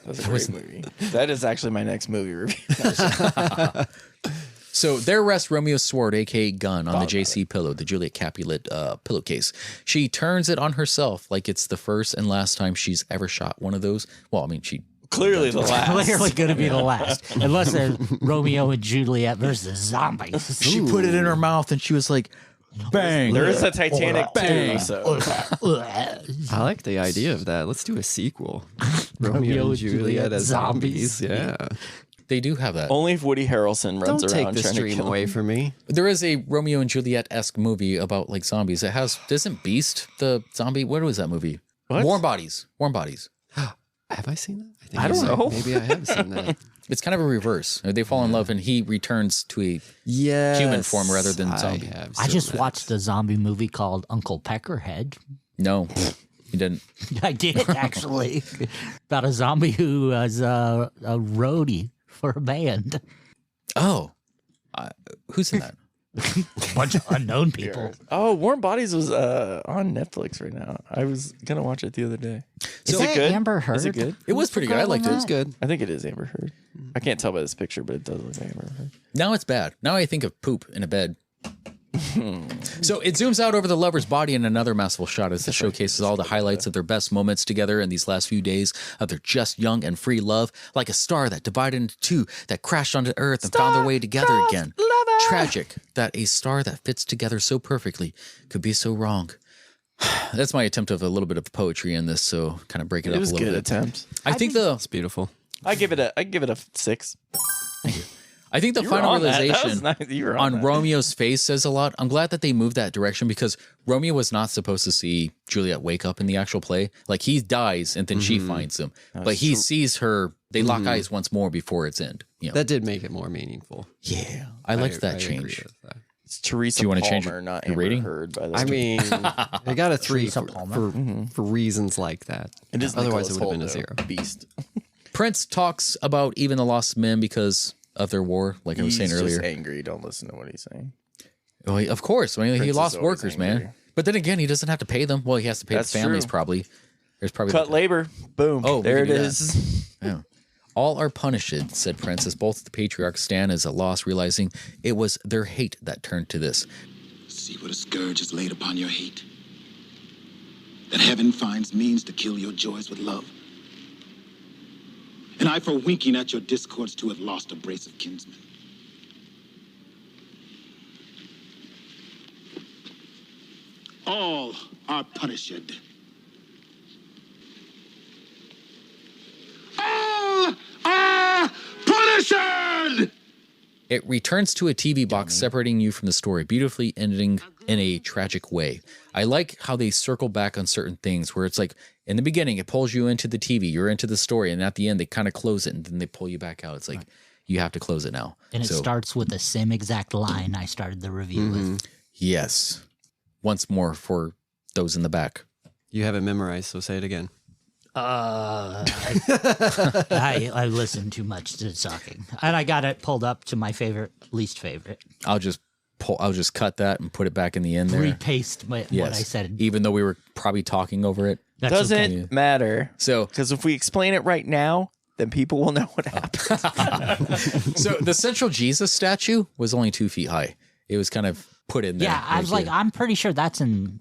That's a great movie. That is actually my next movie review. So there rests Romeo's sword, aka gun, on the JC pillow, the Juliet Capulet pillowcase. She turns it on herself like it's the first and last time she's ever shot one of those. Well, I mean, she clearly the last. Clearly going to be the last, unless there's Romeo and Juliet versus zombies. She put it in her mouth and she was like, bang. There is a Titanic bang. too. So. I like the idea of that. Let's do a sequel. Romeo and Juliet as zombies. Yeah. They do have that. Only if Woody Harrelson runs Don't around take this trying to dream kill away him. from me. There is a Romeo and Juliet-esque movie about like zombies. It has, isn't Beast the zombie? What was that movie? What? Warm Bodies. Warm Bodies. Have I seen that? think I don't know. Maybe I have seen that. It's kind of a reverse. They fall in love and he returns to a human form rather than zombie. I just watched a zombie movie called Uncle Peckerhead. No, you didn't. I did, actually. About a zombie who was a roadie for a band. Oh, who's in that? A bunch of unknown people. Oh, Warm Bodies was on Netflix right now. I was gonna watch it the other day. Is it that good? Amber Heard? Is it good? It was pretty good. I liked it. It was good. I think it is Amber Heard. I can't tell by this picture, but it does look like Amber Heard. Now it's bad. Now I think of poop in a bed. So it zooms out over the lover's body in another masterful shot as it showcases all the highlights of their best moments together in these last few days of their just young and free love, like a star that divided into two that crashed onto Earth and found their way together again. Tragic that a star that fits together so perfectly could be so wrong. That's my attempt of a little bit of poetry in this, so kind of break it up a little bit. It was a good attempt. I think it's beautiful. I give it a 6. I think the final realization on Romeo's face says a lot. I'm glad that they moved that direction because Romeo was not supposed to see Juliet wake up in the actual play. Like he dies and then she finds him, but he sees her. They lock eyes once more before its end. You know? That did make it more meaningful. Yeah, I liked that change. It's Teresa Palmer, change not your rating? Heard by this I mean, I got a 3 for reasons like that. It is otherwise it would have been a 0. Beast. Prince talks about even the lost men because of their war, like I was saying earlier. He's just angry. Don't listen to what he's saying. Well, of course. I mean, he lost workers, man. But then again, he doesn't have to pay them. Well, he has to pay the families probably. There's probably cut labor. Boom. Oh, there it is. Yeah. All are punished, said Prince, as both the patriarchs stand as a loss, realizing it was their hate that turned to this. See what a scourge is laid upon your hate. That heaven finds means to kill your joys with love. And I for winking at your discords to have lost a brace of kinsmen. All are punished. All are punished! It returns to a TV box separating you from the story, beautifully ending in a tragic way. I like how they circle back on certain things where it's like in the beginning, it pulls you into the TV, you're into the story, and at the end, they kind of close it and then they pull you back out. It's like, you have to close it now. And it starts with the same exact line I started the review with. Yes. Once more for those in the back. You have it memorized, so say it again. I listened too much to talking, and I got it pulled up to my least favorite. I'll just cut that and put it back in the end there. Repaste what I said, even though we were probably talking over it. Doesn't matter. So, because if we explain it right now, then people will know what happened. So the central Jesus statue was only 2 feet high. It was kind of put in there. Yeah, I was like, I'm pretty sure that's in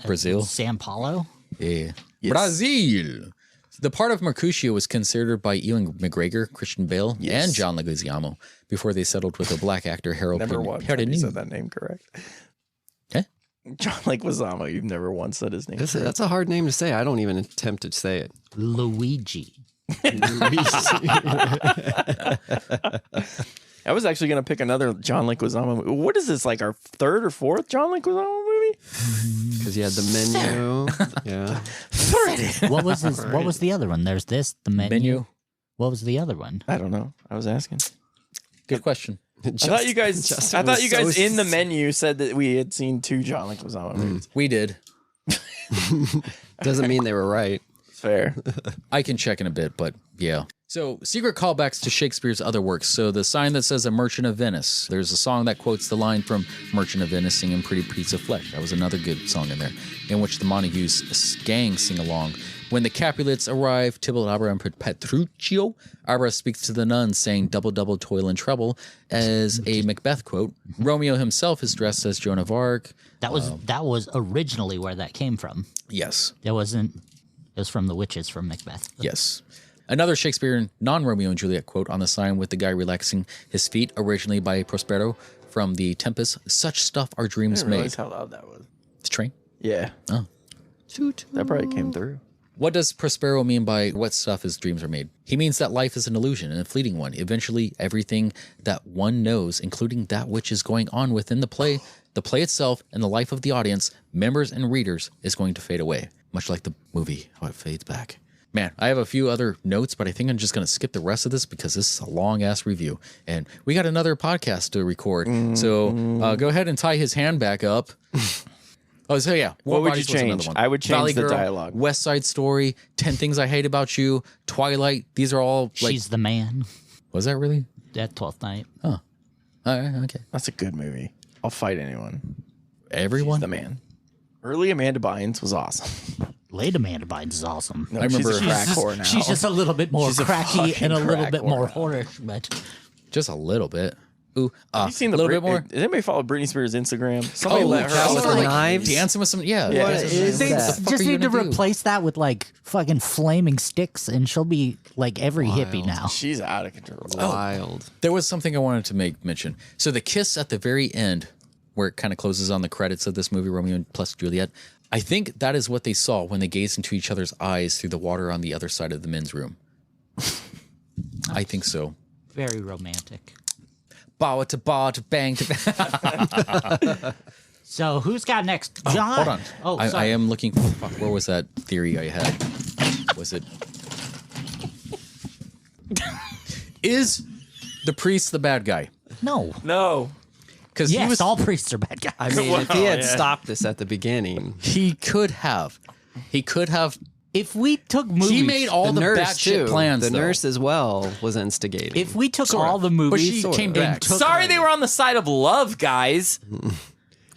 Brazil, São Paulo. Yeah, yes. Brazil. The part of Mercutio was considered by Ewan McGregor, Christian Bale, and John Leguizamo before they settled with the black actor Harold Never once have you said that name correct. Okay. John Leguizamo, you've never once said his name. That's a hard name to say. I don't even attempt to say it. Luigi. I was actually going to pick another John Leguizamo movie. What is this, like our 3rd or 4th John Leguizamo movie? Because you had the menu. Yeah. What was the other one? There's this, the menu. What was the other one? I don't know. I was asking. Good question. I thought you guys in the menu said that we had seen 2 John Leguizamo movies. We did. Doesn't mean they were right. Fair. I can check in a bit, but yeah. So, secret callbacks to Shakespeare's other works. So, the sign that says A Merchant of Venice. There's a song that quotes the line from Merchant of Venice singing Pretty Piece of Flesh. That was another good song in there, in which the Montagues gang sing along. When the Capulets arrive, Tybalt, Abra, and Petruchio, Abra speaks to the nuns saying double, double, toil and trouble as a Macbeth quote. Romeo himself is dressed as Joan of Arc. That was originally where that came from. Yes. It wasn't. It was from the witches from Macbeth. Yes. Another Shakespearean non-Romeo and Juliet quote on the sign with the guy relaxing his feet, originally by Prospero from The Tempest. Such stuff our dreams I didn't made. realize how loud that was. The train? Yeah. Oh. That probably came through. What does Prospero mean by what stuff his dreams are made? He means that life is an illusion and a fleeting one. Eventually, everything that one knows, including that which is going on within the play itself, and the life of the audience, members and readers, is going to fade away. Much like the movie, how it fades back. Man, I have a few other notes, but I think I'm just going to skip the rest of this because this is a long-ass review. And we got another podcast to record. So go ahead and tie his hand back up. Oh, so yeah. What would you change? I would change Valley the Girl, dialogue. West Side Story, 10 Things I Hate About You, Twilight. These are all like... She's the Man. Was that really? That 12th Night. Oh. All right, okay. That's a good movie. I'll fight anyone. Everyone? She's the Man. Early Amanda Bynes was awesome. Late Amanda Bynes is awesome. No, I remember she's a crack whore now. She's just a little bit more cracky and a little bit more horror-ish, but... Just a little bit. Ooh, have you seen a little bit more? Did anybody follow Britney Spears' Instagram? Somebody let her out with like knives? dancing with some. Yeah. What is that? Just need to replace that with like fucking flaming sticks, and she'll be like every hippie now. She's out of control. Wild. There was something I wanted to make mention. So the kiss at the very end, where it kind of closes on the credits of this movie, Romeo plus Juliet. I think that is what they saw when they gazed into each other's eyes through the water on the other side of the men's room. I think so. Very romantic. Bow to bar to bang to bang. So who's got next? John. Hold on. Oh, I sorry. am looking. Fuck, where was that theory I had? Was it? Is the priest the bad guy? No. No. Because yes, he was all priests are bad guys. I mean, if he had stopped this at the beginning, he could have. He could have. If we took movies, He made all the batshit plans. The though. nurse as well was instigating. If we took Sort all of. the movies, But she came and back. took Sorry, they were on the side of love, guys.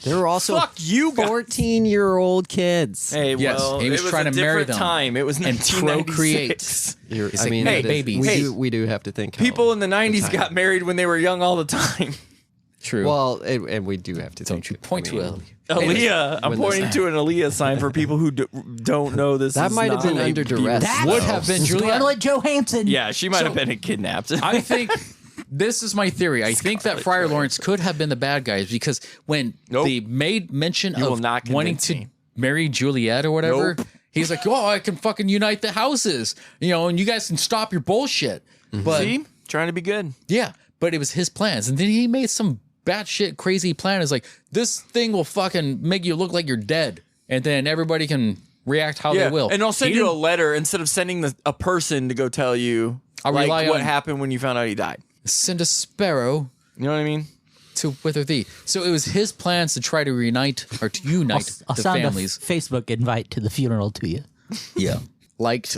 There were also Fuck you guys. 14-year-old kids. Hey, Yes, well, he was it was trying a to marry different them time. It was and 1996. It's I like, mean, hey, that is- babies. we do have to think. how People in the 90s time. got married when they were young all the time. True. Well, and we do have to Don't think. you point to it. Aaliyah. I'm when pointing this- to an Aaliyah sign for people who don't know this. That is might have not been a under Bieber duress. song. Would have been Juliet. Scarlett Johansson. Yeah, she might have been kidnapped. I think this is my theory. I think that Friar Lawrence could have been the bad guys because when they made mention You will of not wanting convince to me. marry Juliet or whatever, Nope. he's like, "Oh, I can fucking unite the houses, and you guys can stop your bullshit." But See? Trying to be good. yeah, but it was his plans, and then he made some batshit crazy plan. It's like this thing will fucking make you look like you're dead, and then everybody can react how they will. And I'll send He you a didn't- letter instead of sending a person to go tell you I'll like rely what on- happened when you found out he died. Send a sparrow. You know what I mean? To wither thee. So it was his plans to try to unite or to unite I'll the send families. a Facebook invite to the funeral to you. Yeah. Liked.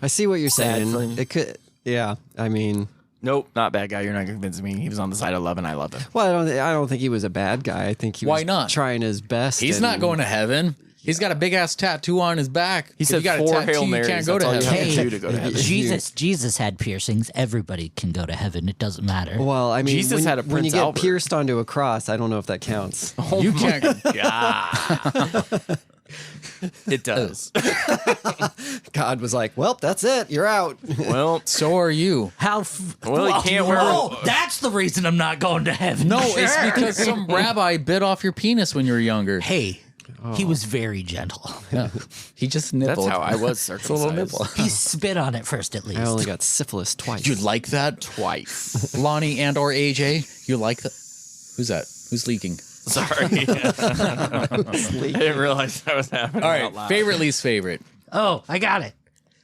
I see what you're Sad saying. for him. It could. Yeah. I mean, Nope, not bad guy. You're not convincing me. He was on the side of love, and I love him. well, I don't think he was a bad guy. I think he Why was not? trying his best. He's not going to heaven. He's got a big ass tattoo on his back. He If said you got a 4 tattoo, Hail you Marys. can't go to That's all you heaven. have to do to go to heaven. Jesus had piercings. Everybody can go to heaven. It doesn't matter. Well, I mean, Jesus when, had a when you Prince get Albert. pierced onto a cross, I don't know if that counts. You can't. It does. God was like, "Well, that's it. You're out." Well, So are you. How? Well, he can't wear- Oh, that's the reason I'm not going to heaven. No, Sure. it's because some rabbi bit off your penis when you were younger. Hey, he was very gentle. Yeah. He just nibbled. that's how I was It's a little circumcised. nibble. He spit on it first, at least. I only got syphilis twice. You like that? Twice. Lonnie and or AJ? You like that? Who's that? Who's leaking? Sorry. I didn't realize that was happening. All out right. loud. Favorite, least favorite. Oh, I got it.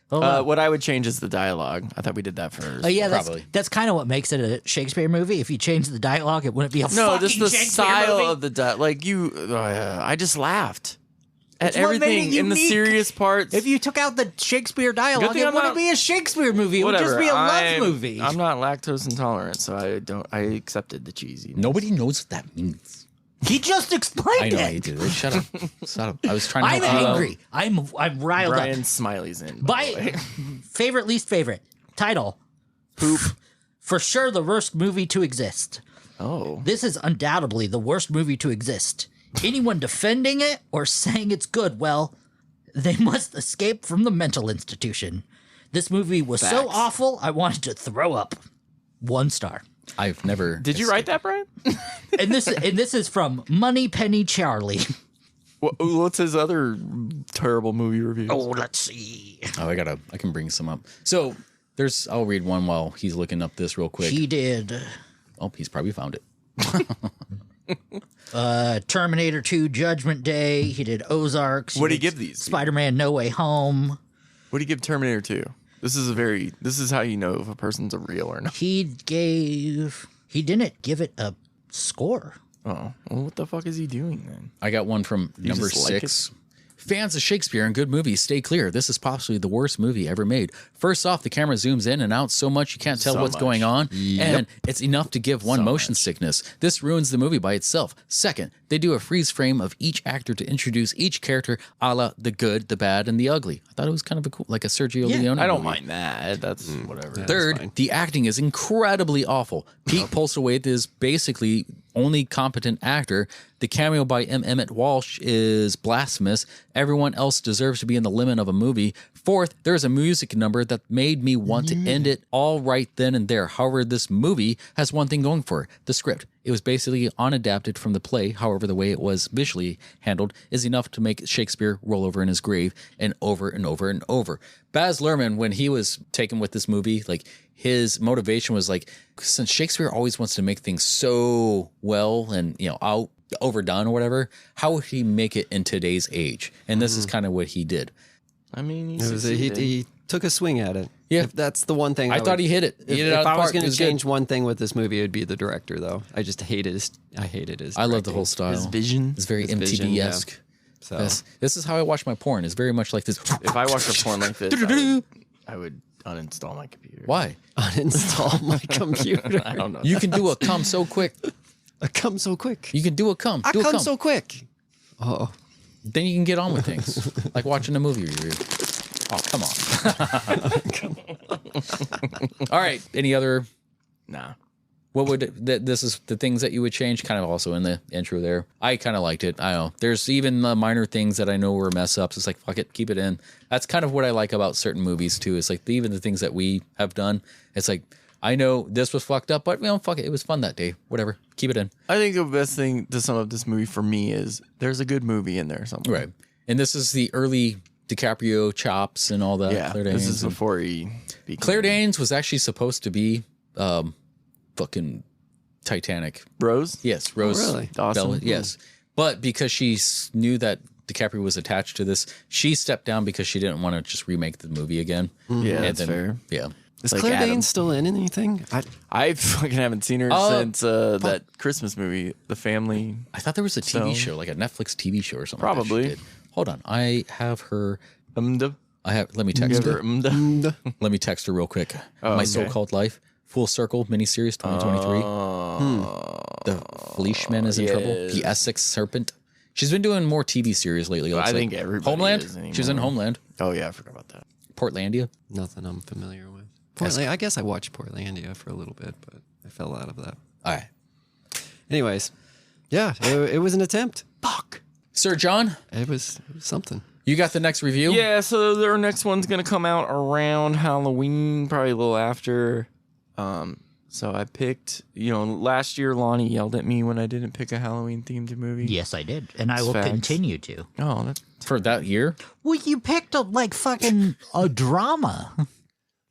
Hold on. What I would change is the dialogue. I thought we did that first. Oh yeah, probably. that's kind of what makes it a Shakespeare movie. If you change the dialogue, it wouldn't be a No, fucking just the Shakespeare style movie. of the like you. I just laughed at It's what made everything it in the unique. serious parts. If you took out the Shakespeare Good dialogue, thing it I'm wouldn't not- be a Shakespeare movie. It would Whatever. just be a love I'm- movie. I'm not lactose intolerant, so I accepted the cheesy. Nobody knows what that means. He just explained I know it. you do. Shut up. Shut up. I was trying to I'm help you out. angry. I'm riled Brian up. Smiley's in. By the By way. favorite, least favorite title. Poop. For sure, the worst movie to exist. Oh. This is undoubtedly the worst movie to exist. Anyone defending it or saying it's good, well, they must escape from the mental institution. This movie was so Facts. awful, I wanted to throw up. 1 star. I've never. Did you write that, Brian? And this is from Money Penny Charlie. What's his other terrible movie reviews? Oh, let's see. Oh, I can bring some up. So I'll read one while he's looking up this real quick. He did Oh, he's probably found it. Terminator 2 Judgment Day. He did Ozarks. What do you give these? Spider-Man No Way Home. What do you give Terminator 2? This is how you know if a person's a real or not. He didn't give it a score. Oh, well, what the fuck is he doing then? I got one from number just like 6. Fans of Shakespeare and good movies, stay clear. This is possibly the worst movie ever made. First off, the camera zooms in and out so much you can't tell So what's much. going on, and it's enough to give one motion sickness. This ruins the movie by itself. Second, they do a freeze frame of each actor to introduce each character, a la the good, the bad, and the ugly. I thought it was kind of a cool, like a Sergio Leone. I don't movie. mind that. That's whatever. Third, the acting is incredibly awful. Pete Postlethwaite is basically only competent actor. The cameo by M. Emmett Walsh is blasphemous. Everyone else deserves to be in the limit of a movie. Fourth, there's a music number that made me want to end it all right then and there. However, this movie has one thing going for it, the script. It was basically unadapted from the play. However, the way it was visually handled is enough to make Shakespeare roll over in his grave and over and over and over. Baz Luhrmann, when he was taken with this movie, like his motivation was like, since Shakespeare always wants to make things so well and, you know, overdone or whatever, how would he make it in today's age? And this is kind of what he did. I mean, he took a swing at it. Yeah. If that's the one thing I thought he hit it. If I was going to change one thing with this movie, it would be the director, though. I just hated his. I love the whole style. His vision. It's very MTV-esque. Yeah. So this is how I watch my porn. It's very much like this. If I watched a porn like this, I would uninstall my computer. Why? Uninstall my computer. I don't know. You can do a cum so quick. A cum so quick. You can do a cum. I come so quick. Oh. Then you can get on with things, like watching a movie review. Oh, come on. All right. Any other? Nah. What would this is the things that you would change? Kind of also in the intro there. I kind of liked it. I don't know. There's even the minor things that I know were mess ups. It's like, fuck it, keep it in. That's kind of what I like about certain movies too. It's like even the things that we have done. It's like, I know this was fucked up, but you know, fuck it. It was fun that day. Whatever. Keep it in. I think the best thing to sum up this movie for me is there's a good movie in there somewhere. Right. And this is the early DiCaprio chops and all that. Yeah. Claire This Danes is before he became... Claire Danes was actually supposed to be fucking Titanic. Rose? Yes, Rose. Oh, really? Awesome. Bella, yes. But because she knew that DiCaprio was attached to this, she stepped down because she didn't want to just remake the movie again. Yeah, And that's fair. Yeah. Is like Claire Adam. Danes still in anything? I fucking haven't seen her since that Christmas movie, The Family. I thought there was a TV So- show, like a Netflix TV show or something. Probably. That she did. Hold on. I have her. Let Let me text her. me Let me text her real quick. Oh, My okay. So-Called Life. Full Circle miniseries 2023. The Fleishman is in trouble. The Essex Serpent. She's been doing more TV series lately. I looks think like. everybody Homeland. is anymore. She's in Homeland. Oh, yeah, I forgot about that. Portlandia. Nothing I'm familiar with. Portland, I guess I watched Portlandia for a little bit, but I fell out of that. All right. Anyways, yeah, it was an attempt. Fuck. Sir John, It was something. you got the next review? Yeah, so our next one's going to come out around Halloween, probably a little after. So I picked, last year Lonnie yelled at me when I didn't pick a Halloween-themed movie. Yes, I did. And I will Facts. continue to. Oh, that's... For that year? Well, you picked a drama.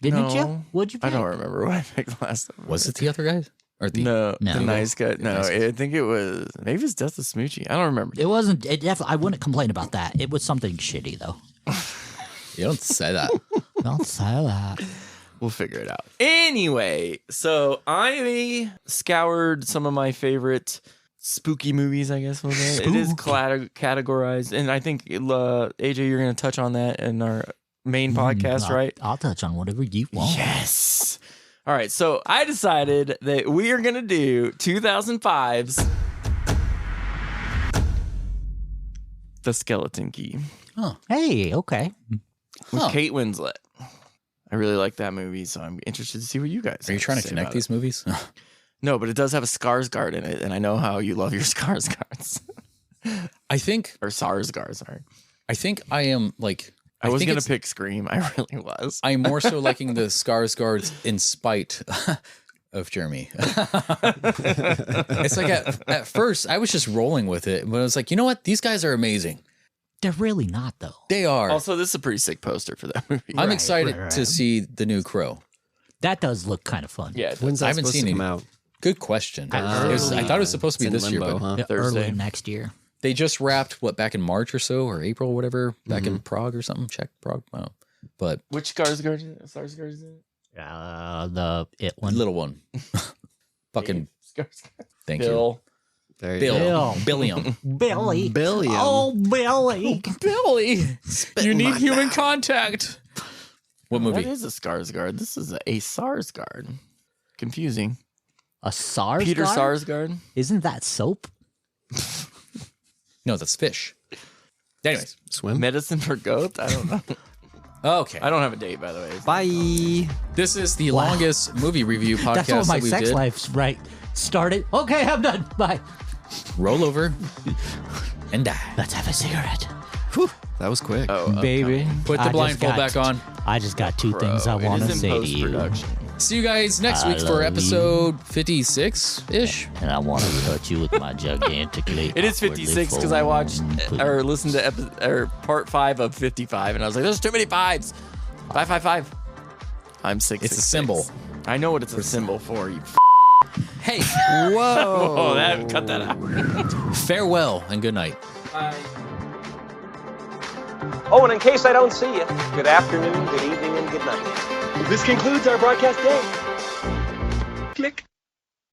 Didn't you? What'd you pick? I don't remember what I picked last time. Was it the other guys? Or the No, No. the nice guy. No, Nice I think it was, maybe it's Death of Smoochie. I don't remember. It wasn't. I wouldn't complain about that. It was something shitty, though. You don't say that. Don't say that. We'll figure it out. Anyway, so I scoured some of my favorite spooky movies, I guess. It is categorized. And I think, AJ, you're going to touch on that in our main podcast, right? I'll touch on whatever you want. Yes. All right. So I decided that we are going to do 2005's The Skeleton Key. Huh. Hey, okay. With Kate Winslet. I really like that movie, so I'm interested to see what you guys Are you trying to connect these movies? No, but it does have a Skarsgård in it, and I know how you love your Skarsgårds. I think... Or Sarsgaard, sorry. I think I am like... I was think going to it's- pick Scream. I really was. I'm more so liking the Skarsgårds in spite of Jeremy. It's like at first, I was just rolling with it, but I was like, you know what? These guys are amazing. They're really not, though. They are. Also, this is a pretty sick poster for that movie. I'm excited to see the new Crow. That does look kind of fun. Yeah, When's that I haven't supposed seen to it. come out? Good question. I I thought it was supposed to be It's in this limbo, year, but huh? Thursday. Early next year. they just wrapped back in March or so, or April, whatever, back in Prague or something. Czech Prague. Wow. But which Skarsgård is it? The it one, little one. Fucking. Thank Bill. you. There you Bill. go. Billiam. Billy. Billiam. Oh, Billy. Billy. You need human contact. What movie? What is a Skarsgård? This is a Sarsgaard. Confusing. A Sarsgaard? Peter Sarsgaard? Isn't that soap? No, that's fish. Anyways. Swim? Medicine for goat? I don't know. Okay. I don't have a date, by the way. Bye. This is the longest movie review podcast That's what my that we sex did. life's right started. Okay, I'm done. Bye. roll over, and die. Let's have a cigarette. Whew, that was quick. Baby. Put the blindfold back on. I just got two things I want to say to you. See you guys next week for episode 56-ish. And I want to hurt you with my gigantically. It is 56 because I watched or listened to part 5 of 55, and I was like, "There's too many fives." 555. I'm 6. It's a symbol. I know what it's a symbol for. You. Hey. Whoa. Oh, cut that out. Farewell and good night. Bye. Oh, and in case I don't see you, good afternoon, good evening, and good night. This concludes our broadcast day. Click.